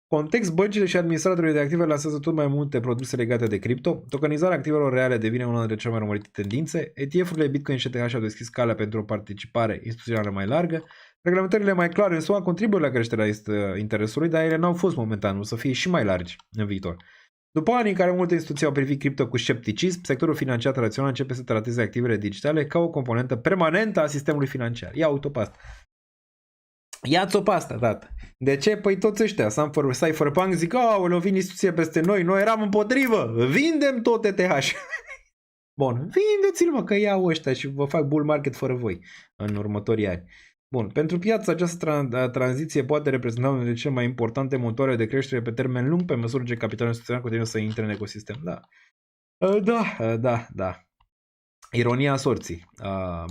Speaker 7: Context, băncile și administratorii de active lansează tot mai multe produse legate de cripto. Tokenizarea activelor reale devine una dintre cele mai urmărite tendințe. ETF-urile Bitcoin și ETH au deschis calea pentru o participare instituțională mai largă. Reglementările mai clare în SUA contribuie la creșterea interesului, dar ele n-au fost momentan, o să fie și mai largi în viitor. După ani în care multe instituții au privit cripto cu scepticism, sectorul financiar tradițional începe să trateze activele digitale ca o componentă permanentă a sistemului financiar. Ia-o pe asta. Ia-ți-o pe asta, tată. De ce? Păi toți ăștia, Cypherpunk zic, aoleu, vin instituție peste noi eram împotrivă, vindem tot ETH. Bun, vindeți-l mă, că iau ăștia și vă fac bull market fără voi în următorii ani. Bun, pentru piață această tranziție poate reprezenta unul dintre cele mai importante motoare de creștere pe termen lung, pe măsură ce capitalul instituțional continuă să intre în ecosistem. Da. Ironia sorții.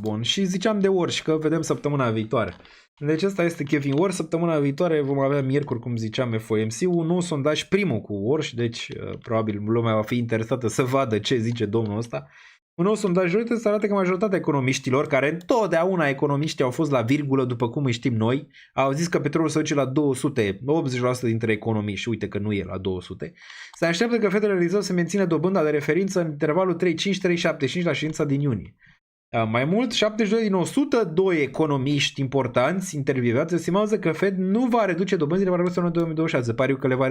Speaker 7: Bun, și ziceam de Orș, că vedem săptămâna viitoare. Deci asta este Kevin Orș. Săptămâna viitoare vom avea miercuri, cum ziceam, FOMC-ul, un nou sondaj, primul cu Orș, deci probabil lumea va fi interesată să vadă ce zice domnul ăsta. Un nou sondaj să arată că majoritatea economiștilor, care întotdeauna economiștii au fost la virgulă, după cum îi știm noi, au zis că petrolul se duce la 200, 80% dintre economiști, uite că nu e la 200, se așteaptă că Federal Reserve să menține dobânda de referință în intervalul 3,5-3,75 la ședința din iunie. Mai mult, 72 din 102 economiști importanți intervievați estimează că Fed nu va reduce dobânzile la anul 2026. Pariu că le va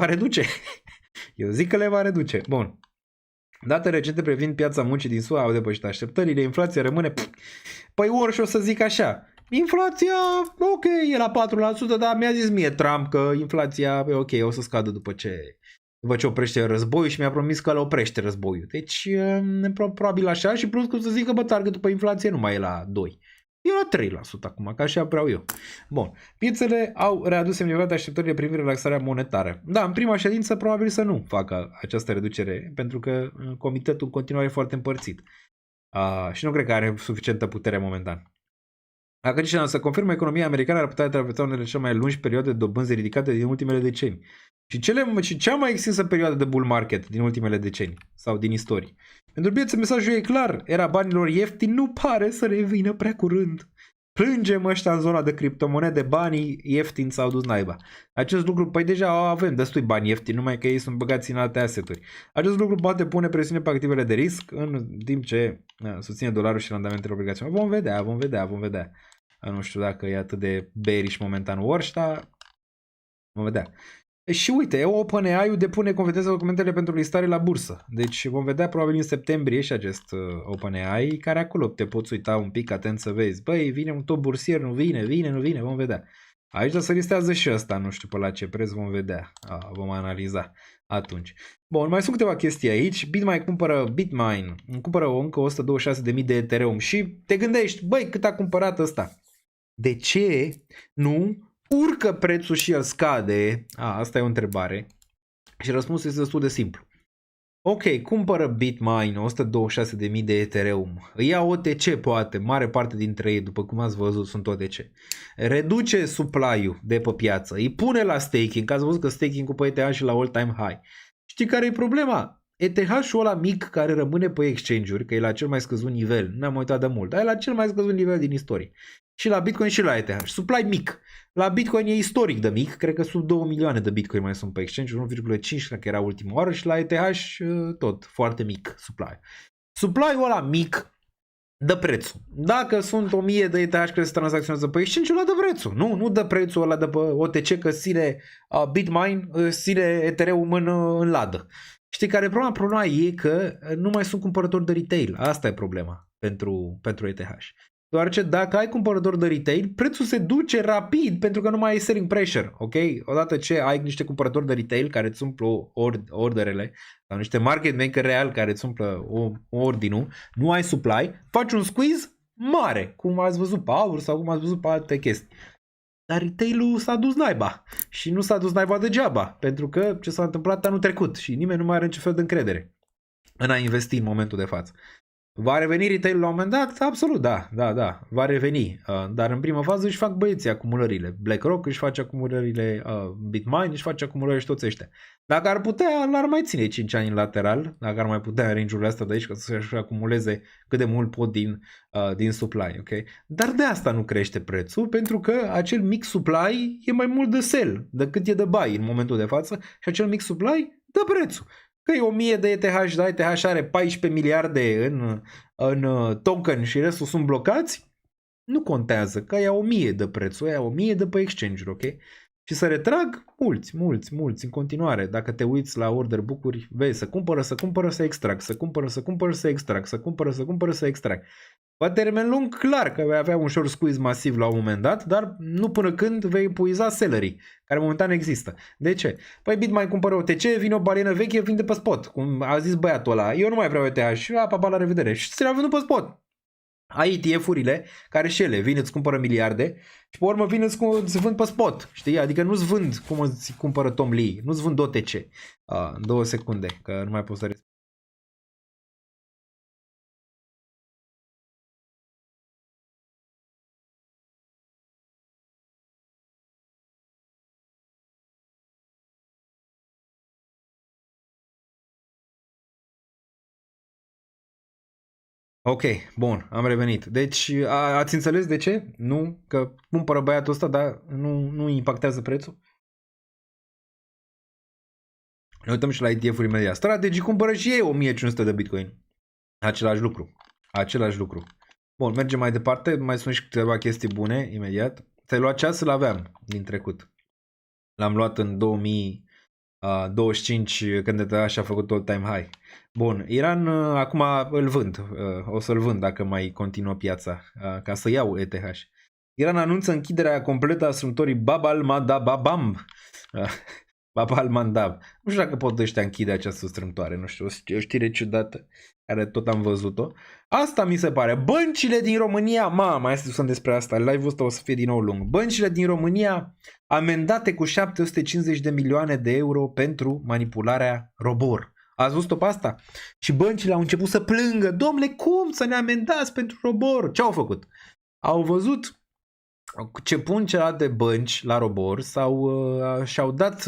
Speaker 7: reduce. Eu zic că le va reduce. Bun. Date recente privind piața muncii din SUA au depășit așteptările, inflația rămâne... Păi Orș o să zic așa, inflația, ok, e la 4%, dar mi-a zis mie Trump că inflația, ok, o să scadă după ce oprește războiul și mi-a promis că îl oprește războiul. Deci, probabil așa și plus că o să zic că targetul pe inflație nu mai e la 2. E la 3% acum, ca așa vreau eu. Bun. Piețele au readus semnificativ așteptările privind relaxarea monetară. Da, în prima ședință probabil să nu facă această reducere, pentru că comitetul în continuare e foarte împărțit. Și nu cred că are suficientă putere momentan. Dacă să confirmă, economia americană ar putea traversa unele cele mai lungi perioade de dobânzi ridicate din ultimele decenii. Și cea mai extinsă perioadă de bull market din ultimele decenii sau din istorie. Pentru piețe, mesajul e clar, era banilor ieftini nu pare să revină prea curând. Plângem ăștia în zona de criptomonede, banii ieftini s-au dus naiba. Acest lucru, păi deja avem destui bani ieftini, numai că ei sunt băgați în alte asset-uri. Acest lucru poate pune presiune pe activele de risc, în timp ce susține dolarul și randamentele obligaționale. Vom vedea. Nu știu dacă e atât de bearish momentan Warsh, dar vom vedea. Și uite, OpenAI-ul depune competența documentele pentru listare la bursă. Deci vom vedea probabil în septembrie și acest OpenAI, care acolo te poți uita un pic atent să vezi. Băi, vine un top bursier, nu vine, vom vedea. Aici se listează și ăsta, nu știu pe la ce preț, vom vedea. Vom analiza atunci. Bun, mai sunt câteva chestii aici. Bitmine cumpără încă 126.000 de Ethereum și te gândești, băi, cât a cumpărat ăsta? De ce nu urcă prețul și el scade? Asta e o întrebare. Și răspunsul este destul de simplu. Ok, cumpără Bitmine 126.000 de Ethereum. Îi ia OTC poate, mare parte dintre ei, după cum ați văzut, sunt OTC. Reduce supply-ul de pe piață, îi pune la staking, că ați văzut că staking-ul pe ETH și la all-time high. Știi care e problema? ETH-ul ăla mic care rămâne pe exchange-uri, că e la cel mai scăzut nivel, nu am uitat de mult, dar e la cel mai scăzut nivel din istorie. Și la Bitcoin și la ETH. Supply mic. La Bitcoin e istoric de mic, cred că sub 2 milioane de Bitcoin mai sunt pe exchange, 1,5 cred că era ultima oară și la ETH tot foarte mic supply. Supply-ul ăla mic dă prețul. Dacă sunt 1000 de ETH care se tranzacționează pe exchange, ăla dă prețul. Nu dă prețul ăla de pe OTC că ține Bitmine, ține Ethereum în ladă. Știi care e problema? Problema e că nu mai sunt cumpărători de retail. Asta e problema pentru ETH. Deoarece dacă ai cumpărători de retail, prețul se duce rapid pentru că nu mai ai selling pressure, ok? Odată ce ai niște cumpărători de retail care îți umplu orderele sau niște market maker real care îți umplă ordinul, nu ai supply, faci un squeeze mare, cum ați văzut pe aur sau cum ați văzut pe alte chestii. Dar retail-ul s-a dus naiba și nu s-a dus naiba degeaba, pentru că ce s-a întâmplat anul trecut și nimeni nu mai are niciun fel de încredere în a investi în momentul de față. Va reveni retail-ul la un moment dat? Absolut, da, va reveni. Dar în primă fază își fac băieții acumulările. BlackRock își face acumulările, Bitmine își face acumulările și toți ăștia. Dacă ar putea, l-ar mai ține 5 ani în lateral, dacă ar mai putea în range-urile astea de aici, ca să-și acumuleze cât de mult pot din supply, ok? Dar de asta nu crește prețul, pentru că acel mic supply e mai mult de sell decât e de buy în momentul de față și acel mic supply dă prețul. Că e 1000 de ETH, dar ETH are 14 miliarde în token și restul sunt blocați, nu contează, că aia 1000 de prețul, aia 1000 de pe exchange-uri, ok? Și să retrag mulți în continuare. Dacă te uiți la order book-uri, vezi, să cumpără, să extrag, să cumpără, să extrag, să cumpără, să extrag. Pe termen lung, clar că vei avea un short squeeze masiv la un moment dat, dar nu până când vei epuiza sellerii, care momentan există. De ce? Păi Bitmine cumpără OTC, vine o balenă veche, vinde pe spot. Cum a zis băiatul ăla, eu nu mai vreau ETH și pa, la revedere. Și se le-a vândut pe spot. Ai ETF-urile care și ele vin, îți cumpără miliarde și pe urmă vin, îți vând pe spot. Știi? Adică nu-ți vând cum îți cumpără Tom Lee, nu-ți vând OTC. 2 secunde, că nu mai pot să respect. Ok, bun, am revenit. Deci, ați înțeles de ce? Nu? Că cumpără băiatul ăsta, dar nu impactează prețul? Ne uităm și la ETF-uri imediat. Strategy cumpără și ei 1500 de Bitcoin. Același lucru. Bun, mergem mai departe. Mai sunt și câteva chestii bune, imediat. Ți-ai luat ceas? Îl aveam din trecut. L-am luat în 2025 când ETH și-a făcut all-time high. Bun, Iran acum îl vând, o să-l vând dacă mai continuă piața, ca să iau ETH. Iran anunță închiderea completă a strâmtorii Bab al-Mandab. Bab al-Mandab. Nu știu dacă pot ăștia închide această strâmtoare, nu știu, o știre ciudată, care tot am văzut-o. Asta mi se pare. Băncile din România, mai să despre asta, live-ul ăsta o să fie din nou lung. Băncile din România amendate cu 750 de milioane de euro pentru manipularea ROBOR. Ați văzut-o pe asta? Și băncile au început să plângă. Dom'le, cum să ne amendați pentru ROBOR? Ce au făcut? Au văzut ce pun celelalte bănci la robor sau și-au dat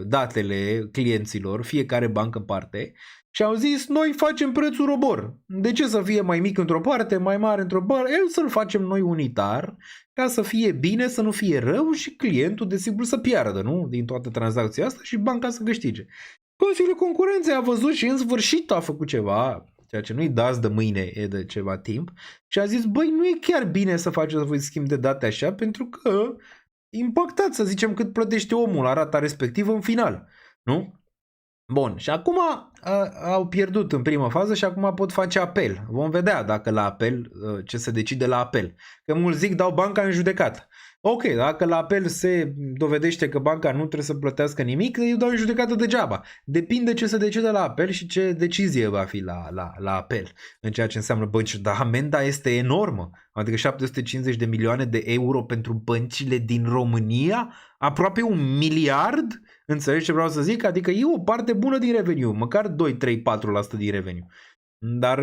Speaker 7: datele clienților, fiecare bancă în parte, și au zis, noi facem prețul robor. De ce să fie mai mic într-o parte, mai mare într-o parte? El să-l facem noi unitar, ca să fie bine, să nu fie rău și clientul, desigur, să piardă, nu? Din toată tranzacția asta și banca să câștige. Consiliul Concurenței a văzut și în sfârșit a făcut ceva, ceea ce nu-i dați de mâine, e de ceva timp, și a zis, băi, nu e chiar bine să faceți voi schimb de date așa, pentru că impactați, să zicem, cât plătește omul la rata respectivă în final, nu? Bun, și acum au pierdut în prima fază și acum pot face apel. Vom vedea dacă la apel, ce se decide la apel. Că mulți zic, dau banca în judecată. Ok, dacă la apel se dovedește că banca nu trebuie să plătească nimic, eu dau în judecată degeaba. Depinde ce se decide la apel și ce decizie va fi la apel. În ceea ce înseamnă bănci. Dar amenda este enormă. Adică 750 de milioane de euro pentru băncile din România? Aproape 1 miliard? Înțelegi ce vreau să zic? Adică e o parte bună din revenue. Măcar 2, 3, 4% din revenue. Dar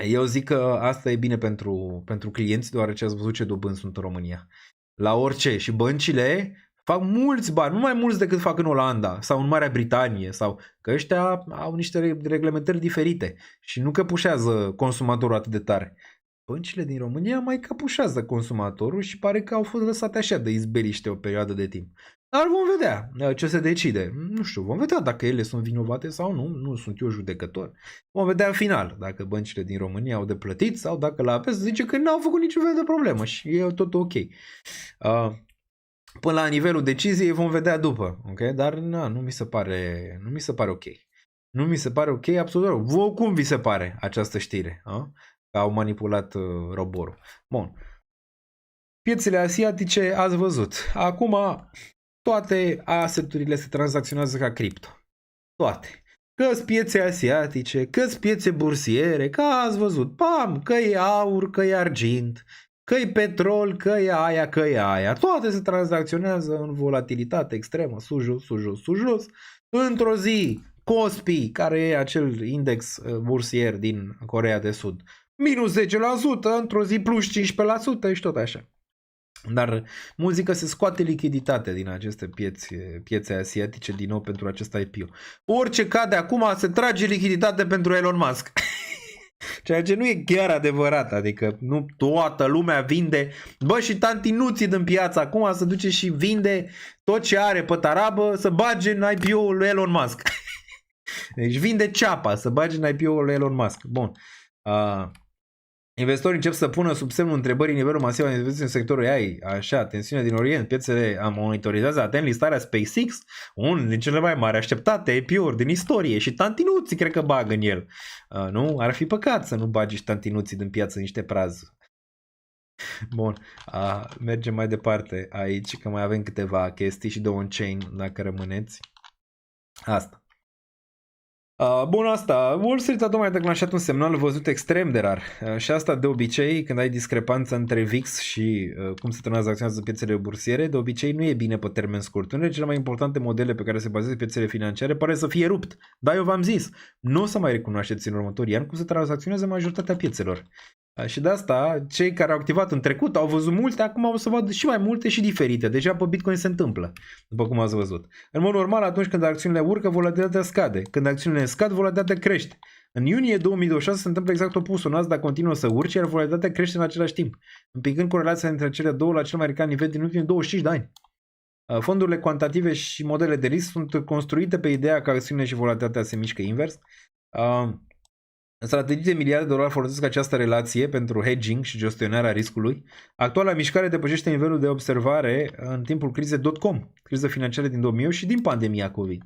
Speaker 7: eu zic că asta e bine pentru clienți, deoarece ați văzut ce dobânzi sunt în România. La orice. Și băncile fac mulți bani, nu mai mulți decât fac în Olanda sau în Marea Britanie, sau că ăștia au niște reglementări diferite și nu căpușează consumatorul atât de tare. Băncile din România mai căpușează consumatorul și pare că au fost lăsate așa de izbeliște o perioadă de timp. Dar vom vedea ce se decide. Nu știu, vom vedea dacă ele sunt vinovate sau nu. Nu sunt eu judecător. Vom vedea în final dacă băncile din România au de plătit sau dacă la apel se zice că n-au făcut niciun fel de problemă și e tot ok. Până la nivelul deciziei vom vedea după. Okay? Dar nu mi se pare ok. Nu mi se pare ok absolut rău. Vă cum vi se pare această știre? Că au manipulat roborul. Bun. Piețele asiatice ați văzut. Acum toate asset-urile se tranzacționează ca cripto. Toate. Că-s piețe asiatice, că-s piețe bursiere, că ați văzut. Pam, că e aur, că e argint, că e petrol, că e aia, că e aia. Toate se tranzacționează în volatilitate extremă, sus, jos, sus, jos, sus, jos. Într-o zi, Kospi, care e acel index bursier din Coreea de Sud, minus 10%, într-o zi plus 15% și tot așa. Dar muzica se scoate lichiditate din aceste piețe asiatice din nou pentru acest IPO. Orice cade acum se trage lichiditate pentru Elon Musk. Ceea ce nu e chiar adevărat, adică nu toată lumea vinde. Bă, și tanti nuții din piață acum se duce și vinde tot ce are pe tarabă să bage în IPO-ul lui Elon Musk. Deci vinde ceapa să bage în IPO-ul lui Elon Musk. Bun. Investitorii încep să pună sub semnul întrebării nivelul masiv al investiției în sectorul AI. Așa, tensiunea din Orient, piețele monitorizează atent listarea SpaceX, unul din cele mai mari așteptate IPO-uri din istorie și tantinuții cred că bagă în el. Nu? Ar fi păcat să nu bagi și tantinuții din piață niște praz. Bun, mergem mai departe aici, că mai avem câteva chestii și de on-chain dacă rămâneți. Asta. Bun, asta. Wall Street a tocmai declanșat un semnal văzut extrem de rar. Și asta de obicei, când ai discrepanță între VIX și cum se tranzacționează piețele bursiere, de obicei nu e bine pe termen scurt. Unele cele mai importante modele pe care se bazează piețele financiare pare să fie rupt. Dar eu v-am zis, nu o să mai recunoașteți în următorii ani cum se tranzacționează majoritatea piețelor. Și de asta, cei care au activat în trecut au văzut multe, acum o să vadă și mai multe și diferite. Deja pe Bitcoin se întâmplă, după cum ați văzut. În mod normal, atunci când acțiunile urcă, volatilitatea scade. Când acțiunile scad, volatilitatea crește. În iunie 2026 se întâmplă exact opusul. Nasdaq continuă să urce, iar volatilitatea crește în același timp, împingând corelația între cele două la cel mai ridicat nivel din ultimii 25 de ani. Fondurile cuantitative și modele de risc sunt construite pe ideea că acțiunile și volatilitatea se mișcă invers. Strategii de miliarde de dolari folosesc această relație pentru hedging și gestionarea riscului. Actuala mișcare depășește nivelul de observare în timpul crizei .com, criză financiară din 2008 și din pandemia COVID.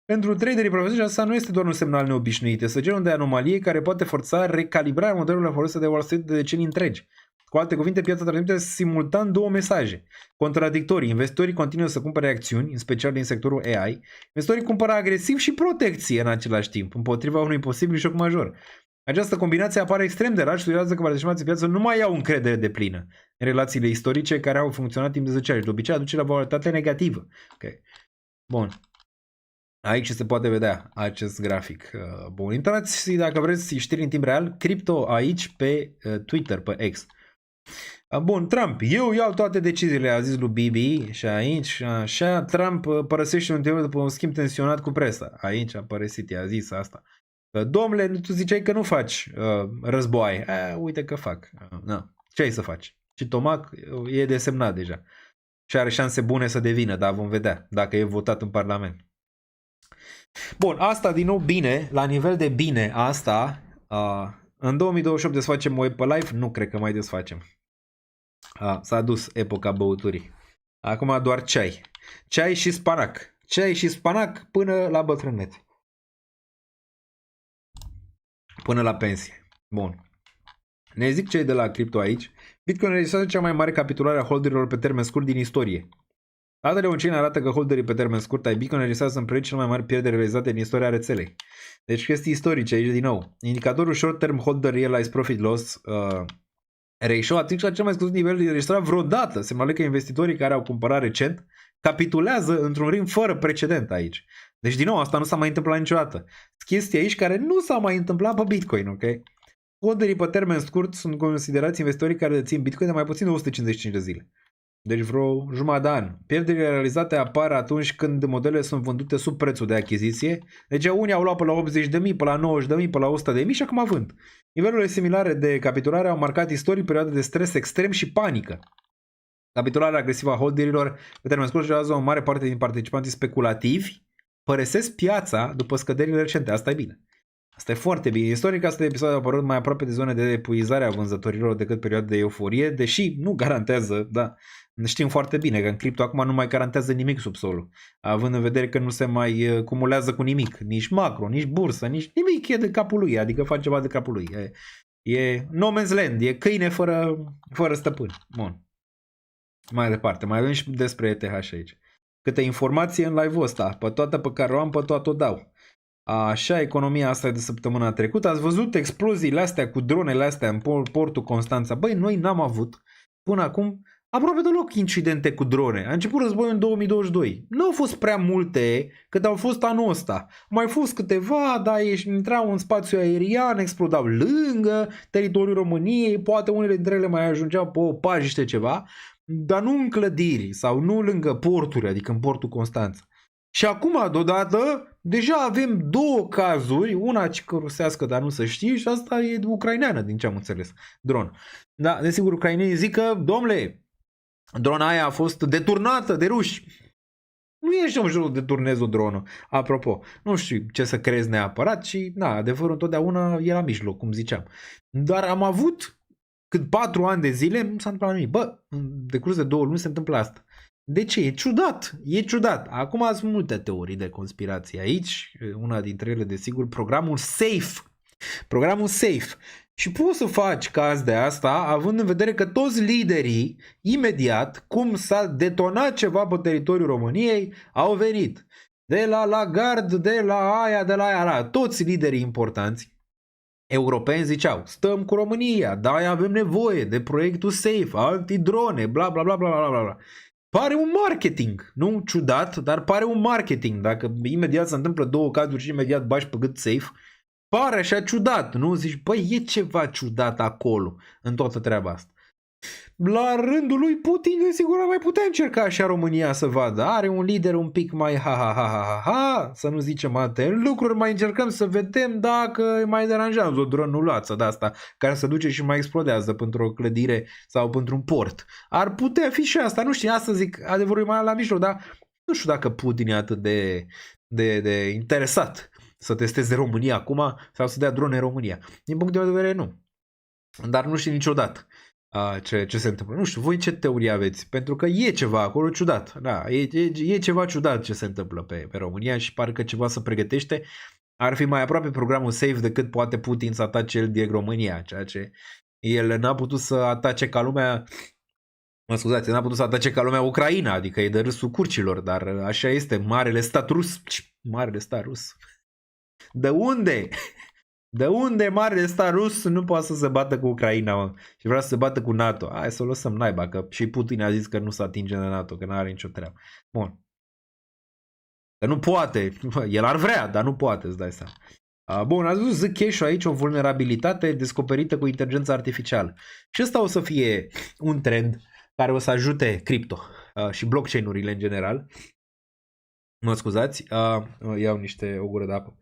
Speaker 7: Pentru traderii profesioniști, asta nu este doar un semnal neobișnuit, este genul de anomalie care poate forța recalibrarea modelului folosite de Wall Street de decenii întregi. Cu alte cuvinte, piața transmite simultan două mesaje contradictorii. Investitorii continuă să cumpere acțiuni, în special din sectorul AI. Investitorii cumpără agresiv și protecție în același timp, împotriva unui posibil șoc major. Această combinație apare extrem de rar și sugerează că participanții de piață nu mai au încredere deplină în relațiile istorice care au funcționat timp de 10 ani și de obicei aduce la volatilitate negativă. Okay. Bun. Aici se poate vedea acest grafic. Bun, intrați dacă vreți știri în timp real, cripto aici pe Twitter, pe X. Bun, Trump, eu iau toate deciziile, a zis lui Bibi și aici, așa, Trump părăsește un interior după un schimb tensionat cu presa. Aici a părăsit, i-a zis asta. Domnule, tu ziceai că nu faci războaie. Uite că fac. Ce ai să faci? Și Tomac e desemnat deja. Și are șanse bune să devină, dar vom vedea dacă e votat în Parlament. Bun, asta din nou bine, la nivel de bine asta, în 2028 desfacem o pe live? Nu cred că mai desfacem. S-a dus epoca băuturii. Acum doar ceai. Ceai și spanac. Ceai și spanac până la bătrânețe. Până la pensie. Bun. Ne zic cei de la cripto aici. Bitcoin înregistrează cea mai mare capitulare a holderilor pe termen scurt din istorie. Datele on-chain arată că holderii pe termen scurt ai Bitcoin înregistrează în prezent cel mai mari pierderi realizate din istoria rețelei. Deci chestii istorice aici din nou. Indicatorul Short Term Holder Realized Profit Loss ratio atinge la cel mai scăzut nivel înregistrat vreodată. Semnale că investitorii care au cumpărat recent capitulează într-un ritm fără precedent aici. Deci din nou asta nu s-a mai întâmplat niciodată. Chestii aici care nu s-au mai întâmplat pe Bitcoin, ok? Holderii pe termen scurt sunt considerați investitorii care dețin Bitcoin de mai puțin de 155 de zile. Deci vreo jumătate de an. Pierderile realizate apar atunci când modelele sunt vândute sub prețul de achiziție. Deci unii au luat pe la 80.000, pe la 90.000, pe la 100.000 și acum vând. Nivelurile similare de capitulare au marcat istorii perioade de stres extrem și panică. Capitularea agresivă a holderilor pe termen scurt generează o mare parte din participanții speculativi părăsesc piața după scăderile recente. Asta e bine. Asta e foarte bine. Istoric, asta de episod a apărut mai aproape de zone de epuizare a vânzătorilor decât perioade de euforie, deși nu garantează, da, știm foarte bine că în cripto acum nu mai garantează nimic subsolul, având în vedere că nu se mai cumulează cu nimic, nici macro, nici bursă, nici nimic, e de capul lui, adică face ceva de capul lui. E no man's land, e câine fără stăpân. Bun. Mai departe, mai avem și despre ETH aici. Câte informație în live-ul ăsta, pe toată pe care o am, pe toată o dau. Așa, economia asta de săptămâna trecută. Ați văzut exploziile astea cu dronele astea în portul Constanța? Băi, noi n-am avut până acum aproape deloc incidente cu drone. A început războiul în 2022. Nu au fost prea multe cât au fost anul ăsta. Mai fost câteva, dar intrau în spațiu aerian, explodau lângă teritoriul României, poate unele dintre ele mai ajungeau pe o pajiște ceva, dar nu în clădiri sau nu lângă porturi, adică în portul Constanța. Și acum, deodată, deja avem două cazuri, una rusească, dar nu să știi, și asta e ucraineană, din ce am înțeles, dron. Da, desigur, ucrainenii zic că, domnule, drona aia a fost deturnată de ruși. Nu ești în jurul de deturnezi o dronă. Apropo, nu știu ce să crezi neapărat și, na, adevărul întotdeauna e la mijloc, cum ziceam. Dar am avut cât 4 ani de zile, nu s-a întâmplat nimic. Bă, în decurs de 2 luni se întâmplă asta. De ce? E ciudat. E ciudat. Acum sunt multe teorii de conspirație aici. Una dintre ele, desigur, programul SAFE. Programul SAFE. Și poți să faci caz de asta, având în vedere că toți liderii, imediat, cum s-a detonat ceva pe teritoriul României, au venit. De la Lagarde, de la aia, toți liderii importanți europeni ziceau, stăm cu România, de-aia avem nevoie de proiectul SAFE, antidrone, bla bla bla bla bla bla. Pare un marketing, nu ciudat, dar pare un marketing. Dacă imediat se întâmplă două cazuri și imediat bași pe gât SAFE, pare așa ciudat, nu? Zici, băi, e ceva ciudat acolo în toată treaba asta. La rândul lui Putin, desigur, mai putea încerca așa România să vadă. Are un lider un pic mai ha, să nu zicem alte lucruri, mai încercăm să vedem dacă mai deranjează o dronuleață de asta care se duce și mai explodează pentru o clădire sau pentru un port. Ar putea fi și asta, nu știu, asta zic, adevărul e mai la mijloc, dar nu știu dacă Putin e atât de interesat să testeze România acum sau să dea drone în România. Din punct de vedere, nu. Dar nu știu niciodată ce se întâmplă. Nu știu, voi ce teorie aveți? Pentru că e ceva acolo ciudat. Da, e ceva ciudat ce se întâmplă pe România și pare că ceva se pregătește. Ar fi mai aproape programul SAFE decât poate Putin să atace el direct România, ceea ce el n-a putut să atace ca lumea. N-a putut să atace ca lumea Ucraina, adică e de râsul curcilor, dar așa este, marele stat rus. Marele stat rus. De unde? De unde marele stat rus nu poate să se bată cu Ucraina, mă? Și vrea să se bată cu NATO? Hai să o lăsăm naiba, că și Putin a zis că nu se atinge de NATO, că nu are nicio treabă. Bun. Că nu poate. El ar vrea, dar nu poate, îți dai seama. Bun, ați văzut Zcash aici o vulnerabilitate descoperită cu inteligența artificială. Și ăsta o să fie un trend care o să ajute cripto și blockchain-urile în general. Mă scuzați, iau o gură de apă.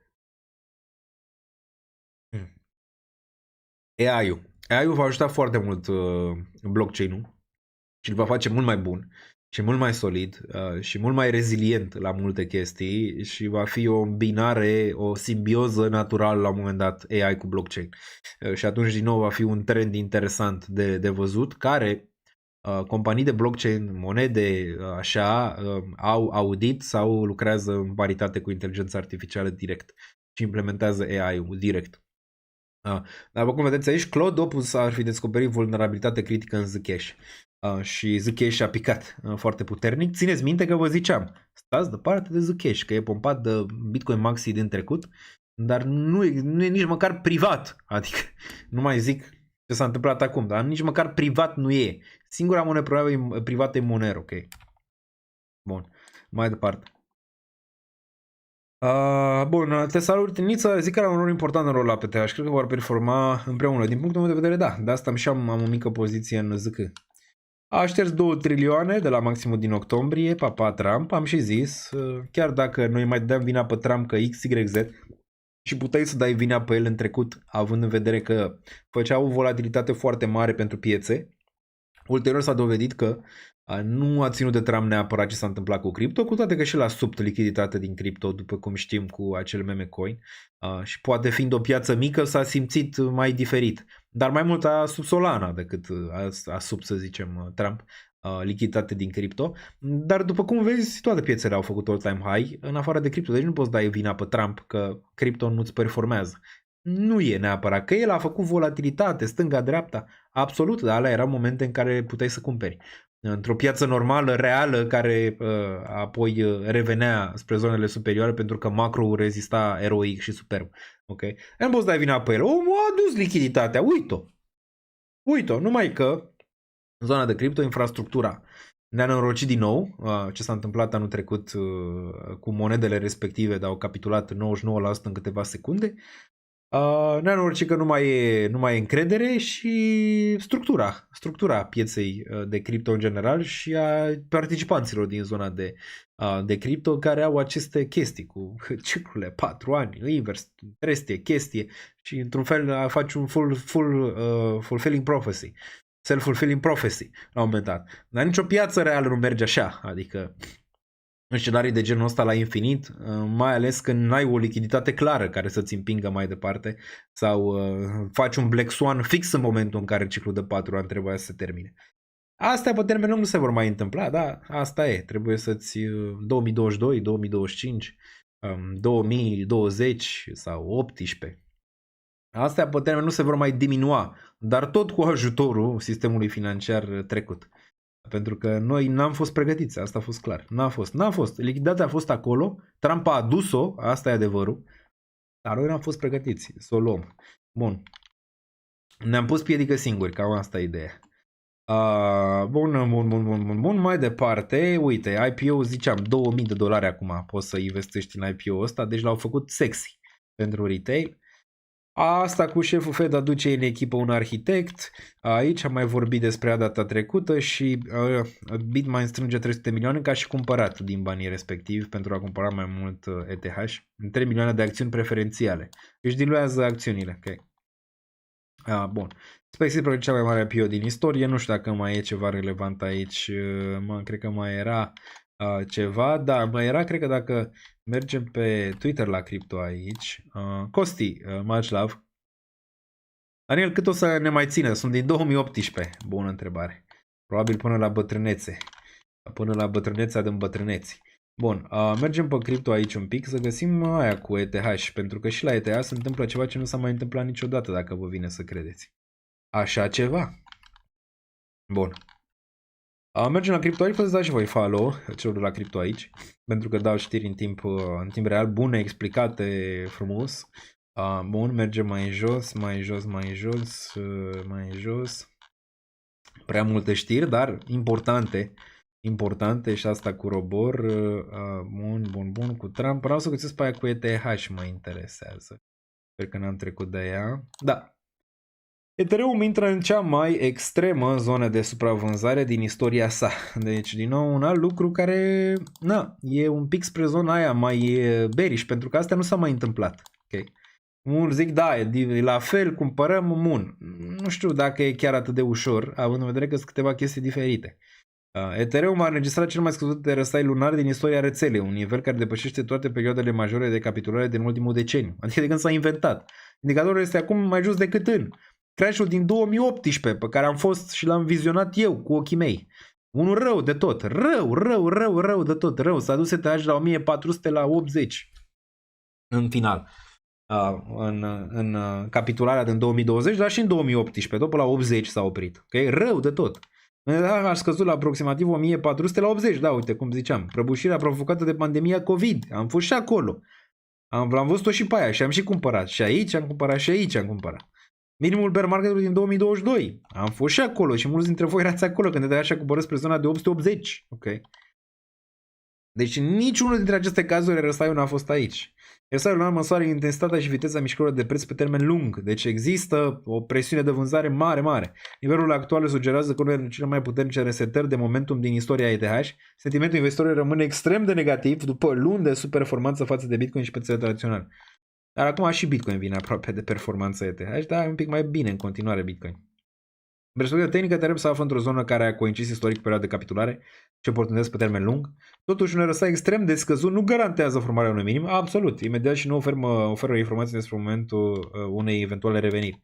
Speaker 7: AI-ul va ajuta foarte mult blockchain-ul și îl va face mult mai bun și mult mai solid și mult mai rezilient la multe chestii și va fi o îmbinare, o simbioză naturală la un moment dat AI cu blockchain. Și atunci din nou va fi un trend interesant de văzut care companii de blockchain, monede, așa, au audit sau lucrează în paritate cu inteligența artificială direct și implementează AI-ul direct. Dar după cum vedeți aici, Claude Opus ar fi descoperit vulnerabilitate critică în Zcash. Și Zcash a picat foarte puternic. Țineți minte că vă ziceam, stați departe de Zcash, că e pompat de Bitcoin Maxi din trecut, dar nu e nici măcar privat. Adică nu mai zic ce s-a întâmplat acum, dar nici măcar privat nu e. Singura monedă privată e Monero, ok? Bun, mai departe. Bun, Tesalonița zic că are un rol important în rol la PTH. Cred că vor performa împreună. Din punctul meu de vedere, da. De asta am o mică poziție în ZK. A șters 2 trilioane de la maximul din octombrie, papa Trump. Am și zis, chiar dacă noi mai dăm vina pe Trump că XYZ și puteai să dai vina pe el în trecut, având în vedere că făcea o volatilitate foarte mare pentru piețe, ulterior s-a dovedit că nu a ținut de Trump neapărat ce s-a întâmplat cu cripto, cu toate că și l-a subt lichiditate din cripto, după cum știm cu acel meme coin, și poate fiind o piață mică s-a simțit mai diferit, dar mai mult a sub Solana decât a sub, să zicem, Trump lichiditate din cripto, dar după cum vezi, toate piețele au făcut all-time high, în afară de cripto, deci nu poți da vina pe Trump că cripto nu-ți performează. Nu e neapărat că el a făcut volatilitate, stânga-dreapta, absolut, dar alea erau momente în care puteai să cumperi. Într-o piață normală, reală, care apoi revenea spre zonele superioare pentru că macro rezista eroic și superb. Ok? Nu poți da vina pe el. Omul a adus lichiditatea, uite-o, numai că în zona de cripto, infrastructura ne-a înrocit din nou. Ce s-a întâmplat anul trecut cu monedele respective, dar au capitulat 99% în câteva secunde. Ne-a înrocit că nu mai e încredere și structura pieței de cripto în general și a participanților din zona de cripto care au aceste chestii cu ciclurile 4 ani, invers, trestie, chestie și într-un fel faci un fulfilling prophecy. Self-fulfilling prophecy la un moment dat. Dar nicio piață reală nu merge așa, adică în scenarii de genul ăsta la infinit, mai ales când n-ai o lichiditate clară care să-ți împingă mai departe sau faci un Black Swan fix în momentul în care ciclul de 4 ani trebuie să se termine. Astea pe termen lung nu se vor mai întâmpla, da, asta e, trebuie să-ți 2022, 2025, 2020 sau 18. Astea pe termen nu se vor mai diminua, dar tot cu ajutorul sistemului financiar trecut. Pentru că noi n-am fost pregătiți, asta a fost clar. N-a fost. Lichiditatea a fost acolo, Trump a adus-o, asta e adevărul, dar noi n-am fost pregătiți să o luăm. Bun. Ne-am pus piedică singuri, cam asta e ideea. Bun. Mai departe, uite, IPO ziceam, $2000 acum poți să investești în IPO ăsta, deci l-au făcut sexy pentru retail. Asta cu șeful Fed aduce în echipă un arhitect, aici am mai vorbit despre data trecută și Bitmain strânge 300 milioane ca și cumpărat din banii respectivi pentru a cumpăra mai mult ETH, 3 milioane de acțiuni preferențiale. Își diluează acțiunile. Okay. Bun. SpaceX produce cea mai mare IPO din istorie, nu știu dacă mai e ceva relevant aici, cred că mai era ceva, da, mai era, cred că dacă mergem pe Twitter la cripto aici, Costi, much love. Daniel, cât o să ne mai țină? Sunt din 2018. Bună întrebare. Probabil până la bătrânețe. Până la bătrânețea de îmbătrâneți. Bun, mergem pe cripto aici un pic să găsim aia cu ETH, pentru că și la ETH se întâmplă ceva ce nu s-a mai întâmplat niciodată, dacă vă vine să credeți. Așa ceva. Bun. Mergem la cripto aici, puteți da și voi follow celor de la cripto aici, pentru că dau știri în timp real, bune, explicate frumos. Bun, mergem mai jos. Prea multe știri, dar importante și asta cu robor. Bun, cu Trump. Vreau să găsesc pe aia cu ETH, mă interesează. Sper că n-am trecut de ea. Da. Ethereum intră în cea mai extremă zonă de supravânzare din istoria sa. Deci, din nou, un alt lucru care, e un pic spre zona aia mai bearish, pentru că asta nu s-a mai întâmplat. Okay? Mulți zic, da, e la fel, cumpărăm, bun. Nu știu dacă e chiar atât de ușor, având în vedere că sunt câteva chestii diferite. Ethereum a înregistrat cel mai scăzut de răstai lunar din istoria rețelei, un nivel care depășește toate perioadele majore de capitulare din ultimul deceniu, adică de când s-a inventat. Indicatorul este acum mai jos decât în crash-ul din 2018, pe care am fost și l-am vizionat eu cu ochii mei. Unul rău de tot, rău de tot, rău. S-a dus ETH la 1400 la 80 în final. În capitularea din 2020, dar și în 2018, tot pe la 80 s-a oprit. Okay? Rău de tot. A scăzut la aproximativ 1400 la 80, da, uite cum ziceam. Prăbușirea provocată de pandemia COVID. Am fost și acolo. L-am văzut-o și pe aia și am și cumpărat. Și aici am cumpărat și aici am cumpărat. Minimul bear market-ului din 2022. Am fost și acolo și mulți dintre voi erați acolo când de așa coborât spre zona de 880. Ok. Deci niciunul dintre aceste cazuri răsaiul n-a fost aici. RSI-ul lunar măsoară intensitatea și viteza mișcărilor de preț pe termen lung. Deci există o presiune de vânzare mare. Nivelul actual sugerează că unul dintre cele mai puternice resetări de momentum din istoria ETH. Sentimentul investitorilor rămâne extrem de negativ după luni de subperformanță față de Bitcoin și piețele tradiționale. Dar acum și Bitcoin vine aproape de performanța ETH, dar e un pic mai bine în continuare Bitcoin. În perspectivă tehnică, trebuie să află într-o zonă care a coincis istoric perioada de capitulare și oportunități pe termen lung. Totuși, un RSI extrem de scăzut nu garantează formarea unui minim, absolut. Imediat și nu oferă informații despre momentul unei eventuale reveniri.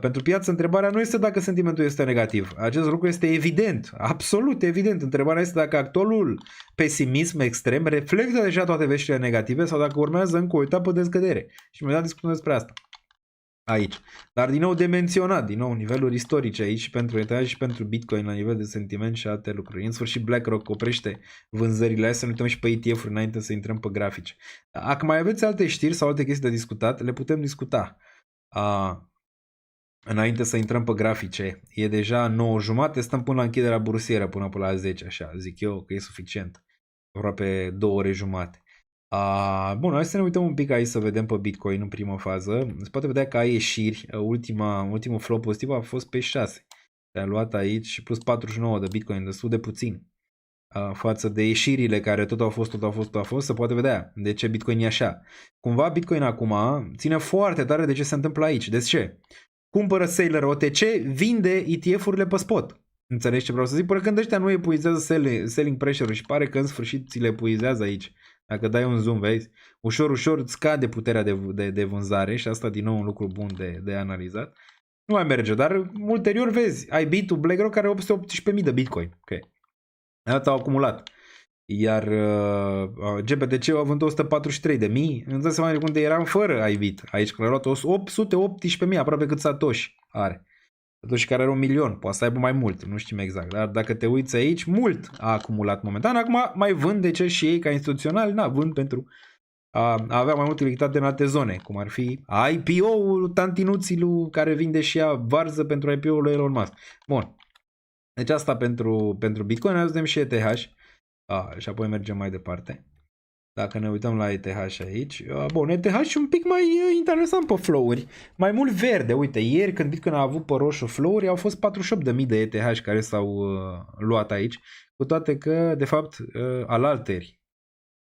Speaker 7: Pentru piață, întrebarea nu este dacă sentimentul este negativ. Acest lucru este evident, absolut evident. Întrebarea este dacă actualul pesimism extrem reflectă deja toate veștile negative sau dacă urmează încă o etapă de scădere. Și imediat discutăm despre asta. Aici. Dar din nou de menționat, din nou niveluri istorice aici și pentru ETH și pentru Bitcoin la nivel de sentiment și alte lucruri. În sfârșit BlackRock oprește vânzările. Hai să ne uităm și pe ETF-uri înainte să intrăm pe grafice. Dacă mai aveți alte știri sau alte chestii de discutat, le putem discuta. Înainte să intrăm pe grafice. E deja 9:30, stăm până la închiderea bursieră, până la 10, așa, zic eu că e suficient. Aproape 2 ore jumate. Bun, hai să ne uităm un pic aici să vedem pe Bitcoin în prima fază. Se poate vedea că ai ieșiri. Ultimul flow pozitiv a fost pe 6. Te-a luat aici și plus 49 de Bitcoin, destul de puțin. Față de ieșirile care tot au fost, se poate vedea de ce Bitcoin e așa. Cumva Bitcoin acum ține foarte tare de ce se întâmplă aici. De ce? Cumpără seller OTC, vinde ETF-urile pe spot. Înțelegi ce vreau să zic? Până când ăștia nu epuizează selling pressure-ul și pare că în sfârșit ți le epuizează aici. Dacă dai un zoom, vezi, ușor îți scade puterea de vânzare și asta din nou un lucru bun de analizat. Nu mai merge, dar ulterior vezi, ai Bit-ul BlackRock care are 818.000 de Bitcoin. Ok. Atât au acumulat. Iar GBTC-ul a vândut 143.000. Îmi dă seama de unde eram fără iBit. Aici că l-a luat 818.000, aproape cât Satoshi are. Satoshi care are 1.000.000, poate să aibă mai mult, nu știm exact. Dar dacă te uiți aici, mult a acumulat momentan. Acum mai vând, de ce și ei ca instituționali? Vând pentru a avea mai multă lichiditate în alte zone, cum ar fi IPO-ul Tantinuțilu, care vinde și ea varză pentru IPO-ul lui Elon Musk. Bun. Deci asta pentru Bitcoin. Hai să vedem și ETH. Și apoi mergem mai departe. Dacă ne uităm la ETH aici. Bun, ETH și un pic mai interesant pe flow-uri. Mai mult verde. Uite, ieri când Bitcoin a avut pe roșu flow-uri, au fost 48.000 de ETH care s-au luat aici. Cu toate că, de fapt, alalteri.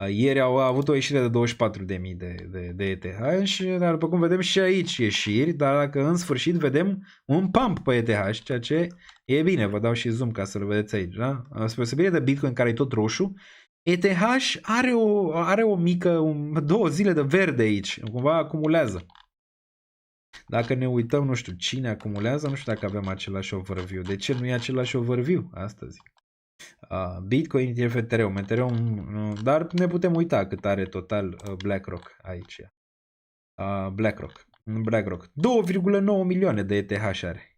Speaker 7: Ieri au avut o ieșire de 24.000 de ETH. Și, dar după cum vedem și aici ieșiri. Dar dacă în sfârșit vedem un pump pe ETH, ceea ce e bine. Vă dau și zoom ca să-l vedeți aici. Da? Spre deosebire de Bitcoin care e tot roșu, ETH are o mică, 2 zile de verde aici. Cumva acumulează. Dacă ne uităm, nu știu cine acumulează, nu știu dacă avem același overview. De ce nu e același overview astăzi? Bitcoin, Ethereum, dar ne putem uita cât are total BlackRock aici. BlackRock. 2,9 milioane de ETH are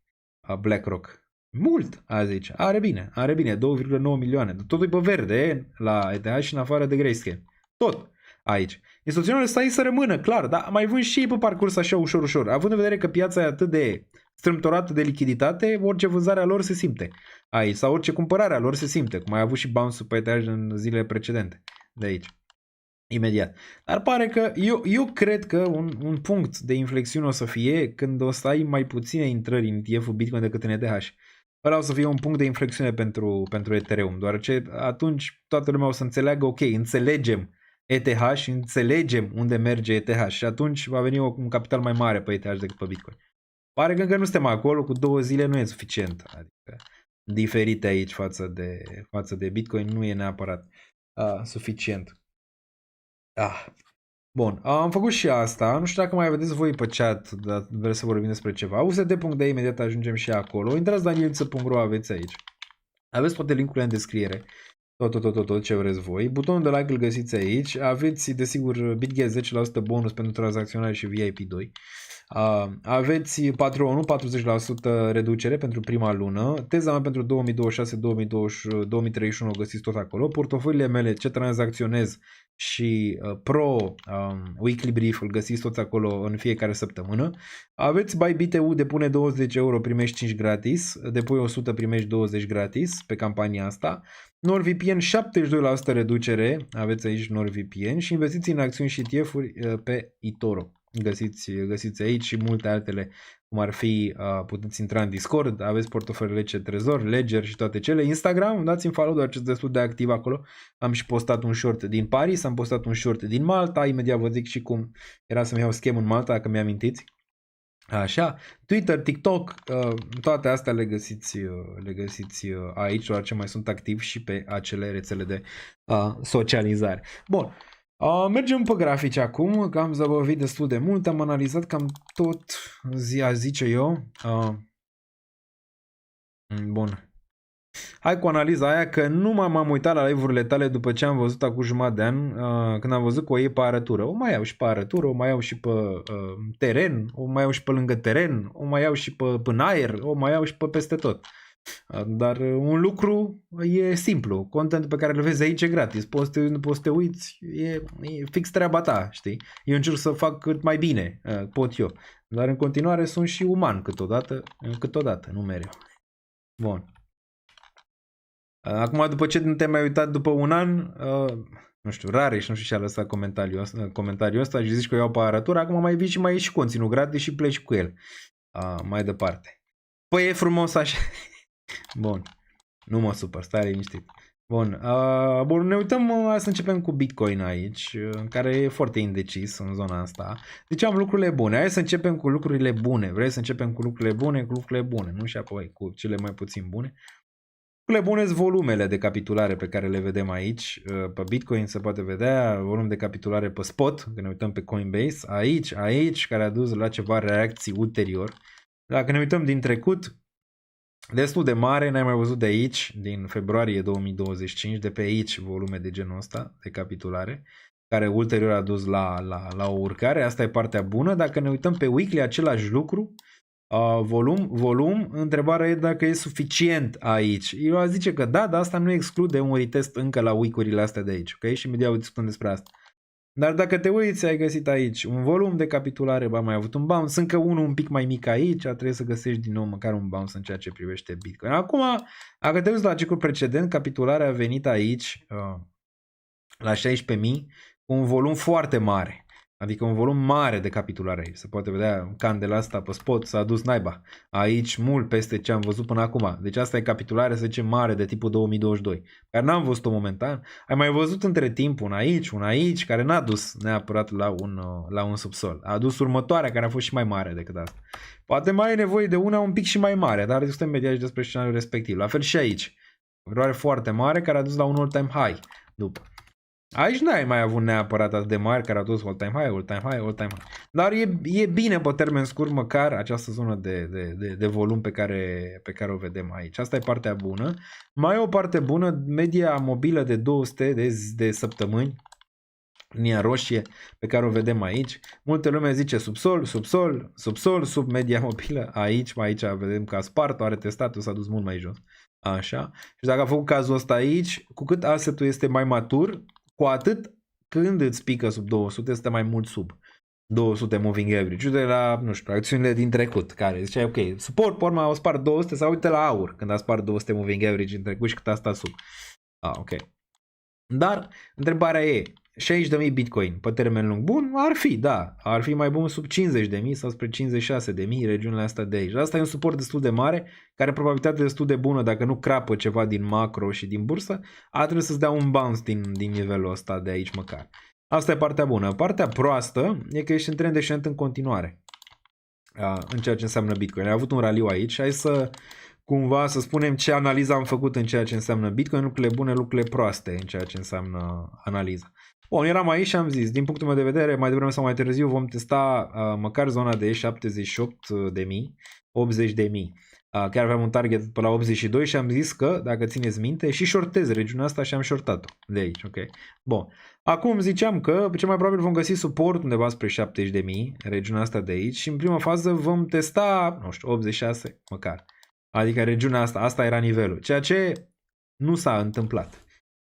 Speaker 7: BlackRock. Mult, a zice. Are bine, 2,9 milioane. Totul e pe verde la ETH și în afară de Grayscale. Tot aici. Instituționale stai să rămână, clar, dar mai vând și ei pe parcurs așa ușor. Având în vedere că piața e atât de strâmtorată de lichiditate, orice vânzare a lor se simte aici. Sau orice cumpărare a lor se simte, cum ai avut și bounce-ul pe ETH în zilele precedente de aici. imediat. Dar pare că, eu cred că un punct de inflexiune o să fie când o să ai mai puține intrări în ETF-ul Bitcoin decât în ETH. Ăla o să fie un punct de inflexiune pentru Ethereum, deoarece atunci toată lumea o să înțeleagă, ok, înțelegem ETH și înțelegem unde merge ETH și atunci va veni un capital mai mare pe ETH decât pe Bitcoin. Pare că încă nu suntem acolo, cu 2 zile nu e suficient, adică diferite aici față de Bitcoin nu e neapărat suficient. Bun, am făcut și asta, nu știu dacă mai vedeți voi pe chat, dar vreți să vorbim despre ceva. USD.de, imediat ajungem și acolo, intrați danieliță.ro, aveți aici. Aveți toate linkurile în descriere, tot ce vreți voi. Butonul de like îl găsiți aici, aveți desigur BitGet 10% bonus pentru tranzacționare și VIP2. Aveți Patreon-ul, 40% reducere pentru prima lună, teza mea pentru 2026-2031 o găsiți tot acolo, portofoliile mele ce tranzacționez și Pro Weekly Brief îl găsiți toți acolo în fiecare săptămână. Aveți Buy BTU, depune 20 euro, primești 5 gratis, depui 100, primești 20 gratis pe campania asta. NordVPN 72% reducere, aveți aici NordVPN și investiții în acțiuni și ETF-uri pe eToro. Găsiți aici și multe altele, cum ar fi, puteți intra în Discord, aveți portofoliile ce Trezor, Ledger și toate cele. Instagram, dați-mi follow, doar ce destul de activ acolo. Am și postat un short din Paris, am postat un short din Malta, imediat vă zic și cum era să-mi iau schem în Malta, dacă mi-amintiți. Așa, Twitter, TikTok, toate astea le găsiți aici, doar ce mai sunt activ și pe acele rețele de socializare. Bun. Mergem pe grafici acum, că am zăbăvit destul de mult, am analizat cam tot, zice eu. Bun. Hai cu analiza aia, că nu m-am uitat la live-urile tale după ce am văzut acum jumătate de an, când am văzut că o iei pe arătură. O mai iau și pe arătură, o mai iau și pe teren, o mai iau și pe lângă teren, o mai iau și pe în aer, o mai iau și pe peste tot. Dar un lucru e simplu, contentul pe care îl vezi aici e gratis, poți să te uiți, e fix treaba ta, știi? Eu încerc să fac cât mai bine pot eu, dar în continuare sunt și uman câteodată, nu mereu. Bun. Acum, după ce nu te-ai mai uitat după un an, nu știu, Rareș, nu știu ce a lăsat comentariul ăsta și zici că eu iau pe arătură, acum mai vii și mai ieși și conținut gratis și pleci cu el mai departe. Păi e frumos așa. Bun, nu mă supăr, stai liniștit. Bun, bun, ne uităm, să începem cu Bitcoin aici, care e foarte indecis în zona asta. Deci am lucrurile bune, hai să începem cu lucrurile bune. Vrei să începem cu lucrurile bune, nu? Și apoi cu cele mai puțin bune. Lucrurile bune sunt volumele de capitulare pe care le vedem aici. Pe Bitcoin se poate vedea volum de capitulare pe spot, când ne uităm pe Coinbase, aici, care a dus la ceva reacții ulterior. Dacă ne uităm din trecut, destul de mare, n-ai mai văzut de aici, din februarie 2025, de pe aici volume de genul ăsta de capitulare, care ulterior a dus la o urcare. Asta e partea bună. Dacă ne uităm pe weekly, același lucru, volum, întrebarea e dacă e suficient aici. Eu aș zice că da, dar asta nu exclude un retest încă la week-urile astea de aici, ok? Și imediat discutăm despre asta. Dar dacă te uiți, ai găsit aici un volum de capitulare, ba mai avut un bounce, încă unul un pic mai mic aici, trebuie să găsești din nou măcar un bounce în ceea ce privește Bitcoin. Acum, dacă te uiți la ciclul precedent, capitularea a venit aici la 16.000 cu un volum foarte mare. Adică un volum mare de capitulare aici. Se poate vedea candela asta pe spot, s-a dus naiba. Aici mult peste ce am văzut până acum. Deci asta e capitulare, să zicem, mare de tipul 2022. Care n-am văzut-o momentan. Ai mai văzut între timp un aici, care n-a dus neapărat la un subsol. A dus următoarea, care a fost și mai mare decât asta. Poate mai ai nevoie de una un pic și mai mare, dar discutăm imediat și despre scenariul respectiv. La fel și aici. O valoare foarte mare care a dus la un all-time high după. Aici n-ai mai avut neapărat atât de mari care au dus all-time high. Dar e bine pe termen scurt măcar această zonă de volum pe care o vedem aici. Asta e partea bună. Mai e o parte bună, media mobilă de 200 de săptămâni, linia roșie pe care o vedem aici. Multe lume zice subsol, sub media mobilă. Aici vedem că a spart, are testat, s-a dus mult mai jos. Așa. Și dacă a făcut cazul ăsta aici, cu cât asset-ul este mai matur, cu atât când îți pică sub 200, este mai mult sub 200 moving average. De la, nu știu, acțiunile din trecut, care ziceai, ok, suport, pe urmă au spart 200, sau uite la aur, când a spart 200 moving average în trecut și cât a stat sub. Ok. Dar, întrebarea e, 60.000 Bitcoin pe termen lung. Bun, ar fi, da. Ar fi mai bun sub 50.000 sau spre 56.000 regiunile astea de aici. Asta e un suport destul de mare, care probabilitatea destul de bună, dacă nu crapă ceva din macro și din bursă, a trebui să-ți dea un bounce din nivelul ăsta de aici măcar. Asta e partea bună. Partea proastă e că ești în trend descendent în continuare în ceea ce înseamnă Bitcoin. Ai avut un raliu aici. Hai să cumva să spunem ce analiză am făcut în ceea ce înseamnă Bitcoin, lucrurile bune, lucrurile proaste în ceea ce înseamnă analiza. Bun, eram aici și am zis, din punctul meu de vedere, mai devreme sau mai târziu vom testa măcar zona de 78.000, 80.000. Chiar aveam un target pe la 82 și am zis că, dacă țineți minte, și shortez regiunea asta și am shortat-o de aici, ok? Bun. Acum ziceam că cel mai probabil vom găsi suport undeva spre 70.000, regiunea asta de aici, și în prima fază vom testa, nu știu, 86 măcar. Adică regiunea asta era nivelul, ceea ce nu s-a întâmplat.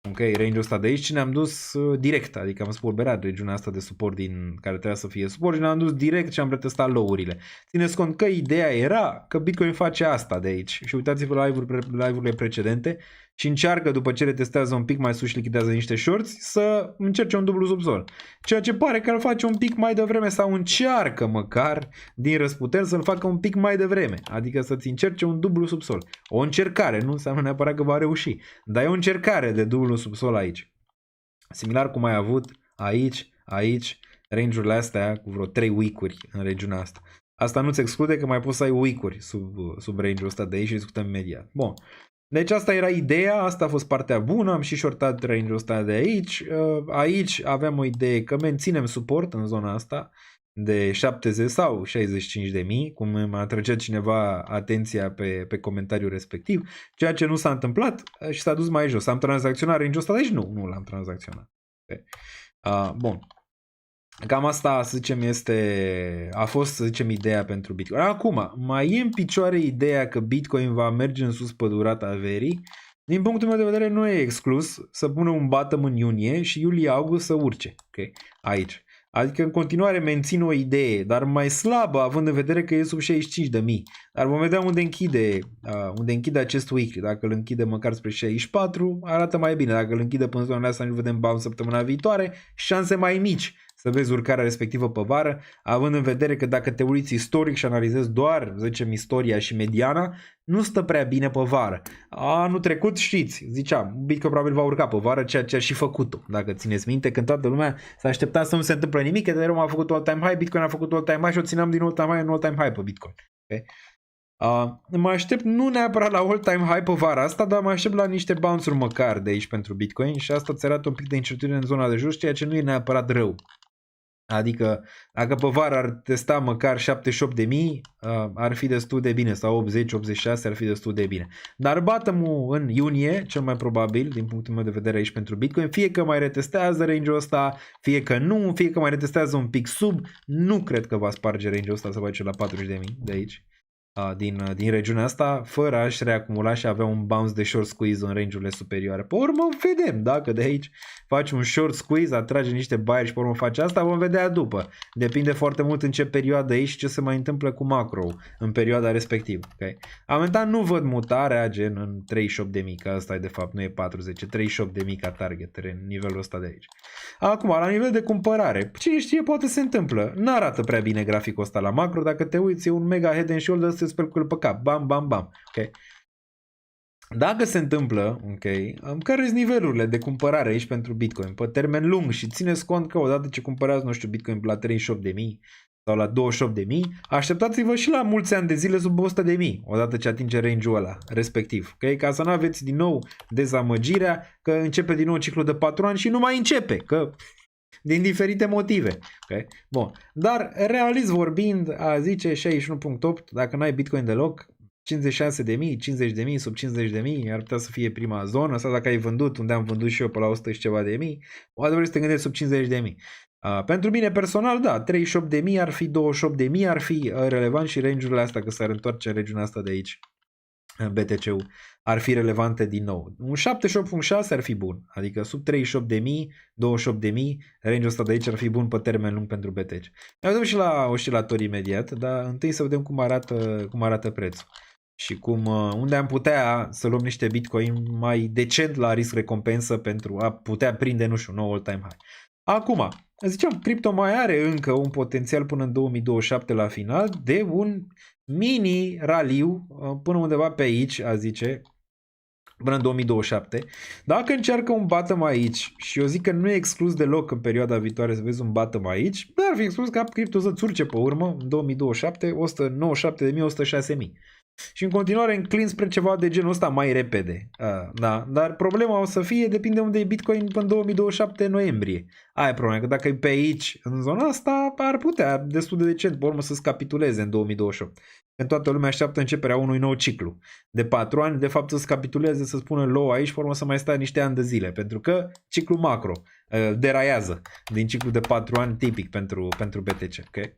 Speaker 7: Ok, range-ul ăsta de aici și ne-am dus direct, adică am spulberat regiunea asta de suport din care trebuia să fie suport și ne-am dus direct și am retestat low-urile. Țineți cont că ideea era că Bitcoin face asta de aici și uitați-vă la live-urile precedente și încearcă, după ce retestează un pic mai sus și lichidează niște shorts, să încerce un dublu subsol. Ceea ce pare că îl face un pic mai devreme sau încearcă măcar din răsputeri să-l facă un pic mai devreme, adică să-ți încerce un dublu subsol. O încercare, nu înseamnă neapărat că va reuși, dar e o încercare de dublu subsol aici. Similar cum ai avut aici, range-urile astea cu vreo 3 week-uri în regiunea asta. Asta nu-ți exclude că mai poți să ai week-uri sub range-ul ăsta de aici și discutăm imediat. Bun. Deci asta era ideea, asta a fost partea bună, am și shortat range-ul ăsta de aici. Aici aveam o idee că menținem suport în zona asta de 70 sau 65.000, cum m-a atrăgea cineva atenția pe comentariul respectiv, ceea ce nu s-a întâmplat și s-a dus mai jos. Am tranzacționat range-ul ăsta de aici? Nu l-am tranzacționat. Okay. Bun. Cam asta, să zicem, a fost, să zicem, ideea pentru Bitcoin. Acum, mai e în picioare ideea că Bitcoin va merge în sus pe durata verii. Din punctul meu de vedere, nu e exclus să pună un bottom în iunie și iulie-august să urce. Okay? Aici. Adică în continuare mențin o idee, dar mai slabă, având în vedere că e sub 65.000. Dar vom vedea unde închide acest weekly. Dacă îl închide măcar spre 64, arată mai bine. Dacă îl închide până zonele astea, nu vedem bounce săptămâna viitoare, șanse mai mici să vezi urcarea respectivă pe vară, având în vedere că dacă te uiți istoric și analizezi doar, zicem, istoria și mediana, nu stă prea bine pe vară. Anul trecut, știți, ziceam, Bitcoin probabil va urca pe vară, ceea ce a și făcut-o. Dacă țineți minte, când toată lumea s-a așteptat să nu se întâmple nimic, Ethereum a făcut all-time high, Bitcoin a făcut all-time high și o țineam din all-time high în all-time high pe Bitcoin. Okay? Mă aștept nu neapărat la all-time high pe vara asta, dar mă aștept la niște bounce-uri măcar de aici pentru Bitcoin și asta îți arată un pic de incertitudine în zona de jos, ceea ce nu e neapărat rău. Adică dacă pe vară ar testa măcar 78.000, ar fi destul de bine, sau 80-86 ar fi destul de bine. Dar bottom-ul în iunie, cel mai probabil, din punctul meu de vedere aici pentru Bitcoin, fie că mai retestează range-ul ăsta, fie că nu, fie că mai retestează un pic sub, nu cred că va sparge range-ul ăsta să face la 40.000 de aici. Din regiunea asta, fără a-și reacumula și avea un bounce de short squeeze în range-urile superioare. Pe urmă vedem, dacă de aici faci un short squeeze, atrage niște buyeri și pe urmă face asta, vom vedea după. Depinde foarte mult în ce perioadă e și ce se mai întâmplă cu macro în perioada respectivă. Okay? Momentan nu văd mutarea gen în 38.000, că asta e de fapt, nu e 40, 38.000 ca target în nivelul ăsta de aici. Acum, la nivel de cumpărare, cine știe, poate se întâmplă. N-arată prea bine graficul ăsta la macro, dacă te uiți, e un mega head and shoulders, te speli pe cap, bam, bam, bam. Okay. Dacă se întâmplă, care sunt nivelurile de cumpărare aici pentru Bitcoin pe termen lung și țineți cont că odată ce cumpărați, nu știu, Bitcoin la 38.000 sau la 28.000, așteptați-vă și la mulți ani de zile sub 100.000, odată ce atinge range-ul ăla respectiv. Okay? Ca să nu aveți din nou dezamăgirea că începe din nou ciclul de 4 ani și nu mai începe, că din diferite motive. Okay? Bun. Dar realist vorbind, a zice 61.8, dacă n-ai Bitcoin deloc, 56.000, 50.000, sub 50.000 ar putea să fie prima zonă, sau dacă ai vândut, unde am vândut și eu pe la 100 și ceva de mii, o adevărat să te gândești sub 50.000. Pentru mine personal, da, 38.000 ar fi, 28.000 ar fi relevant și range-urile astea, că s-ar întoarce în regiunea asta de aici, BTC-ul, ar fi relevante din nou. Un 78.6 ar fi bun, adică sub 38.000, 28.000, range-ul ăsta de aici ar fi bun pe termen lung pentru BTC. Ne vedem și la oscilatori imediat, dar întâi să vedem cum arată prețul. Și unde am putea să luăm niște Bitcoin mai decent la risc recompensă pentru a putea prinde, nu știu, nou all-time high. Acum, ziceam, cripto mai are încă un potențial până în 2027 la final de un mini raliu până undeva pe aici, a zice, până în 2027. Dacă încearcă un bottom aici, și eu zic că nu e exclus deloc în perioada viitoare să vezi un bottom aici, dar ar fi exclus ca cripto să-ți urce pe urmă în 2027 197.000, 106.000. Și în continuare înclin spre ceva de genul ăsta mai repede. Da. Dar problema o să fie, depinde unde e Bitcoin până în 2027 noiembrie. Aia e problema, că dacă e pe aici, în zona asta, ar putea destul de decent pe urmă să-ți capituleze în 2028. Când toată lumea așteaptă începerea unui nou ciclu de 4 ani, de fapt să-ți capituleze, să spună low aici, pe urmă să mai stai niște ani de zile, pentru că ciclul macro deraiază din ciclul de 4 ani tipic pentru BTC. Okay?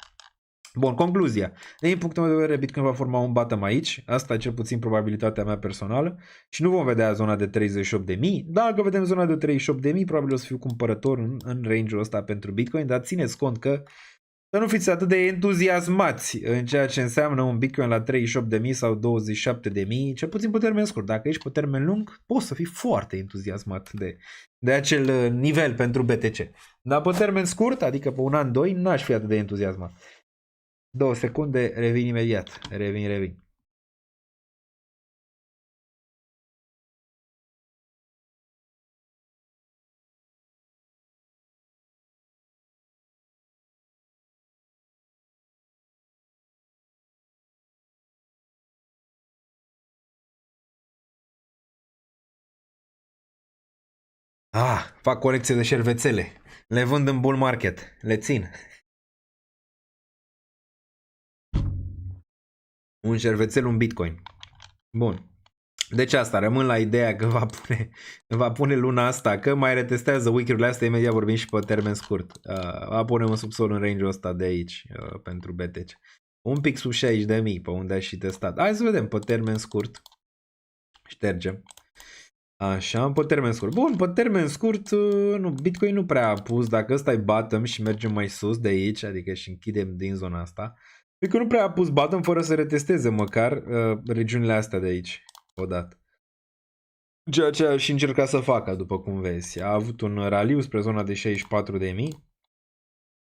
Speaker 7: Bun, concluzia. Din punctul meu de vedere, Bitcoin va forma un bottom aici. Asta e cel puțin probabilitatea mea personală. Și nu vom vedea zona de 38.000. Dacă vedem zona de 38.000, probabil o să fiu cumpărător în range-ul ăsta pentru Bitcoin. Dar țineți cont că să nu fiți atât de entuziasmați în ceea ce înseamnă un Bitcoin la 38.000 sau 27.000, cel puțin pe termen scurt. Dacă ești pe termen lung, poți să fii foarte entuziasmat de acel nivel pentru BTC. Dar pe termen scurt, adică pe un an, doi, n-aș fi atât de entuziasmat. 2 secunde, revin imediat. Revin. Fac colecție de șervețele. Le vând în bull market. Le țin. Un șervețel, un Bitcoin. Bun. Deci asta, rămân la ideea că va pune luna asta, că mai retestează week-urile astea, imediat vorbim și pe termen scurt. Va pune un subsol în range-ul ăsta de aici pentru BTC. Un pic sub 60.000 pe unde ai și testat. Hai să vedem pe termen scurt. Ștergem. Așa, pe termen scurt. Bun, pe termen scurt, nu, Bitcoin nu prea a pus, dacă ăsta e bottom și mergem mai sus de aici, adică și închidem din zona asta, Bitcoin nu prea a pus bottom fără să retesteze măcar regiunile astea de aici, odată. Ceea ce a și încercat să facă, după cum vezi. A avut un raliu spre zona de 64.000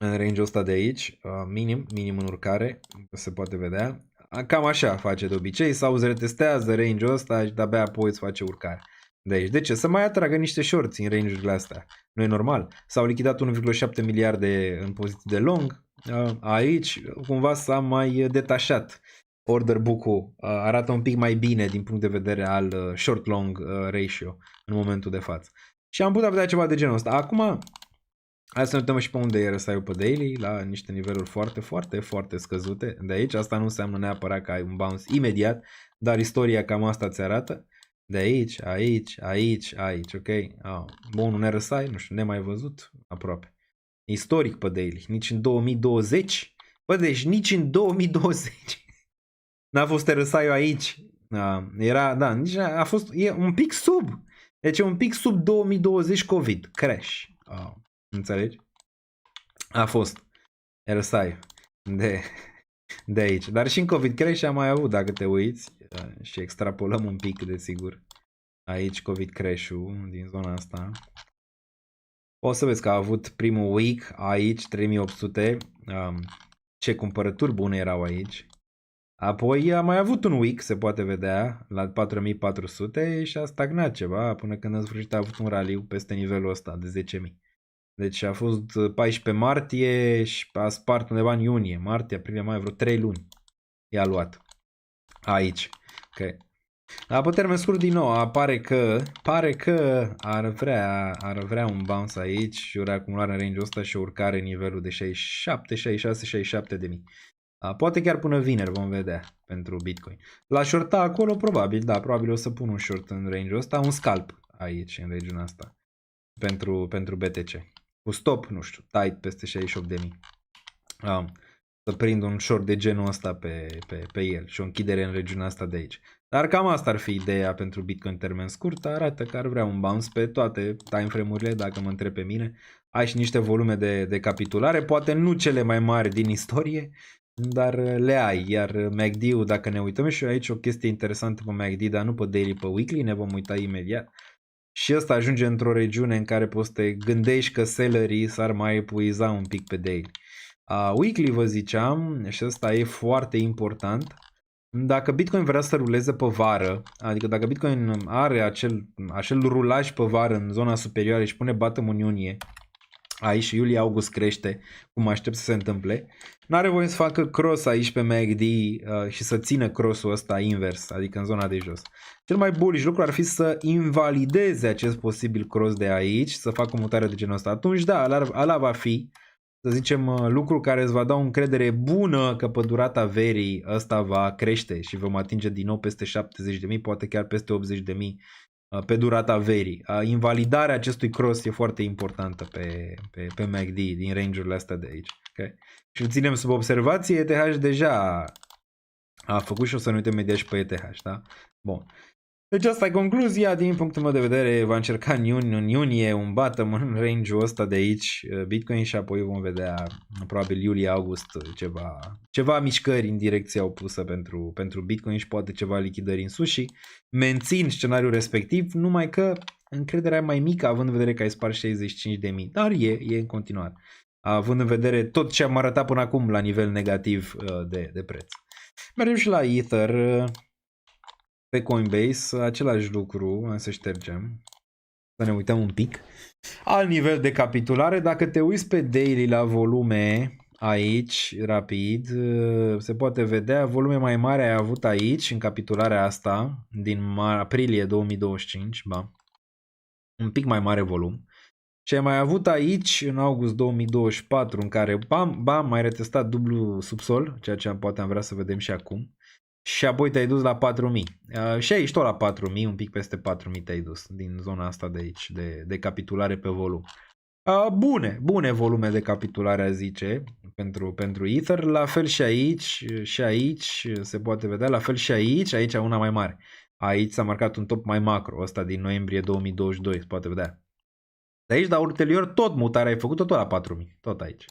Speaker 7: în range-ul ăsta de aici, minim în urcare, se poate vedea. Cam așa face de obicei, sau îți retestează range-ul ăsta și de-abia apoi îți face urcare. De aici. De ce? Să mai atragă niște shorts în range-urile astea. Nu e normal. S-au lichidat 1,7 miliarde în poziție de long. Aici cumva s-a mai detașat. Order book-ul arată un pic mai bine din punct de vedere al short-long ratio în momentul de față. Și am putea vedea ceva de genul ăsta. Acum, hai să ne uităm și pe unde e RSI-ul pe daily, la niște niveluri foarte scăzute. De aici, asta nu înseamnă neapărat că ai un bounce imediat, dar istoria cam asta ți arată. De aici, ok? Bun, un RSI, nu știu, nemai văzut aproape. Istoric pe daily, nici în 2020. Bă, deci nici în 2020 n-a fost RSI-ul aici. Nici a fost, e un pic sub. Deci e un pic sub 2020 COVID, crash. Înțelegi? A fost RSI de aici. Dar și în COVID crash am mai avut, dacă te uiți. Și extrapolăm un pic, desigur. Aici COVID crash-ul din zona asta. Poți să vezi că a avut primul week aici, 3800. Ce cumpărături bune erau aici. Apoi a mai avut un week, se poate vedea, la 4400 și a stagnat ceva până când în sfârșit a avut un raliu peste nivelul ăsta de 10.000. Deci a fost 14 martie și a spart undeva în iunie. Martie, aprilie, mai vreo 3 luni i-a luat. Aici. Ok. Dar pe termen scurt din nou, pare că ar vrea un bounce aici și o reacumulare în range-ul ăsta și o urcare în nivelul de 67, 66, 67 de mii. Poate chiar până vineri vom vedea pentru Bitcoin. La shorta acolo probabil o să pun un short în range-ul ăsta, un scalp aici în regiunea asta pentru BTC. Cu stop, nu știu, tight peste 68 de mii. Să prind un short de genul ăsta pe el și o închidere în regiunea asta de aici. Dar cam asta ar fi ideea pentru Bitcoin termen scurt. Arată că ar vrea un bounce pe toate timeframe-urile, dacă mă întreb pe mine. Ai și niște volume de capitulare, poate nu cele mai mari din istorie, dar le ai. Iar MACD-ul, dacă ne uităm și aici o chestie interesantă pe MACD, dar nu pe daily, pe weekly, ne vom uita imediat. și ăsta ajunge într-o regiune în care poți să te gândești că sellerii s-ar mai epuiza un pic pe daily. Weekly vă ziceam, și ăsta e foarte important. Dacă Bitcoin vrea să ruleze pe vară, adică dacă Bitcoin are acel rulaj pe vară în zona superioară și pune bottom în iunie, aici și iulie-august crește, cum aștept să se întâmple, n-are voie să facă cross aici pe MACD și să țină crossul ăsta invers, adică în zona de jos. Cel mai bullish lucru ar fi să invalideze acest posibil cross de aici, să facă o mutare de genul ăsta. Atunci da, ala va fi, să zicem, lucru care îți va da o încredere bună că pe durata verii ăsta va crește și vom atinge din nou peste 70.000, poate chiar peste 80.000 pe durata verii. Invalidarea acestui cross e foarte importantă pe MACD din range-urile astea de aici. Okay? Și îl ținem sub observație, ETH deja a făcut și o să ne uităm imediat și pe ETH. Da? Bun. Deci asta e concluzia, din punctul meu de vedere va încerca în iunie un bottom în range-ul ăsta de aici Bitcoin și apoi vom vedea probabil iulie-august ceva mișcări în direcția opusă pentru Bitcoin și poate ceva lichidări în sus și mențin scenariul respectiv, numai că încrederea e mai mică având în vedere că ai spart 65.000, dar e în continuare, având în vedere tot ce am arătat până acum la nivel negativ de preț. Mergem și la Ether. Pe Coinbase, același lucru, să ștergem, să ne uităm un pic. Alt nivel de capitulare, dacă te uiți pe daily la volume, aici, rapid, se poate vedea, volume mai mare ai avut aici, în capitularea asta, din aprilie 2025, un pic mai mare volum. Și ai mai avut aici, în august 2024, în care, bam, mai retestat dublu subsol, ceea ce poate am vrea să vedem și acum. Și apoi te-ai dus la 4.000. Și aici tot la 4.000, un pic peste 4.000 te-ai dus din zona asta de aici, de capitulare pe volum. Bune volume de capitulare, a zice, pentru Ether. La fel și aici se poate vedea, la fel și aici una mai mare. Aici s-a marcat un top mai macro, ăsta din noiembrie 2022, se poate vedea. De aici, dar ulterior, tot mutarea ai făcut-o tot la 4.000, tot aici.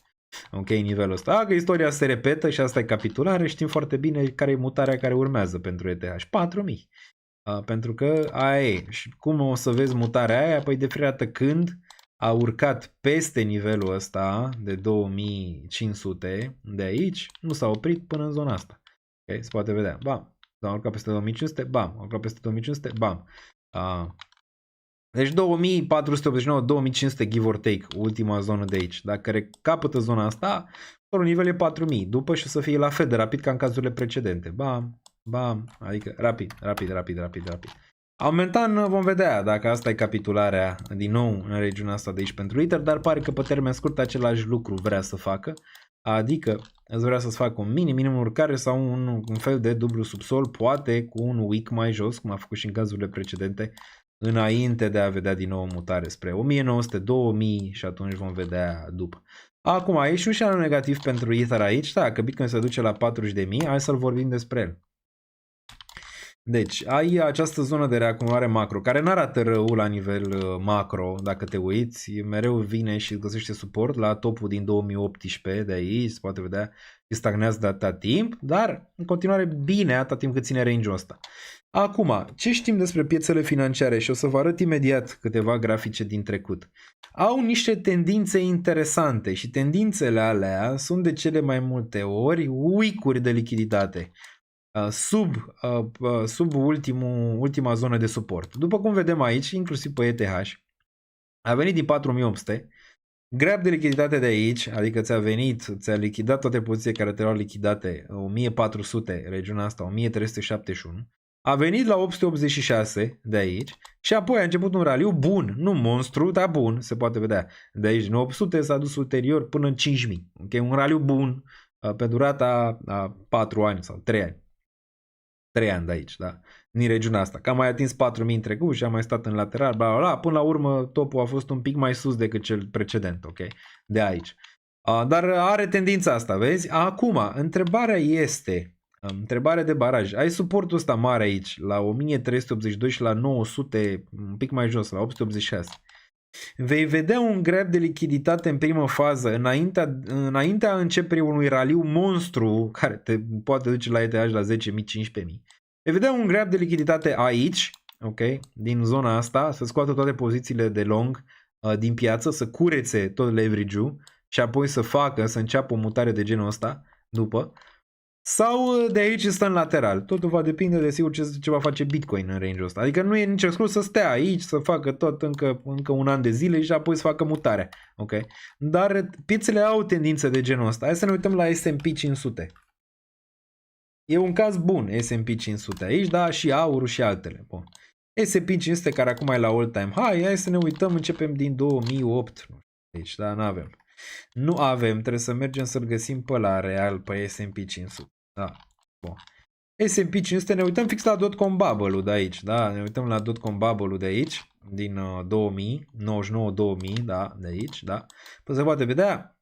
Speaker 7: Ok, nivelul ăsta. Că istoria se repetă și asta e capitulare, știm foarte bine care e mutarea care urmează pentru ETH. 4.000. Pentru că aia e. Și cum o să vezi mutarea aia? Păi de fiecare dată când a urcat peste nivelul ăsta de 2500 de aici, nu s-a oprit până în zona asta. Ok, se poate vedea. Bam. S-a urcat peste 2500, bam. A urcat peste 2500, bam. Deci 2489-2500 give or take, ultima zonă de aici. Dacă capătă zona asta, următorul nivel e 4000. După și o să fie la fel de rapid ca în cazurile precedente. Bam, adică rapid. Momentan vom vedea dacă asta e capitularea din nou în regiunea asta de aici pentru Ether, dar pare că pe termen scurt același lucru vrea să facă. Adică îți vrea să-ți facă un minim urcare sau un fel de dublu subsol, poate cu un wick mai jos, cum a făcut și în cazurile precedente, înainte de a vedea din nou o mutare spre 1900-2000 și atunci vom vedea după. Acum, aici și un scenariu negativ pentru Ether aici, dacă Bitcoin se duce la 40.000, hai să-l vorbim despre el. Deci, ai această zonă de reacumulare macro, care nu arată rău la nivel macro, dacă te uiți, mereu vine și găsește suport la topul din 2018 de aici, se poate vedea că stagnează de atâta timp, dar în continuare bine atâta timp cât ține range-ul ăsta. Acum, ce știm despre piețele financiare și o să vă arăt imediat câteva grafice din trecut. Au niște tendințe interesante și tendințele alea sunt de cele mai multe ori wick-uri de lichiditate sub ultima zonă de suport. După cum vedem aici, inclusiv pe ETH, a venit din 4800, grab de lichiditate de aici, adică ți-a lichidat toate pozițiile care te erau lichidate, 1400, regiunea asta, 1371, a venit la 886 de aici și apoi a început un raliu bun, nu monstru, dar bun, se poate vedea. De aici din 800 s-a dus ulterior până în 5000. Okay? Un raliu bun pe durata a 4 ani sau 3 ani. 3 ani de aici, da? Din regiunea asta. Că am mai atins 4000 în trecut și am mai stat în lateral, bla, bla, bla. Până la urmă topul a fost un pic mai sus decât cel precedent, ok? De aici. Dar are tendința asta, vezi? Acum, întrebarea este... Întrebare de baraj. Ai suportul ăsta mare aici, la 1382 și la 900, un pic mai jos, la 886. Vei vedea un grab de lichiditate în primă fază, înaintea începerii unui raliu monstru, care te poate duce la ETH la 10.000, 15.000. Vei vedea un grab de lichiditate aici, ok, din zona asta, să scoată toate pozițiile de long din piață, să curețe tot leverage-ul și apoi să înceapă o mutare de genul ăsta după. Sau de aici stă în lateral. Totul va depinde de sigur ce va face Bitcoin în range-ul ăsta. Adică nu e nici exclus să stea aici, să facă tot încă un an de zile și apoi să facă mutarea. Ok? Dar piețele au tendințe de genul ăsta. Hai să ne uităm la S&P 500. E un caz bun S&P 500 aici, da, și aurul și altele. Bun. S&P 500 care acum e la all-time high. Hai să ne uităm, începem din 2008. Deci, da, n-avem. Nu avem, trebuie să mergem să-l găsim pe la real, pe S&P 500. Da, bun. S&P 500, ne uităm fix la dot-com bubble-ul de aici, da, ne uităm la dot-com bubble-ul de aici, din 2000, 99-2000, da, de aici, da. Păi se poate vedea,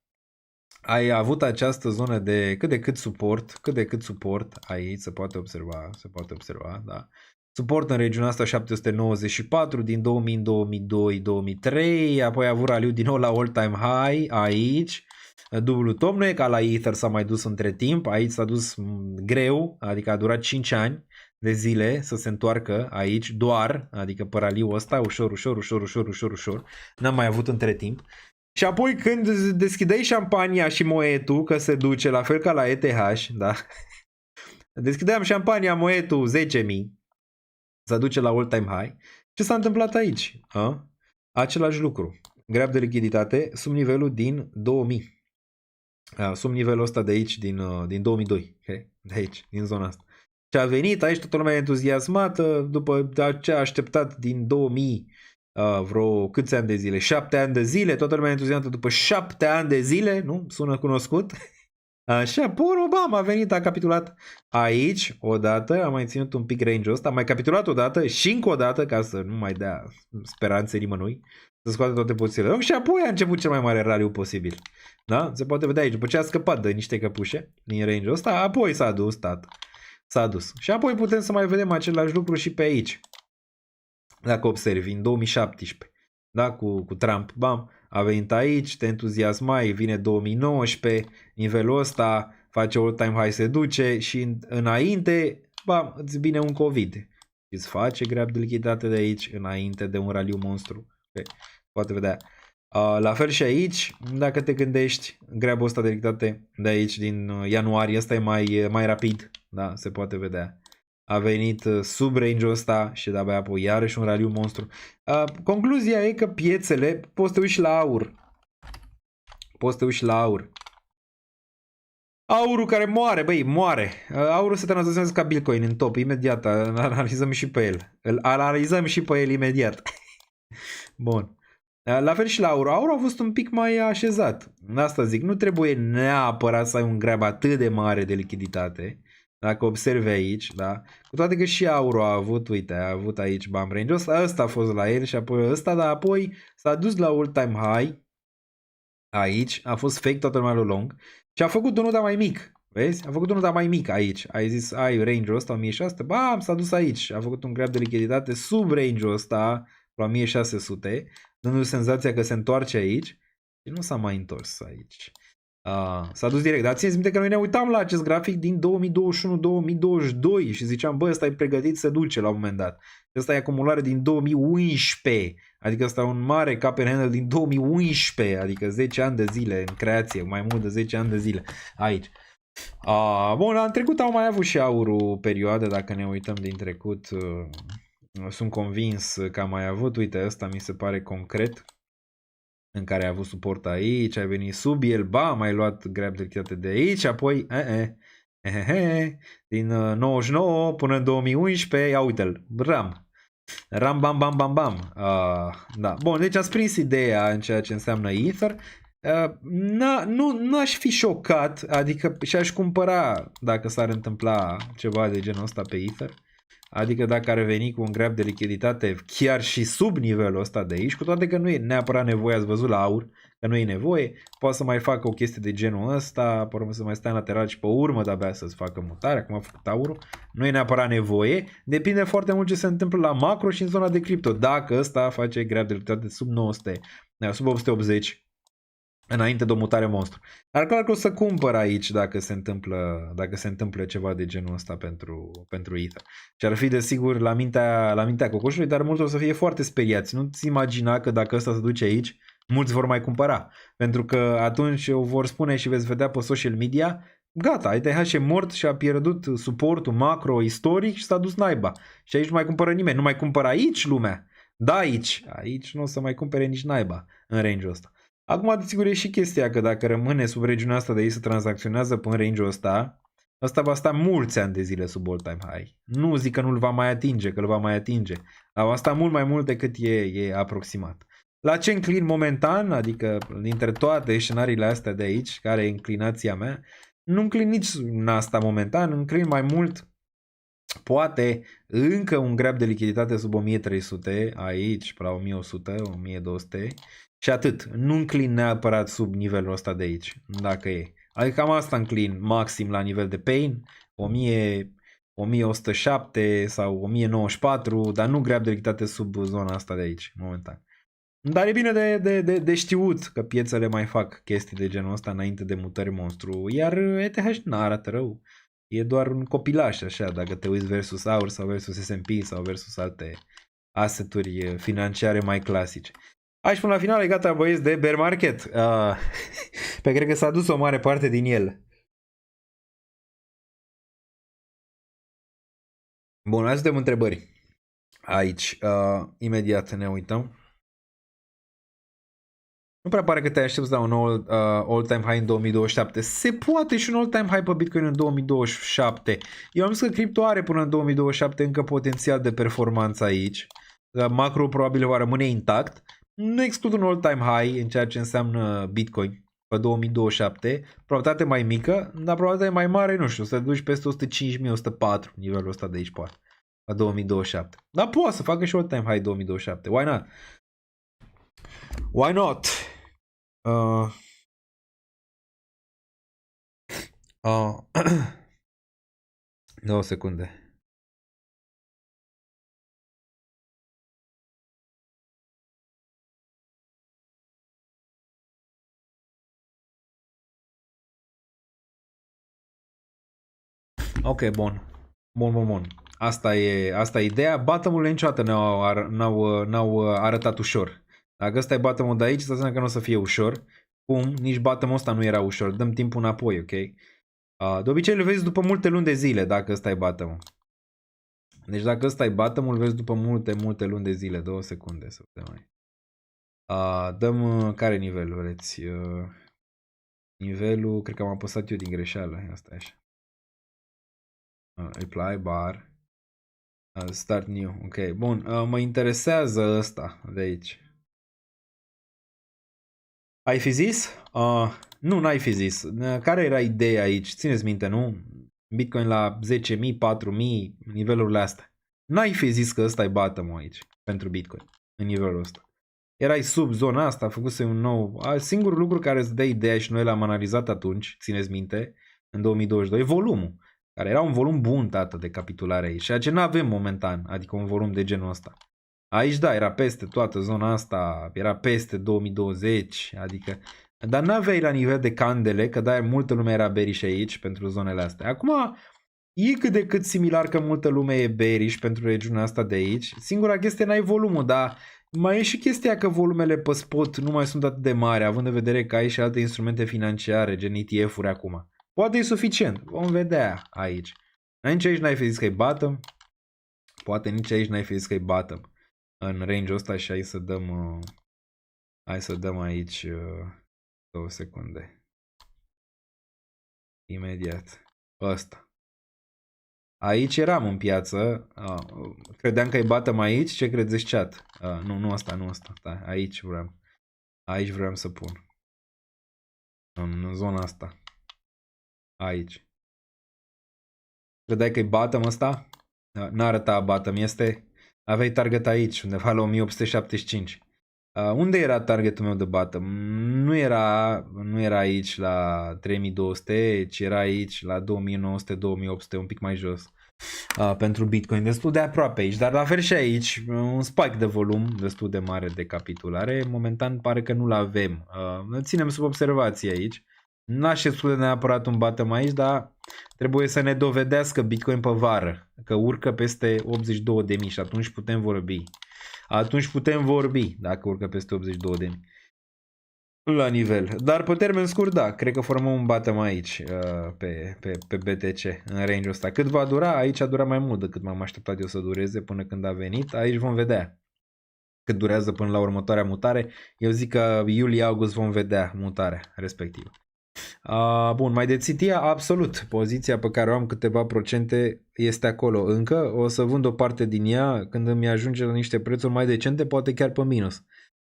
Speaker 7: ai avut această zonă de cât de cât suport, aici se poate observa, da. Suport în regiunea asta 794, din 2000 în 2002, 2003, apoi a avut raliu din nou la all-time high, aici, dublu top, nu e ca la Ether s-a mai dus între timp, aici s-a dus greu, adică a durat 5 ani de zile să se întoarcă aici, doar, adică pe raliul ăsta, ușor, n-am mai avut între timp. Și apoi când deschideai șampania și moetul, că se duce la fel ca la ETH, da, deschideam șampania, moetul 10.000, se duce la all-time high. Ce s-a întâmplat aici? Același lucru. Grab de lichiditate sub nivelul din 2000. Sub nivelul ăsta de aici, din 2002. Okay? De aici, din zona asta. Și a venit aici toată lumea entuziasmată după ce a așteptat din 2000 vreo câți ani de zile? 7 ani de zile, toată lumea entuziasmată după 7 ani de zile, nu? Sună cunoscut? Așa, bam, a venit, a capitulat aici odată, a mai ținut un pic range-ul ăsta, a mai capitulat odată și încă o dată, ca să nu mai dea speranțe nimănui, să scoate toate pozițiile. Și apoi a început cel mai mare raliu posibil. Da? Se poate vedea aici, după ce a scăpat de niște căpușe din range-ul ăsta, apoi s-a dus, s-a dus. Și apoi putem să mai vedem același lucru și pe aici. Dacă observi, în 2017, da? Cu Trump, bam, a venit aici, te entuziasmai, vine 2019, nivelul ăsta, face all-time high, se duce și înainte, bam, îți vine un COVID. Și îți face grab de lichiditate de aici, înainte de un raliu monstru. Okay. Poate vedea. La fel și aici, dacă te gândești, grabul ăsta de lichiditate de aici, din ianuarie, ăsta e mai rapid, da, se poate vedea. A venit sub range-ul ăsta și de-abia apoi iarăși un raliu monstru. Concluzia e că piețele, poți să te uiți la aur. Aurul care moare, băi, moare. Aurul se tranzacționează ca Bitcoin în top, imediat. Analizăm și pe el. Îl analizăm și pe el imediat. Bun. La fel și la aur. Aurul a fost un pic mai așezat. Asta zic, nu trebuie neapărat să ai un grab atât de mare de lichiditate. Dacă observi aici, da? Cu toate că și aurul a avut, uite, a avut aici bam range-ul ăsta a fost la el și apoi ăsta, dar apoi s-a dus la all-time high. Aici a fost fake toată lumea lui long și a făcut unul mai mic. Vezi? A făcut unul mai mic aici. Ai zis, ai range-ul ăsta 1600, bam, s-a dus aici. A făcut un grab de lichiditate sub range-ul ăsta la 1600, dându-i senzația că se întoarce aici și nu s-a mai întors aici. S-a dus direct, dar țineți minte că noi ne uitam la acest grafic din 2021-2022 și ziceam, bă, ăsta e pregătit să duce la un moment dat. Ăsta e acumulare din 2011, adică ăsta e un mare cap and handle din 2011, adică 10 ani de zile în creație, mai mult de 10 ani de zile aici. Bun, în trecut au mai avut și aurul perioade, dacă ne uităm din trecut, sunt convins că am mai avut, uite, ăsta mi se pare concret, în care a avut suport aici, a venit sub el, bam, ai luat grab de lichiditate de aici, apoi din 99 până în 2011, ia uite-l, ram, bam. Da. Bun, deci ați prins ideea în ceea ce înseamnă Ether. Nu aș fi șocat, adică și-aș cumpăra dacă s-ar întâmpla ceva de genul ăsta pe Ether. Adică dacă ar veni cu un grab de lichiditate chiar și sub nivelul ăsta de aici, cu toate că nu e neapărat nevoie, ați văzut la aur, că nu e nevoie, poate să mai facă o chestie de genul ăsta, pe urmă să mai stea în lateral și pe urmă de-abia să-ți facă mutarea, cum a făcut aurul, nu e neapărat nevoie, depinde foarte mult ce se întâmplă la macro și în zona de cripto, dacă ăsta face grab de lichiditate sub 900, sub 880, înainte de o mutare monstru. Dar clar că o să cumpăr aici dacă se întâmplă ceva de genul ăsta pentru Ether. Și ar fi desigur la mintea cocoșului, dar mulți o să fie foarte speriați. Nu-ți imagina că dacă ăsta se duce aici, mulți vor mai cumpăra. Pentru că atunci o vor spune și veți vedea pe social media, gata, ETH e mort și a pierdut suportul macro istoric și s-a dus naiba. Și aici nu mai cumpără nimeni. Nu mai cumpără aici lumea. Da, aici nu o să mai cumpere nici naiba în range-ul ăsta. Acum, desigur, e și chestia că dacă rămâne sub regiunea asta de ei să tranzacționează pe în range-ul ăsta va sta mulți ani de zile sub all-time high. Nu zic că nu-l va mai atinge, că îl va mai atinge. Dar va sta mult mai mult decât e aproximat. La ce înclin momentan, adică dintre toate scenariile astea de aici, care e inclinația mea, nu înclin nici în asta momentan, înclin mai mult, poate încă un grab de lichiditate sub 1300 aici, pe la 1100, 1200 și atât. Nu înclin neapărat sub nivelul ăsta de aici, dacă e. Adică cam asta înclin maxim la nivel de pain, 1107 sau 1094, dar nu grab de lichiditate sub zona asta de aici, momentan. Dar e bine de știut că piețele mai fac chestii de genul ăsta înainte de mutări monstru, iar ETH nu arată rău. E doar un copilaj, așa, dacă te uiți versus AUR sau versus S&P sau versus alte asset-uri financiare mai clasice. Aici până la final e gata, băieți, de bear market. Pe cred că s-a dus o mare parte din el. Bun, hai să dăm întrebări. Aici, imediat ne uităm. Nu prea pare că te aștepți la un nou all-time high în 2027. Se poate și un all-time high pe Bitcoin în 2027. Eu am zis că cripto are până în 2027 încă potențial de performanță aici. Macro probabil va rămâne intact. Nu exclud un all-time high în ceea ce înseamnă Bitcoin pe 2027. Probabilitate mai mică, dar probabilitate mai mare, nu știu, să te duci peste 105.104, nivelul ăsta de aici poate, pe 2027. Dar poate să facă și all-time high 2027. Why not? Why not? 2 secunde. Ok, bun. Bun. Asta e ideea. Bottom-ul niciodată n-au arătat ușor. Dacă ăsta e bottom-ul de aici, să înseamnă că nu o să fie ușor. Cum? Nici bottom-ul ăsta nu era ușor. Dăm timpul înapoi, ok? De obicei îl vezi după multe luni de zile, dacă ăsta e bottom-ul. Deci dacă ăsta e bottom-ul, îl vezi după multe luni de zile. 2 secunde să vedem mai. Dăm care nivel vreți? Nivelul, cred că am apăsat eu din greșeală. Asta e așa. Reply bar. Start new. Ok, bun. Mă interesează ăsta de aici. Ai fi zis? Nu, n-ai fi zis. Care era ideea aici? Țineți minte, nu? Bitcoin la 10.000, 4.000, nivelurile astea. N-ai fi zis că ăsta e bottom-ul aici pentru Bitcoin, în nivelul ăsta. Erai sub zona asta, a făcuse un nou... Singurul lucru care îți dă ideea și noi l-am analizat atunci, țineți minte, în 2022, e volumul. Care era un volum bun, tată, de capitulare aici. Ceea ce nu avem momentan, adică un volum de genul ăsta. Aici, da, era peste toată zona asta, era peste 2020, adică... Dar n-aveai la nivel de candele, că da, multă lume era bearish aici pentru zonele astea. Acum, e cât de cât similar că multă lume e bearish pentru regiunea asta de aici. Singura chestie n-ai volumul, dar mai e și chestia că volumele pe spot nu mai sunt atât de mari, având în vedere că ai și alte instrumente financiare, gen ETF-uri acum. Poate e suficient, vom vedea aici. Nici aici n-ai fi zis că e bottom, poate nici aici n-ai fi zis că e bottom în range-ul ăsta și hai să dăm aici 2 secunde. Imediat. Ăsta. Aici eram în piață. Credeam că e bottom aici. Ce credeți, chat? Nu ăsta. Da, aici vreau să pun. În zona asta. Aici. Credeai că e bottom ăsta? N-arăta bottom. Aveai target aici, undeva la 1875. Unde era targetul meu de bottom? Nu era aici la 3200, ci era aici la 2900-2800, un pic mai jos. pentru Bitcoin, destul de aproape aici, dar la fel și aici, un spike de volum destul de mare de capitulare, momentan pare că nu-l avem, ținem sub observație aici, n-aș exclude neapărat un bottom aici, dar trebuie să ne dovedească Bitcoin pe vară, că urcă peste 82.000 și atunci putem vorbi, dacă urcă peste 82.000 la nivel. Dar pe termen scurt, da, cred că formăm un bottom aici pe BTC în range-ul ăsta. Cât va dura? Aici a durat mai mult decât m-am așteptat eu să dureze până când a venit. Aici vom vedea cât durează până la următoarea mutare. Eu zic că iulie-august vom vedea mutarea respectivă. Bun, mai de Țitia? Absolut. Poziția pe care o am câteva procente este acolo încă. O să vând o parte din ea când îmi ajunge la niște prețuri mai decente, poate chiar pe minus.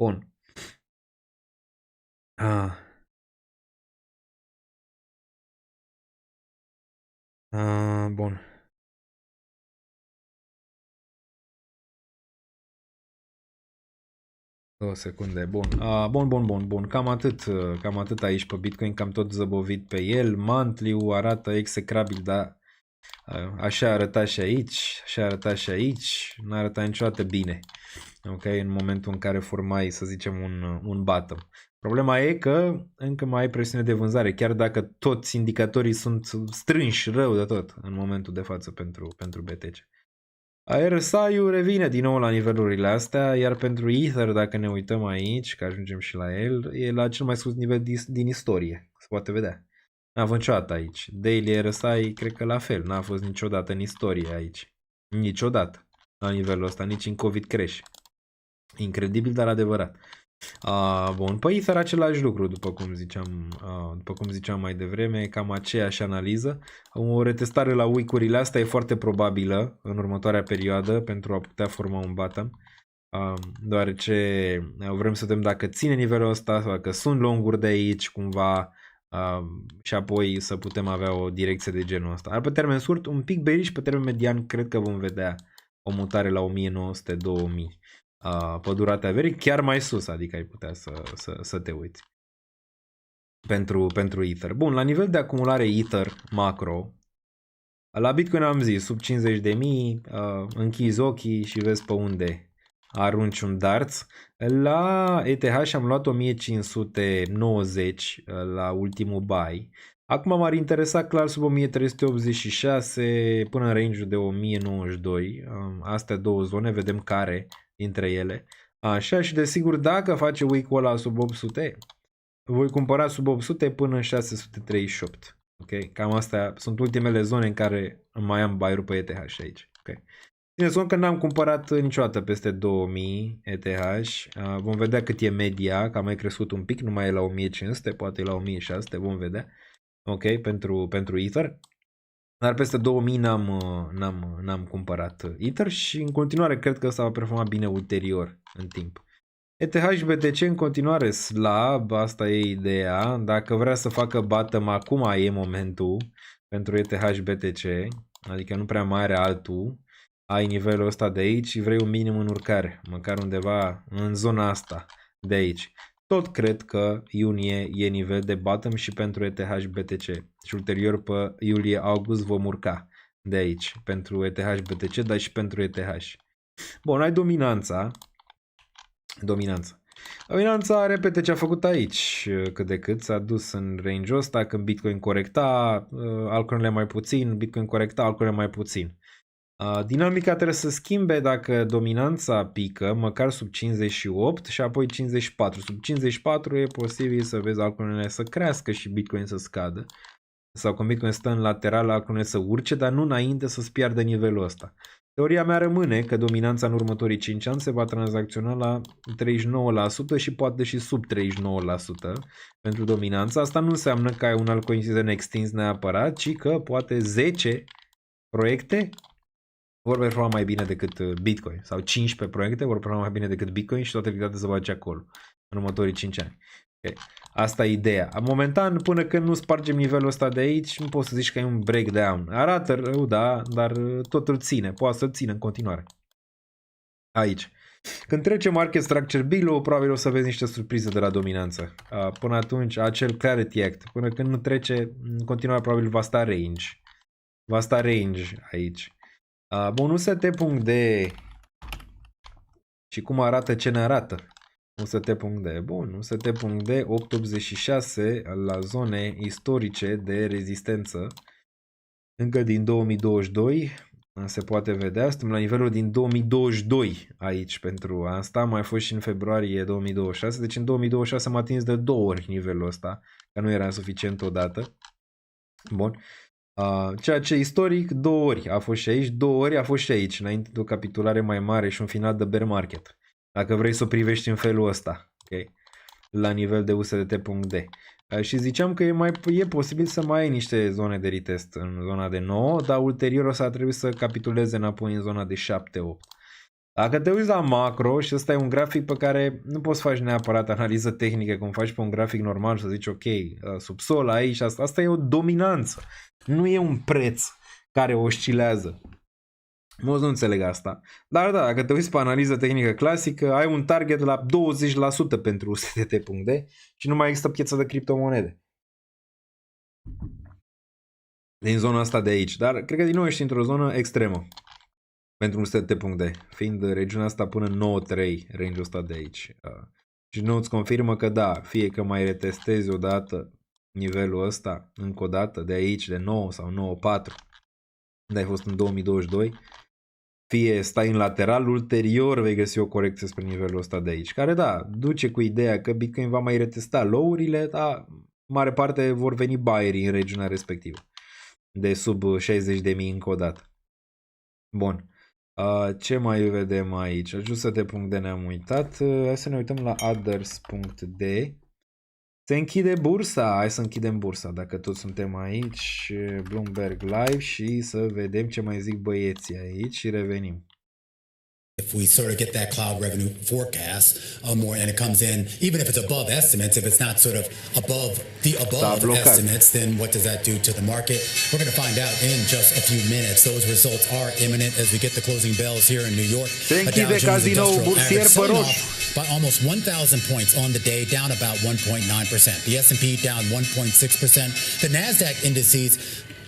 Speaker 7: Bun. Bun. O secunde. Bun. Bun. Cam atât aici pe Bitcoin, cam tot zăbovit pe el. Monthly-ul arată execrabil, dar așa arăta și aici, n-a arătat niciodată bine. Ok, în momentul în care formai, să zicem, un bottom. Problema e că încă mai ai presiune de vânzare, chiar dacă toți indicatorii sunt strânși rău de tot în momentul de față pentru BTC. RSI-ul revine din nou la nivelurile astea, iar pentru Ether, dacă ne uităm aici, că ajungem și la el, e la cel mai sus nivel din istorie, se poate vedea. N-a fost niciodată aici. Daily RSI, cred că la fel, n-a fost niciodată în istorie aici. Niciodată la nivelul ăsta, nici în COVID crash. Incredibil, dar adevărat. Bun, pe Ether același lucru, după cum ziceam mai devreme, cam aceeași analiză. O retestare la week-urile astea e foarte probabilă în următoarea perioadă pentru a putea forma un bottom, deoarece vrem să vedem dacă ține nivelul ăsta sau dacă sunt longuri de aici cumva și apoi să putem avea o direcție de genul ăsta. Dar pe termen scurt, un pic bearish, pe termen median cred că vom vedea o mutare la 1900-2000. Pe durata verii, chiar mai sus, adică ai putea să te uiți pentru Ether. Bun, la nivel de acumulare Ether macro, la Bitcoin am zis, sub 50.000, închizi ochii și vezi pe unde arunci un darts. La ETH am luat 1590 la ultimul buy. Acum m-ar interesa clar sub 1386 până în range-ul de 1092. Astea două zone, vedem care dintre ele. Așa, și desigur dacă face week-ul ăla sub 800, voi cumpăra sub 800 până în 638. Ok? Cam astea sunt ultimele zone în care mai am buy-uri pe ETH aici. Ok? Țineți cont că n-am cumpărat niciodată peste 2000 ETH. Vom vedea cât e media, că a mai crescut un pic, nu mai e la 1500, poate e la 1600, vom vedea. Ok? Pentru Ether. Dar peste 2000 n-am cumpărat Ether și în continuare cred că ăsta va performa bine ulterior în timp. ETH și BTC în continuare slab, asta e ideea. Dacă vrea să facă bottom, acum e momentul pentru ETH și BTC, adică nu prea mai are altul. Ai nivelul ăsta de aici și vrei un minim în urcare, măcar undeva în zona asta de aici. Tot cred că iunie e nivel de bottom și pentru ETH și BTC și ulterior pe iulie-august vom urca de aici pentru ETH și BTC, dar și pentru ETH. Bun, ai dominanța. Dominanța repete ce a făcut aici cât de cât, s-a dus în range-ul ăsta, când Bitcoin corecta, altcoin-urile mai puțin, Bitcoin corecta, altcoin-urile mai puțin. Dinamica trebuie să schimbe dacă dominanța pică măcar sub 58 și apoi 54. Sub 54 e posibil să vezi altcoin-urile să crească și Bitcoin să scadă. Sau când Bitcoin stă în lateral, altcoin-urile să urce, dar nu înainte să-ți piardă nivelul ăsta. Teoria mea rămâne că dominanța în următorii 5 ani se va tranzacționa la 39% și poate și sub 39% pentru dominanța. Asta nu înseamnă că ai un altcoin season extins neapărat, ci că poate 10 proiecte vor performa mai bine decât Bitcoin sau 15 proiecte vor performa mai bine decât Bitcoin și toată activitatea se va face acolo în următorii 5 ani. Okay. Asta e ideea. Momentan, până când nu spargem nivelul ăsta de aici, nu poți să zici că e un breakdown. Arată rău, da, dar tot îl ține. Poate să-l țină în continuare. Aici. Când trece Market Structure Bill-ul, probabil o să vezi niște surprize de la dominanță. Până atunci, acel Clarity Act, până când nu trece, în continuare probabil va sta range. Va sta range aici. Bun, UST.D și cum arată ce ne arată. UST.D. Bun, UST.D 886 la zone istorice de rezistență. Încă din 2022 se poate vedea. Suntem la nivelul din 2022 aici pentru asta. Am mai fost și în februarie 2026. Deci în 2026 am atins de 2 ori nivelul ăsta. Că nu era suficient odată. Bun. Ceea ce istoric 2 ori a fost și aici, 2 ori a fost și aici, înainte de o capitulare mai mare și un final de bear market. Dacă vrei să o privești în felul ăsta, okay? La nivel de USDT.D. Și ziceam că e posibil să mai ai niște zone de retest în zona de 9, dar ulterior o să trebui să capituleze înapoi în zona de 7-8. Dacă te uiți la macro și ăsta e un grafic pe care nu poți să faci neapărat analiză tehnică cum faci pe un grafic normal și să zici ok, subsol aici, asta e o dominanță. Nu e un preț care oscilează. Mulți nu înțeleg asta. Dar da, dacă te uiți pe analiză tehnică clasică, ai un target la 20% pentru USDT.D și nu mai există piața de criptomonede. Din zona asta de aici. Dar cred că din nou ești într-o zonă extremă pentru USDT.D, fiind regiunea asta până 9.3, range-ul ăsta de aici. Și nu îți confirmă că da, fie că mai retestezi odată nivelul ăsta, încă o dată, de aici, de 9 sau 9.4, unde ai fost în 2022, fie stai în lateral, ulterior vei găsi o corecție spre nivelul ăsta de aici, care da, duce cu ideea că Bitcoin va mai retesta low-urile, dar mare parte vor veni buyerii în regiunea respectivă, de sub 60.000 încă o dată. Bun. Ce mai vedem aici? Ajustă-te.d ne-am uitat. Hai să ne uităm la others.d. Se închide bursa. Hai să închidem bursa dacă toți suntem aici. Bloomberg Live și să vedem ce mai zic băieții aici și revenim.
Speaker 8: If we sort of get that cloud revenue forecast more and it comes in, even if it's above estimates, if it's not sort of above estimates, then what does that do to the market? We're going to find out in just a few minutes. Those results are imminent as we get the closing bells here in New York.
Speaker 7: Se închide cazinoul bursier pe roșu.
Speaker 8: By almost 1,000 points on the day, down about 1.9%. The S&P down 1.6%. The NASDAQ indices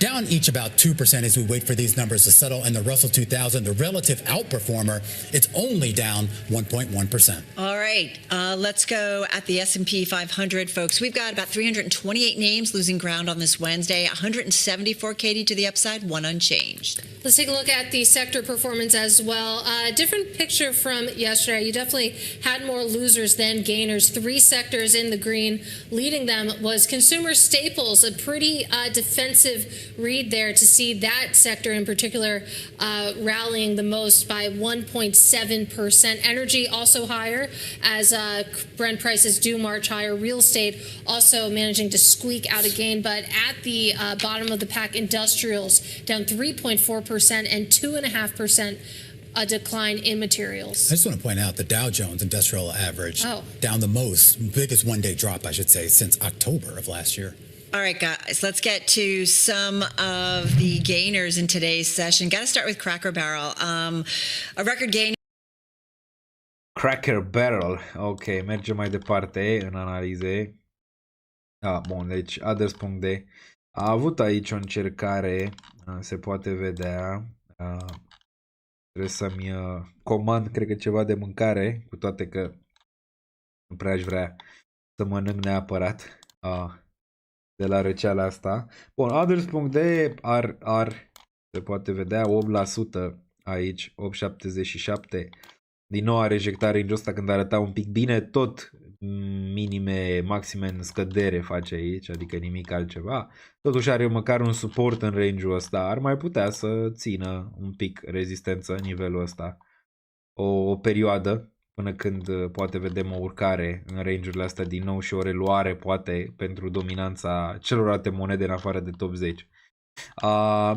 Speaker 8: down each about 2% as we wait for these numbers to settle. And the Russell 2000, the relative outperformer, it's only down 1.1%.
Speaker 9: All right, let's go at the S&P 500, folks. We've got about 328 names losing ground on this Wednesday. 174, Katie, to the upside, 1 unchanged.
Speaker 10: Let's take a look at the sector performance as well. Different picture from yesterday. You definitely had more losers than gainers. 3 sectors in the green. Leading them was consumer staples, a pretty defensive read there to see that sector in particular rallying the most by 1.7%. Energy also higher as Brent prices do march higher. Real estate also managing to squeak out a gain, but at the bottom of the pack, industrials down 3.4% and 2.5%. A decline in materials.
Speaker 8: I just want to point out the Dow Jones Industrial Average down the most, biggest one-day drop, I should say, since October of last year.
Speaker 9: All right, guys, let's get to some of the gainers in today's session. Got to start with Cracker Barrel. A record gain.
Speaker 7: Cracker Barrel. Ok, mergem mai departe în analize. Bun, deci others.d a avut aici o încercare, se poate vedea. Trebuie să-mi comand, cred că ceva de mâncare, cu toate că nu prea aș vrea să mănânc neapărat de la răceala asta. Bun, others.d se poate vedea 8% aici, 8,77. Din nou a rejectat range-ul ăsta când arăta un pic bine, tot minime, maxime în scădere face aici, adică nimic altceva. Totuși are măcar un suport în range-ul ăsta, ar mai putea să țină un pic rezistență în nivelul ăsta o perioadă, până când poate vedem o urcare în range-urile astea din nou și o reluare poate pentru dominanța celorlalte monede în afară de top 10.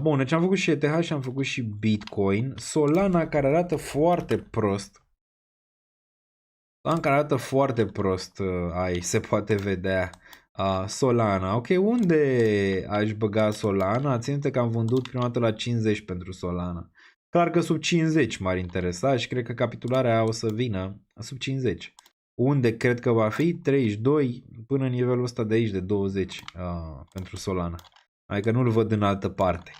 Speaker 7: Bun, deci am făcut și ETH și am făcut și Bitcoin. Solana care arată foarte prost. Aici se poate vedea Solana. Ok, unde aș băga Solana? Ține-te că am vândut prima dată la 50 pentru Solana. Clar că sub 50 m-ar interesa și cred că capitularea o să vină sub 50. Unde cred că va fi? 32 până în nivelul ăsta de aici de 20 pentru Solana. Adică nu-l văd în altă parte.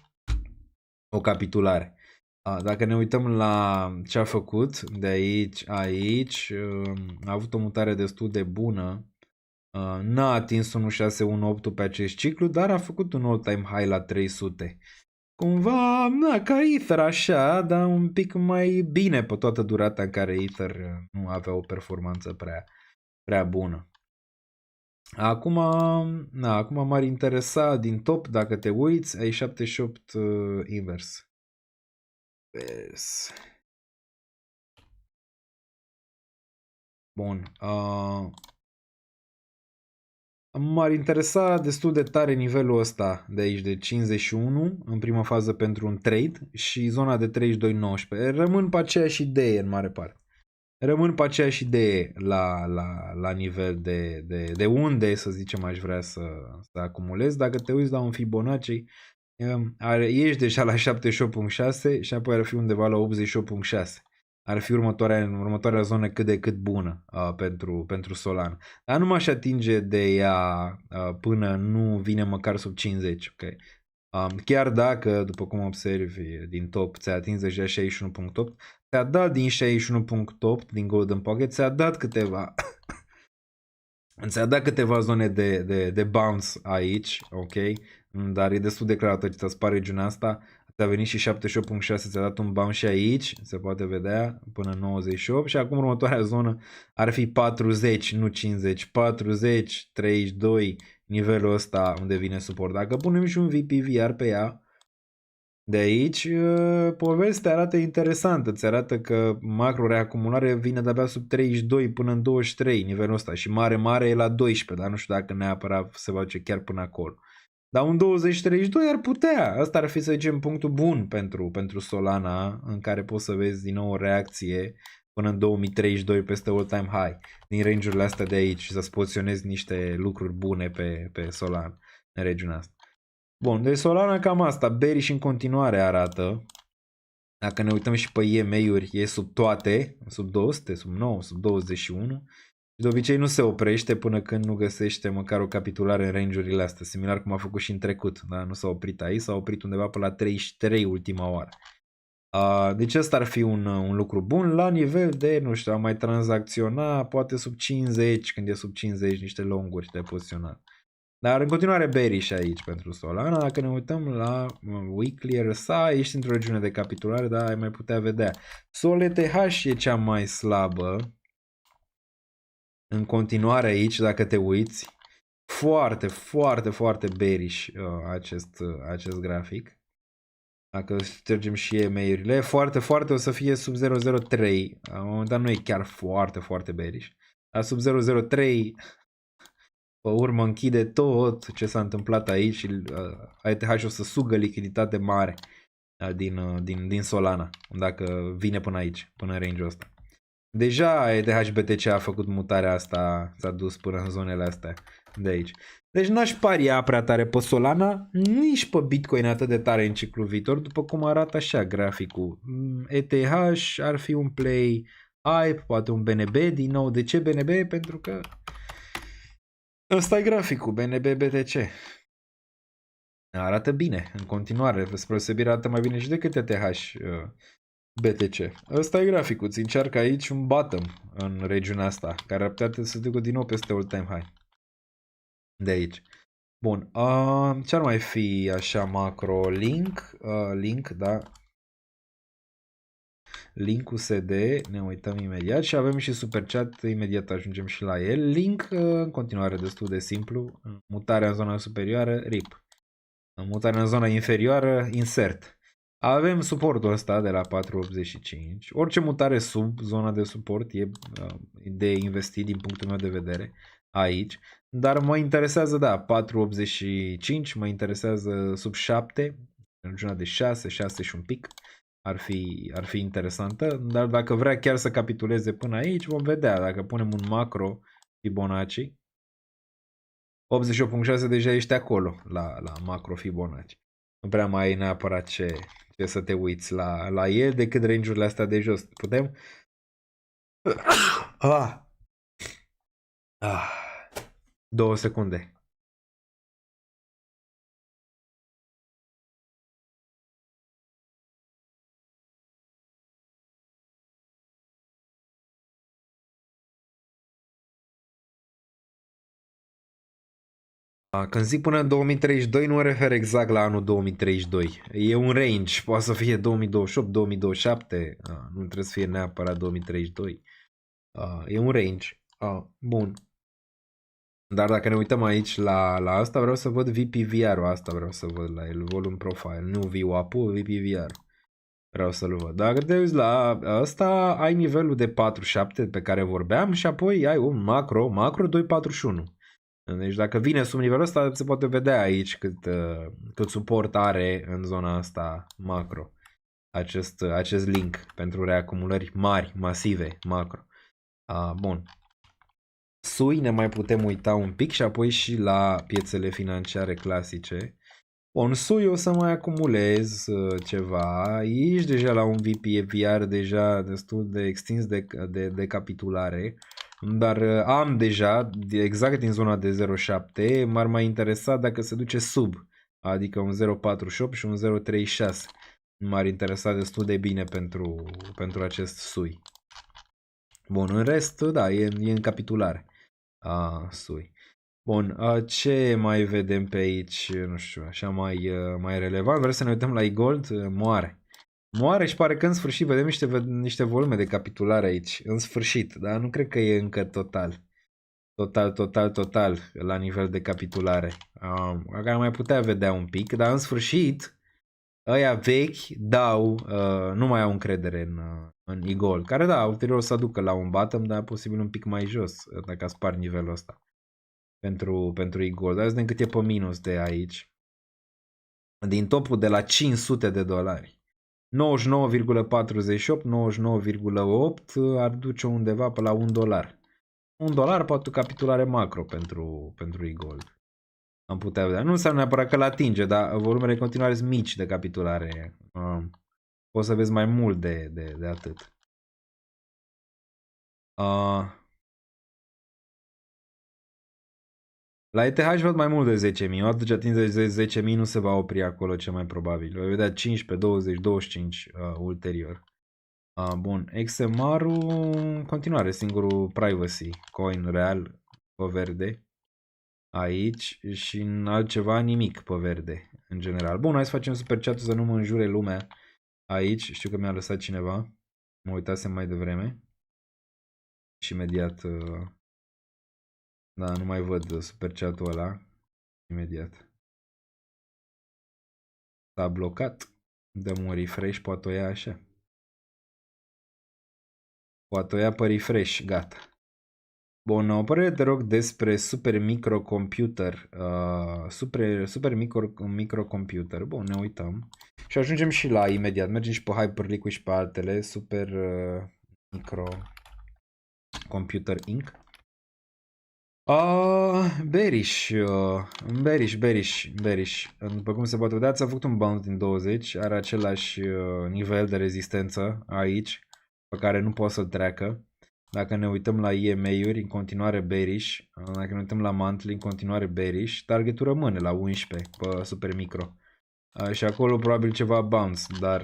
Speaker 7: o capitulare. Dacă ne uităm la ce a făcut de aici, a avut o mutare destul de bună. N-a atins 1.618 pe acest ciclu, dar a făcut un all-time high la 300. Cumva, ca Ether așa, dar un pic mai bine pe toată durata în care Ether nu avea o performanță prea bună. Acum m-ar interesa din top, dacă te uiți, ai 78 invers. Bun. M-ar interesa destul de tare nivelul ăsta de aici, de 51 în prima fază pentru un trade și zona de 32.19. Rămân pe aceeași idee în mare parte. Rămân pe aceeași idee la nivel de unde, să zicem, aș vrea să acumulez. Dacă te uiți la un Fibonacci, ești deja la 78.6 și apoi ar fi undeva la 88.6. Ar fi următoarea zonă cât de cât bună pentru Solana. Dar nu m-aș atinge de ea până nu vine măcar sub 50. Okay? Chiar dacă, după cum observi din top, ți-a atins deja 61.8, ți-a dat din 61.8 din Golden Pocket, ți-a dat câteva zone de bounce aici, ok? Dar e destul de clar că ți-a spart regiunea asta. Ți-a venit și 78.6, ți-a dat un bounce și aici, se poate vedea, până 98 și acum următoarea zonă ar fi 40, nu 50, 40, 32, nivelul ăsta unde vine suport. Dacă punem și un VPVR pe ea, de aici, povestea arată interesantă, îți arată că macro-reacumulare vine de-abia sub 32 până în 23, nivelul ăsta, și mare e la 12, dar nu știu dacă neapărat se va duce chiar până acolo. Dar un 20-32 ar putea. Asta ar fi, să zicem, punctul bun pentru Solana, în care poți să vezi din nou o reacție până în 2032 peste all-time high, din range-urile astea de aici, și să-ți poziționezi niște lucruri bune pe Solana, în regiunea asta. Bun, deci Solana cam asta, bearish în continuare arată. Dacă ne uităm și pe EMA-uri, e sub toate, sub 200, sub 9, sub 21. Și de obicei nu se oprește până când nu găsește măcar o capitulare în range-urile astea, similar cum a făcut și în trecut. Da? Nu s-a oprit aici, s-a oprit undeva pe la 33 ultima oară. Deci ăsta ar fi un lucru bun la nivel de, nu știu, a mai tranzacționa poate sub 50, când e sub 50 niște longuri de poziționat. Dar în continuare bearish aici pentru Solana. Dacă ne uităm la weekly RSI, ești într-o regiune de capitulare, dar ai mai putea vedea. SolETH e cea mai slabă. În continuare aici, dacă te uiți, foarte bearish acest grafic. Dacă ștergem și EMA-urile, foarte o să fie sub 003. La un moment dat nu e chiar foarte bearish. Dar sub 003, pe urmă închide tot ce s-a întâmplat aici și ETH o să sugă lichiditate mare din Solana, dacă vine până aici, până în range-ul ăsta. Deja ETH BTC a făcut mutarea asta, s-a dus până în zonele astea de aici. Deci n-aș paria prea tare pe Solana, nici pe Bitcoin atât de tare în ciclul viitor, după cum arată așa graficul. ETH ar fi un play hype, poate un BNB din nou. De ce BNB? Pentru că ăsta e graficul, BNB BTC. Arată bine, în continuare, spre deosebire arată mai bine și decât ETH BTC. Ăsta e graficul, îți încearcă aici un bottom în regiunea asta, care ar putea să ducă din nou peste all-time high. De aici. Bun, ce ar mai fi așa macro? Link, da. Link USD, ne uităm imediat și avem și super chat, imediat ajungem și la el. Link în continuare destul de simplu, mutarea în zona superioară, RIP. Mutarea în zona inferioară, insert. Avem suportul ăsta de la 4.85. Orice mutare sub zona de suport e de investit din punctul meu de vedere aici. Dar mă interesează, da, 4.85, mă interesează sub 7, în regiunea de 6 și un pic. Ar fi interesantă, dar dacă vrea chiar să capituleze până aici, vom vedea. Dacă punem un macro Fibonacci, 88.6 deja ești acolo la macro Fibonacci. Nu prea mai ai neapărat ce să te uiți la el decât range-urile astea de jos. Putem? 2 secunde. Când zic până în 2032, nu mă refer exact la anul 2032. E un range, poate să fie 2028, 2027, nu trebuie să fie neapărat 2032. E un range. Bun. Dar dacă ne uităm aici la asta, vreau să văd VPVR-ul, asta vreau să văd la el, volume profile, nu VWAP-ul, VPVR. Vreau să-l văd. Dacă te uiți la asta, ai nivelul de 47 pe care vorbeam și apoi ai un macro 241. Deci dacă vine sub nivelul ăsta, se poate vedea aici cât suport are în zona asta macro. Acest link pentru reacumulări mari, masive, macro. Bun. SUI ne mai putem uita un pic și apoi și la piețele financiare clasice. Bun, SUI o să mai acumulez ceva. Aici deja la un VPVR deja destul de extins de capitulare. Dar am deja, exact din zona de 0,7, m-ar mai interesa dacă se duce sub, adică un 0,48 și un 0,36. M-ar interesa destul de bine pentru acest SUI. Bun, în rest, da, e în capitulare. SUI. Bun, ce mai vedem pe aici, nu știu, așa mai relevant? Vreau să ne uităm la e-gold? Moare și pare că în sfârșit vedem niște volume de capitulare aici. În sfârșit, dar nu cred că e încă total la nivel de capitulare. Ar mai putea vedea un pic, dar în sfârșit ăia vechi nu mai au încredere în e-gold, care da, ulterior o să aducă la un bottom, dar posibil un pic mai jos, dacă spar nivelul ăsta pentru e-gold. Dar vedem cât e pe minus de aici. Din topul de la $500. 99,48, 99,8 ar duce undeva pe la $1. $1 poate capitulare macro pentru e-gold. Am putea vedea. Nu înseamnă neapărat că îl atinge, dar volumele în continuare sunt mici de capitulare. Poți să vezi mai mult de atât. La ETH văd mai mult de 10.000. Odată ce atinge 10.000 nu se va opri acolo cel mai probabil. Voi vedea 15, 20, 25 ulterior. Bun. XMR-ul în continuare singurul privacy coin real pe verde. Aici și în altceva nimic pe verde în general. Bun, hai să facem super chat-ul să nu mă înjure lumea aici. Știu că mi-a lăsat cineva. Mă uitasem mai devreme. Și imediat... Da, nu mai văd super chat-ul ăla. Imediat. S-a blocat. Dăm un refresh, poate o ia așa. Poate o ia pe refresh, gata. Bun, o părere te rog despre super microcomputer. Super microcomputer. Bun, ne uităm. Și ajungem și la imediat. Mergem și pe Hyperliquid și pe altele. Super microcomputer Inc. Bearish. După cum se poate vedea, ți-a făcut un bounce din 20. Are același nivel de rezistență aici, pe care nu poate să-l treacă. Dacă ne uităm la EMA-uri, în continuare bearish. Dacă ne uităm la monthly, în continuare bearish. Targetul rămâne la 11 pe super micro. Și acolo probabil ceva bounce. Dar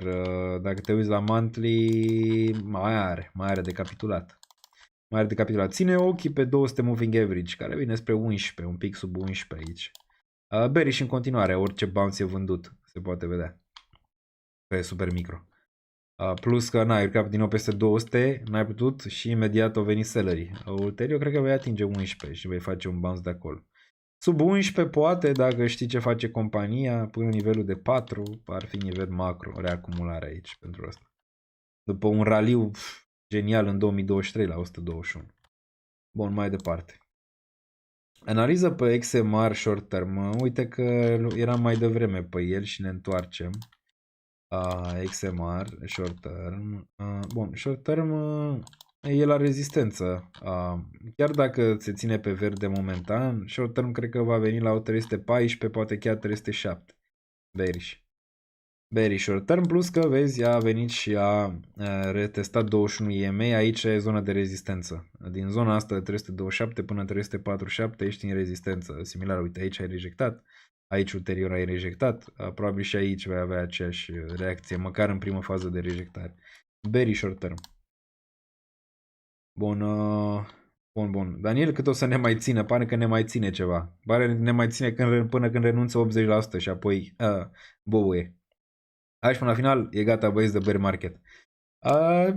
Speaker 7: dacă te uiți la monthly, mai are de capitulat. Ține ochii pe 200 moving average, care vine spre 11, un pic sub 11 aici. Bearish în continuare, orice bounce e vândut, se poate vedea. Pe super micro. Plus că n-ai urcat din nou peste 200, n-ai putut și imediat au venit sellerii. Ulterior cred că vei atinge 11 și vei face un bounce de acolo. Sub 11 poate, dacă știi ce face compania, până nivelul de 4, ar fi nivel macro, reacumulare aici pentru asta. După un raliu genial în 2023 la 121. Bun, mai departe. Analiză pe XMR short term. Uite că eram mai devreme pe el și ne întoarcem. XMR short term. Bun, short term e la rezistență. Chiar dacă se ține pe verde momentan, short term cred că va veni la o 314, poate chiar 307. Bearish short term, plus că vezi, a venit și a retestat 21 EMA, aici e zona de rezistență. Din zona asta de 327 până 347 ești în rezistență. Similar, uite, aici ai rejectat, aici ulterior ai rejectat, probabil și aici vei avea aceeași reacție, măcar în prima fază de rejectare. Bearish short term. Bun, Bun. Daniel, cât o să ne mai țină? Pare că ne mai ține ceva. Pare că ne mai ține până când renunță 80% și apoi bouie. Aici până la final e gata, băieți, de bear market.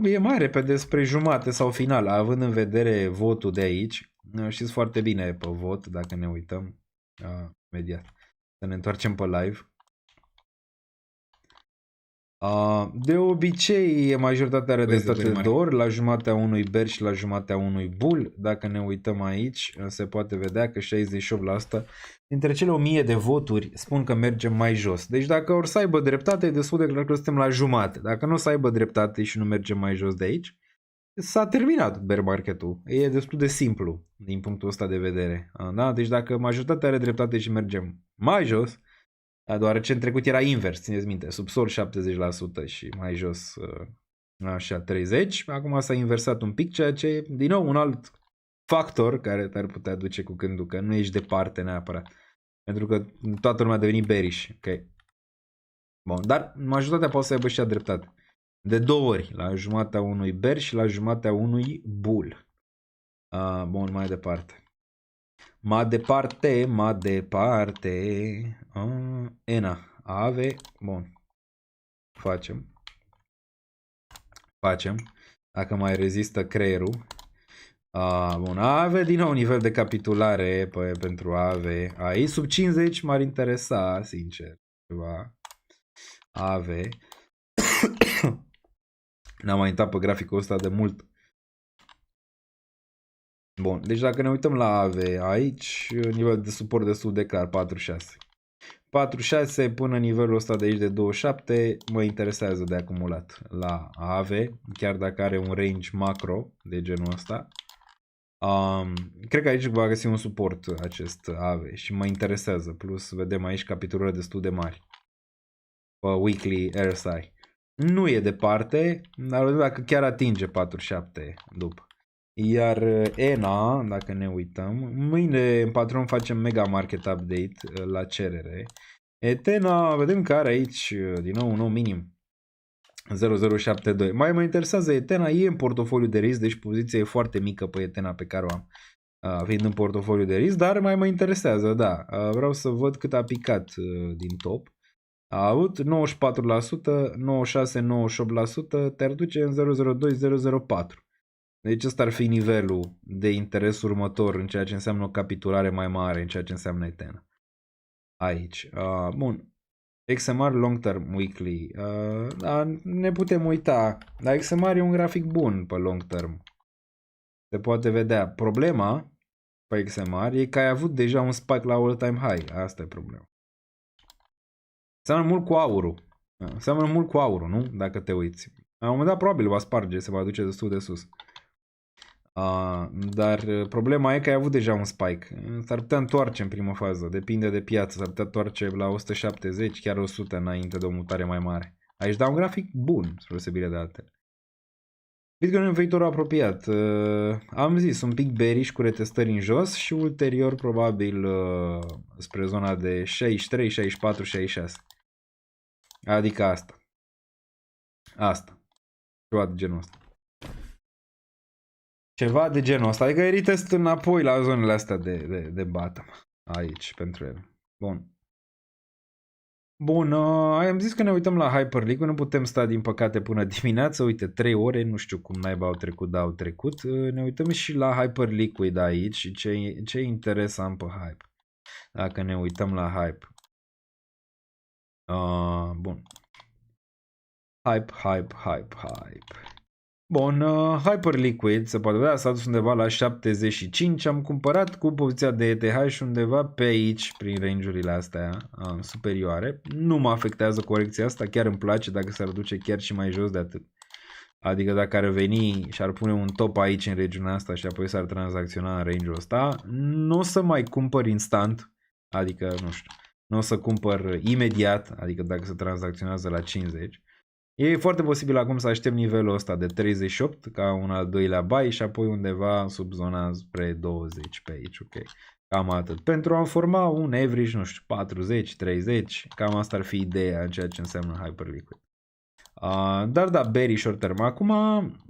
Speaker 7: E mai repede spre jumate sau final, având în vedere votul de aici. Știți foarte bine pe vot, dacă ne uităm imediat. Să ne întoarcem pe live. De obicei, majoritatea are de state de 2 ori, la jumatea unui bear și la jumatea unui bull. Dacă ne uităm aici, se poate vedea că 68% dintre cele 1000 de voturi spun că mergem mai jos. Deci dacă or să aibă dreptate, e destul de clar că suntem la jumate. Dacă nu o să aibă dreptate și nu mergem mai jos de aici, s-a terminat bear market-ul. E destul de simplu din punctul ăsta de vedere. Da? Deci dacă majoritatea are dreptate și mergem mai jos, deoarece în trecut era invers, țineți minte, subsol 70% și mai jos așa 30%. Acum s-a inversat un pic, ceea ce e din nou un alt factor care te-ar putea duce cu gândul că nu ești departe neapărat. Pentru că toată lumea a devenit bearish. Okay. Bun, dar majoritatea poate să aibă și dreptate. De 2 ori, la jumatea unui bear și la jumatea unui bull. Bun, mai departe. Mai departe. ENA. AVE. Bun. Facem. Dacă mai rezistă creierul. Bun. AVE, din nou nivel de capitulare pentru AVE. Aici sub 50 m-ar interesa, sincer. Ceva. AVE. N-am mai intrat pe graficul ăsta de mult. Bun, deci dacă ne uităm la AVE aici, nivel de suport destul de clar, 46. 46 până nivelul ăsta de aici de 27 mă interesează de acumulat la AVE, chiar dacă are un range macro de genul ăsta. Cred că aici va găsi un suport acest AVE și mă interesează, plus vedem aici capitulări destul de mari pe weekly RSI. Nu e departe, dar dacă chiar atinge 47 după. Iar ENA, dacă ne uităm, mâine în patron facem mega market update la cerere. ETENA, vedem că are aici din nou un nou minim 0072. Mai mă interesează ETENA, e în portofoliu de risc, deci poziția e foarte mică pe ETENA pe care o am, fiind în portofoliu de risc, dar mai mă interesează, da. Vreau să văd cât a picat din top. A avut 94%, 96, 98%, te-ar duce în 002, 004. Deci ăsta ar fi nivelul de interes următor în ceea ce înseamnă o capitulare mai mare, în ceea ce înseamnă ETENA. Aici. Bun. XMR Long Term Weekly. Ne putem uita. Dar XMR e un grafic bun pe long term. Se poate vedea. Problema pe XMR e că ai avut deja un spike la all-time high. Asta e problema. Seamănă mult cu aurul. Seamănă mult cu aurul, nu? Dacă te uiți. La un moment dat probabil va sparge, se va duce destul de sus. Dar problema e că ai avut deja un spike. S-ar putea întoarce în primă fază. Depinde de piață. S-ar putea întoarce la 170, chiar 100 înainte de o mutare mai mare. Aici da un grafic bun, spre deosebire de altele. Bitcoin în viitorul apropiat. Am zis, un pic bearish cu retestări în jos și ulterior probabil spre zona de 63, 64, 66. Adică asta. Ceva de genul ăsta. Ceva de genul ăsta. Adică e retest înapoi la zonele astea de bottom. Aici, pentru el. Bun, am zis că ne uităm la Hyperliquid, nu putem sta din păcate până dimineață, uite 3 ore, nu știu cum naiba au trecut, dar au trecut. Ne uităm și la Hyperliquid aici și ce interes am pe Hype. Dacă ne uităm la Hype. Bun. Hype. Bun, Hyperliquid, se poate vedea, s-a dus undeva la 75, am cumpărat cu poziția de ETH undeva pe aici, prin range-urile astea superioare. Nu mă afectează corecția asta, chiar îmi place dacă s-ar duce chiar și mai jos de atât. Adică dacă ar veni și ar pune un top aici în regiunea asta și apoi s-ar tranzacționa în range-ul ăsta, nu o să mai cumpăr instant, adică nu știu, nu o să cumpăr imediat, adică dacă se tranzacționează la 50. E foarte posibil acum să aștept nivelul ăsta de 38 ca un al doilea buy și apoi undeva sub zona spre 20 pe aici, ok. Cam atât. Pentru a forma un average, nu știu, 40, 30, cam asta ar fi ideea în ceea ce înseamnă Hyperliquid. Dar da, bearish short term. Acum,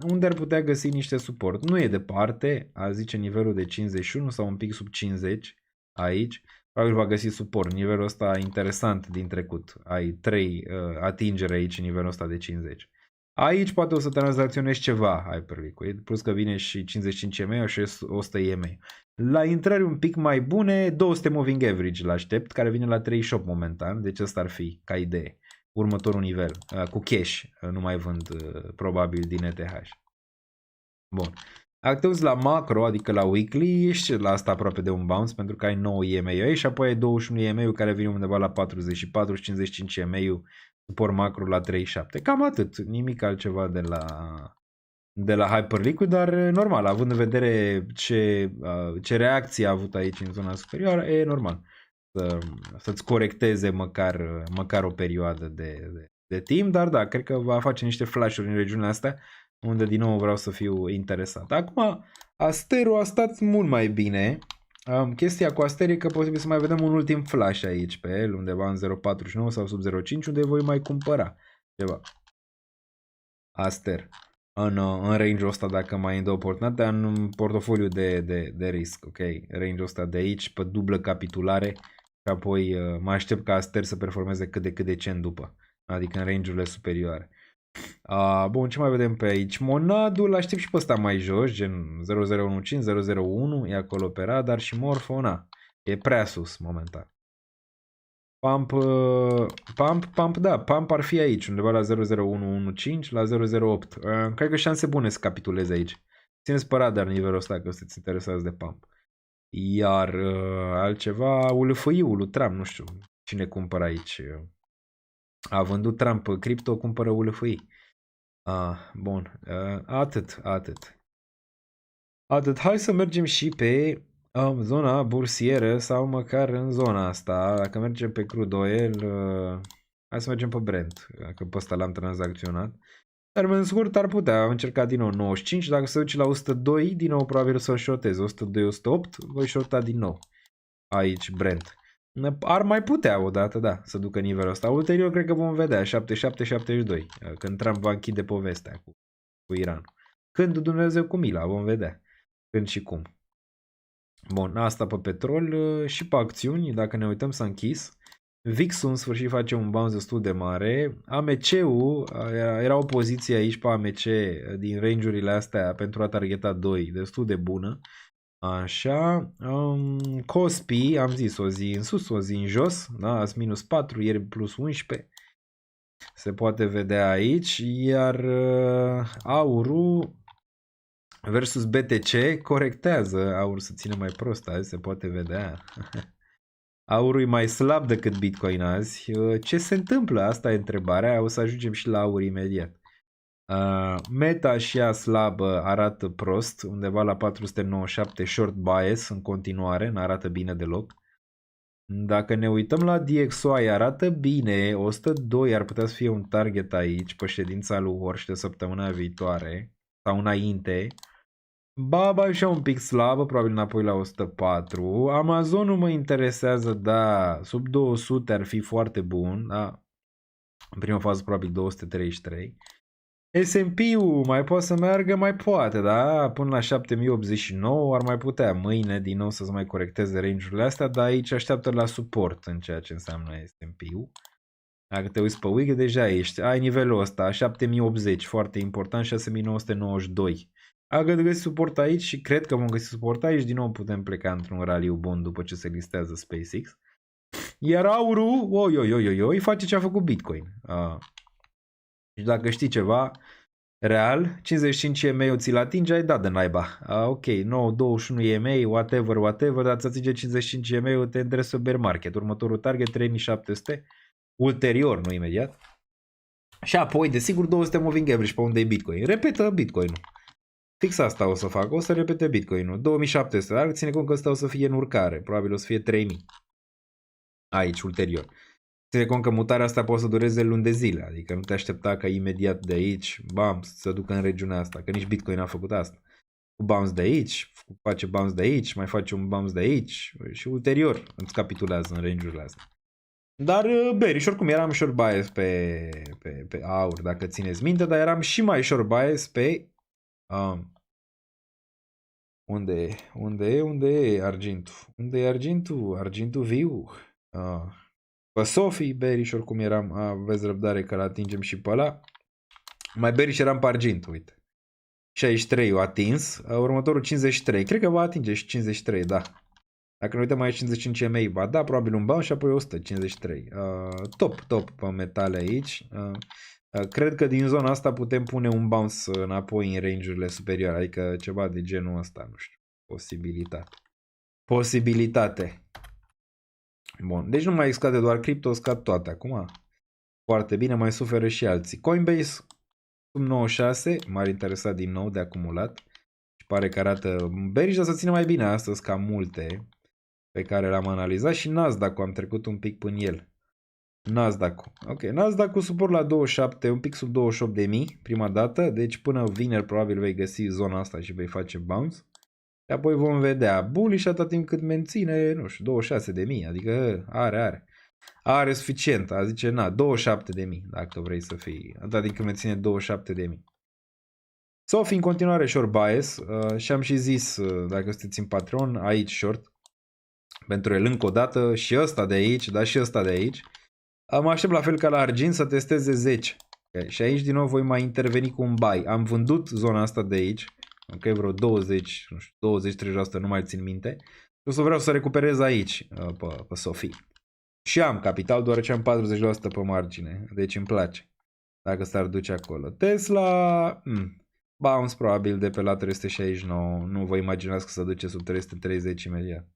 Speaker 7: unde ar putea găsi niște suport? Nu e departe, a zice nivelul de 51 sau un pic sub 50 aici. Probabil va găsi suport. Nivelul ăsta interesant din trecut. Ai 3 atingere aici, nivelul ăsta de 50. Aici poate o să tranzacționezi ceva Hyperliquid, plus că vine și 55 EMA și 100 EMA. La intrări un pic mai bune, 200 moving average l-aștept, care vine la 38 momentan, deci ăsta ar fi ca idee. Următorul nivel, cu cash, nu mai vând probabil din ETH. Bun. Dacă te uiți la macro, adică la weekly, ești la asta aproape de un bounce pentru că ai 9 EMA aici și apoi ai 21 EMA care vine undeva la 44 și 55 EMA suport macro la 37. Cam atât, nimic altceva de la Hyperliquid, dar normal, având în vedere ce reacție a avut aici în zona superioară, e normal să-ți corecteze măcar o perioadă de timp, dar da, cred că va face niște flash-uri în regiunea asta, unde din nou vreau să fiu interesat. Acum, Asterul a stat mult mai bine. Chestia cu Aster e că posibil să mai vedem un ultim flash aici pe el, undeva în 0.49 sau sub 0.5, unde voi mai cumpăra ceva. Aster. În range-ul ăsta, dacă mai îmi dă oportunitatea, în portofoliu de risc, ok? Range-ul ăsta de aici, pe dublă capitulare, și apoi mă aștept ca Aster să performeze cât de decent după, adică în range-urile superioare. Bun, ce mai vedem pe aici? Monadul, aștept și pe ăsta mai jos, gen 0015, 001, e acolo pe radar și Morpho, na, e prea sus momentan. Pump, da, Pump ar fi aici, undeva la 00115, la 008. Cred că șanse bune să capituleze aici. Țineți pe radar nivelul ăsta, că sunteți interesați de Pump. Iar altceva, ULFI-ul lui Trump, nu știu cine cumpără aici. A vândut Trump cripto, cumpără ULFI. Bun, atât. Hai să mergem și pe zona bursieră sau măcar în zona asta. Dacă mergem pe crude oil, hai să mergem pe Brent, că pe ăsta l-am tranzacționat. Dar în scurt ar putea încerca din nou 95, dacă se duce la 102, din nou probabil să-l shortez. 102-108, voi shorta din nou aici Brent. Ar mai putea odată, da, să ducă nivelul ăsta. Ulterior cred că vom vedea 77-72, când Trump va închide povestea cu Iran. Când Dumnezeu cu mila, vom vedea. Când și cum. Bun, asta pe petrol și pe acțiuni, dacă ne uităm s-a închis. VIX-ul în sfârșit face un bounce destul de mare. AMC-ul, era o poziție aici pe AMC din range-urile astea pentru a targeta 2, destul de bună. Așa, Kospi, am zis, o zi în sus, o zi în jos, da, azi minus 4, ieri plus 11, se poate vedea aici, iar aurul versus BTC corectează, aurul să ține mai prost azi, se poate vedea. Aurul e mai slab decât Bitcoin azi. Ce se întâmplă? Asta e întrebarea, o să ajungem și la aur imediat. Meta și ea slabă, arată prost, undeva la 497 short bias în continuare, nu arată bine deloc. Dacă ne uităm la DXY, arată bine, 102 ar putea să fie un target aici pe ședința lui Horsch de săptămâna viitoare sau înainte. Baba și un pic slabă, probabil înapoi la 104. Amazonul mă interesează, da, sub 200 ar fi foarte bun, da. În prima fază probabil 233. S&P-ul mai poate să meargă? Mai poate, da? Până la 7089 ar mai putea mâine din nou să se mai corecteze range-urile astea, dar aici așteaptă la suport în ceea ce înseamnă S&P-ul. Dacă te uiți pe week, deja ai nivelul ăsta, 7080, foarte important, 6992. Dacă găsi suport aici și cred că vom găsi suport aici, din nou putem pleca într-un raliu bun după ce se listează SpaceX. Iar aurul, face ce a făcut Bitcoin. Și dacă știi ceva real, 55 EMA ți-l atinge, ai dat de naiba. Ok, 9, 21 EMA, whatever, dar ți atinge 55 EMA, te îndrepți pe bear market. Următorul target 3700, ulterior, nu imediat. Și apoi, desigur, 200 moving average pe unde e Bitcoin. Repetă Bitcoin-ul. Fix asta o să fac, o să repete Bitcoin-ul. 2700, dar ține cont că ăsta o să fie în urcare, probabil o să fie 3000. Aici, ulterior. Ține cont că mutarea asta poate să dureze luni de zile, adică nu te aștepta ca imediat de aici, bam, să ducă în regiunea asta, că nici Bitcoin a făcut asta. Cu bounce de aici, face bounce de aici, mai face un bounce de aici și ulterior îți capitulează în range-urile astea. Dar bearish, oricum eram short bias pe aur, dacă țineți minte, dar eram și mai short bias pe unde e argintul? Unde e argintul? Argintul viu. Pe Sophie, bearish, oricum eram, aveți răbdare că l-atingem și pe ăla. Mai bearish eram pe argint, uite. 63 o atins, următorul 53, cred că va atinge și 53, da. Dacă ne uităm aici 55 MA, va da probabil un bounce și apoi 153. Top pe metale aici. Cred că din zona asta putem pune un bounce înapoi în range-urile superioare, adică ceva de genul ăsta, nu știu, posibilitate. Bun, deci nu mai scade doar cripto, scad toate acum. Foarte bine, mai suferă și alții. Coinbase sub 96, m-ar interesa din nou de acumulat. Și pare că arată bearish, dar să ține mai bine astăzi ca multe pe care le-am analizat. Și Nasdaq-ul, am trecut un pic până el. Nasdaq-ul. Ok, Nasdaq-ul suport la 27, un pic sub 28.000 prima dată, deci până vineri probabil vei găsi zona asta și vei face bounce. Și apoi vom vedea bullish atât timp cât menține, nu știu, 26.000, adică are suficient, a zice, 27.000 dacă vrei să fii, atât timp cât menține 27.000. Sophie în continuare short bias și am și zis, dacă sunteți în Patreon, aici short, pentru el încă o dată și ăsta de aici, dar și ăsta de aici. Mă aștept la fel ca la argint să testeze 10. Okay. Și aici din nou voi mai interveni cu un buy. Am vândut zona asta de aici. Ok, vreo 20, nu știu, 20-30%, nu mai țin minte. O să vreau să recuperez aici pe Sophie. Și am capital, deoarece am 40% pe margine. Deci îmi place. Dacă s-ar duce acolo. Tesla, bounce probabil de pe la 369. Nu vă imaginați că se duce sub 330 imediat.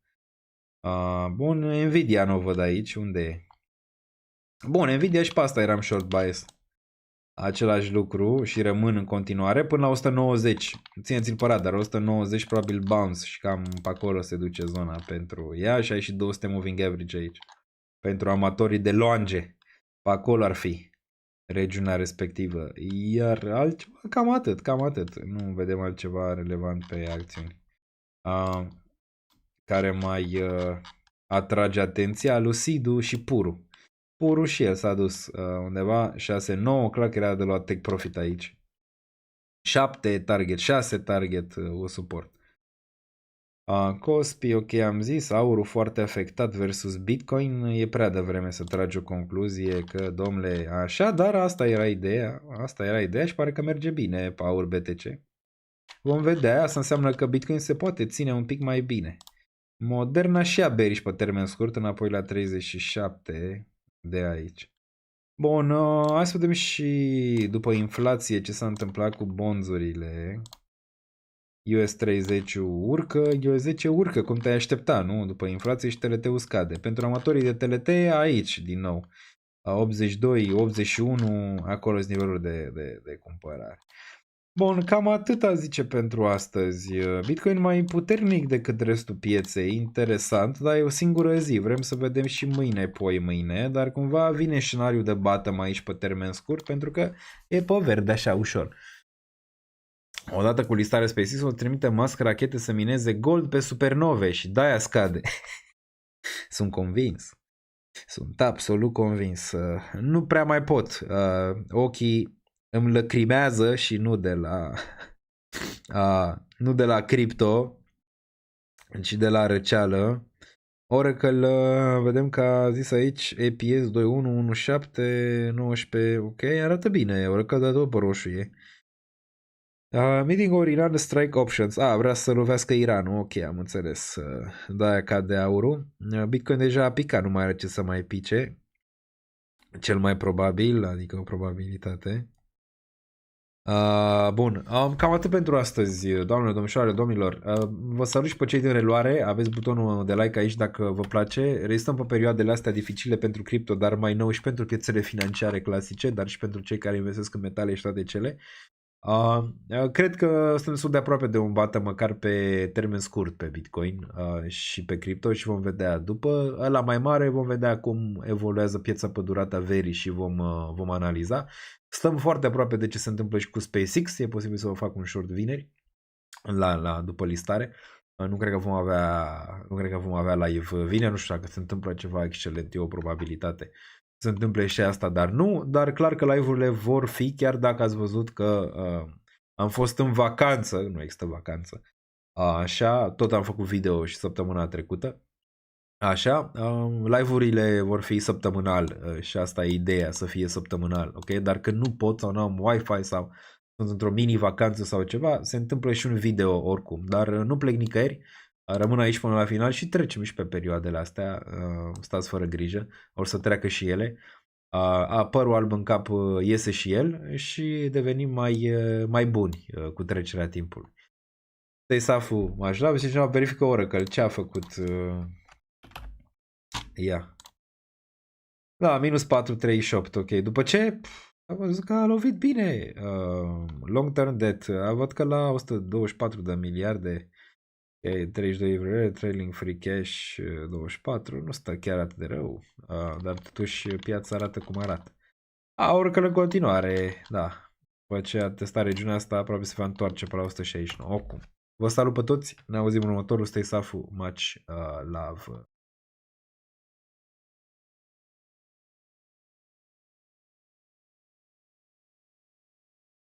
Speaker 7: Bun, Nvidia nu o văd aici. Unde e? Bun, Nvidia și pe asta eram short bias. Același lucru și rămân în continuare până la 190. Țineți-l pe radar, 190 probabil bounce și cam pe acolo se duce zona pentru ea și ai și 200 moving average aici. Pentru amatorii de longe. Pe acolo ar fi regiunea respectivă. Iar altceva, cam atât. Nu vedem altceva relevant pe acțiuni. Care mai atrage atenția, Lucidu și Puru. Puru și el s-a dus undeva 6-9, clar că era de luat take profit aici. 7 target, 6 target o suport. Cospi, ok, am zis, aurul foarte afectat versus Bitcoin, e prea devreme să tragi o concluzie că, domnule, așa, dar asta era ideea și pare că merge bine pe aur BTC. Vom vedea, asta înseamnă că Bitcoin se poate ține un pic mai bine. Moderna și a bearish pe termen scurt, înapoi la 37 de aici. Bun, hai să vedem și după inflație ce s-a întâmplat cu bonzurile. US30 urcă, US10 urcă, cum te-ai aștepta, nu? După inflație și TLT-ul scade. Pentru amatorii de TLT, aici, din nou. 82, 81, acolo sunt niveluri de cumpărare. Bun, cam atâta zice pentru astăzi. Bitcoin mai puternic decât restul pieței, interesant, dar e o singură zi. Vrem să vedem și mâine, poi mâine, dar cumva vine scenariul de bottom aici pe termen scurt, pentru că e pe verde așa ușor. Odată cu listarea SpaceX o trimite Musk rachete să mineze gold pe supernove și de-aia scade. Sunt convins. Sunt absolut convins. Nu prea mai pot. Ochii îmi lăcrimează și nu de la cripto, ci de la răceală. Oracle, vedem că a zis aici EPS 211719, ok, arată bine, Oracle a dat-o pe roșie. Meeting or Iran strike options. Vrea să lovească Iranul, ok, am înțeles. De-aia cade aurul. Bitcoin deja a picat, nu mai are ce să mai pice. Cel mai probabil, adică o probabilitate. Bun, cam atât pentru astăzi, doamnelor, domnișoare, domnilor. Vă salut și pe cei din reluare. Aveți butonul de like aici dacă vă place. Rezistăm pe perioadele astea dificile pentru cripto, dar mai nou și pentru piețele financiare clasice, dar și pentru cei care investesc în metale și toate cele. Cred că suntem destul de aproape de un bottom măcar pe termen scurt pe Bitcoin și pe cripto și vom vedea după ăla mai mare, vom vedea cum evoluează piața pe durata verii și vom analiza. Stăm foarte aproape de ce se întâmplă și cu SpaceX, e posibil să vă fac un short vineri după listare. Nu cred că vom avea live vineri, nu știu dacă se întâmplă ceva excelent, e o probabilitate. Se întâmple și asta, dar clar că live-urile vor fi, chiar dacă ați văzut că am fost în vacanță, nu există vacanță, așa, tot am făcut video și săptămâna trecută, așa, live-urile vor fi săptămânal și asta e ideea, să fie săptămânal, ok? Dar când nu pot sau nu am Wi-Fi sau sunt într-o mini-vacanță sau ceva, se întâmplă și un video oricum, dar nu plec nicăieri, rămân aici până la final și trecem și pe perioadele astea, stați fără grijă, or să treacă și ele. Părul alb în cap iese și el și devenim mai buni cu trecerea timpului. Stay safu, m-aș da, și cineva verifică Oracle, ce a făcut? Ia. Da, minus 4,38, ok. După ce am văzut că a lovit bine long term debt, văd că la 124 de miliarde, 32 trailing free cash 24, nu stă chiar atât de rău, dar totuși piața arată cum arată. Oracle în continuare, da. După ce a testat regiunea asta, aproape se va întoarce pe la 169. Oricum. Vă salut pe toți, ne auzim în următorul. Stay safe, much love.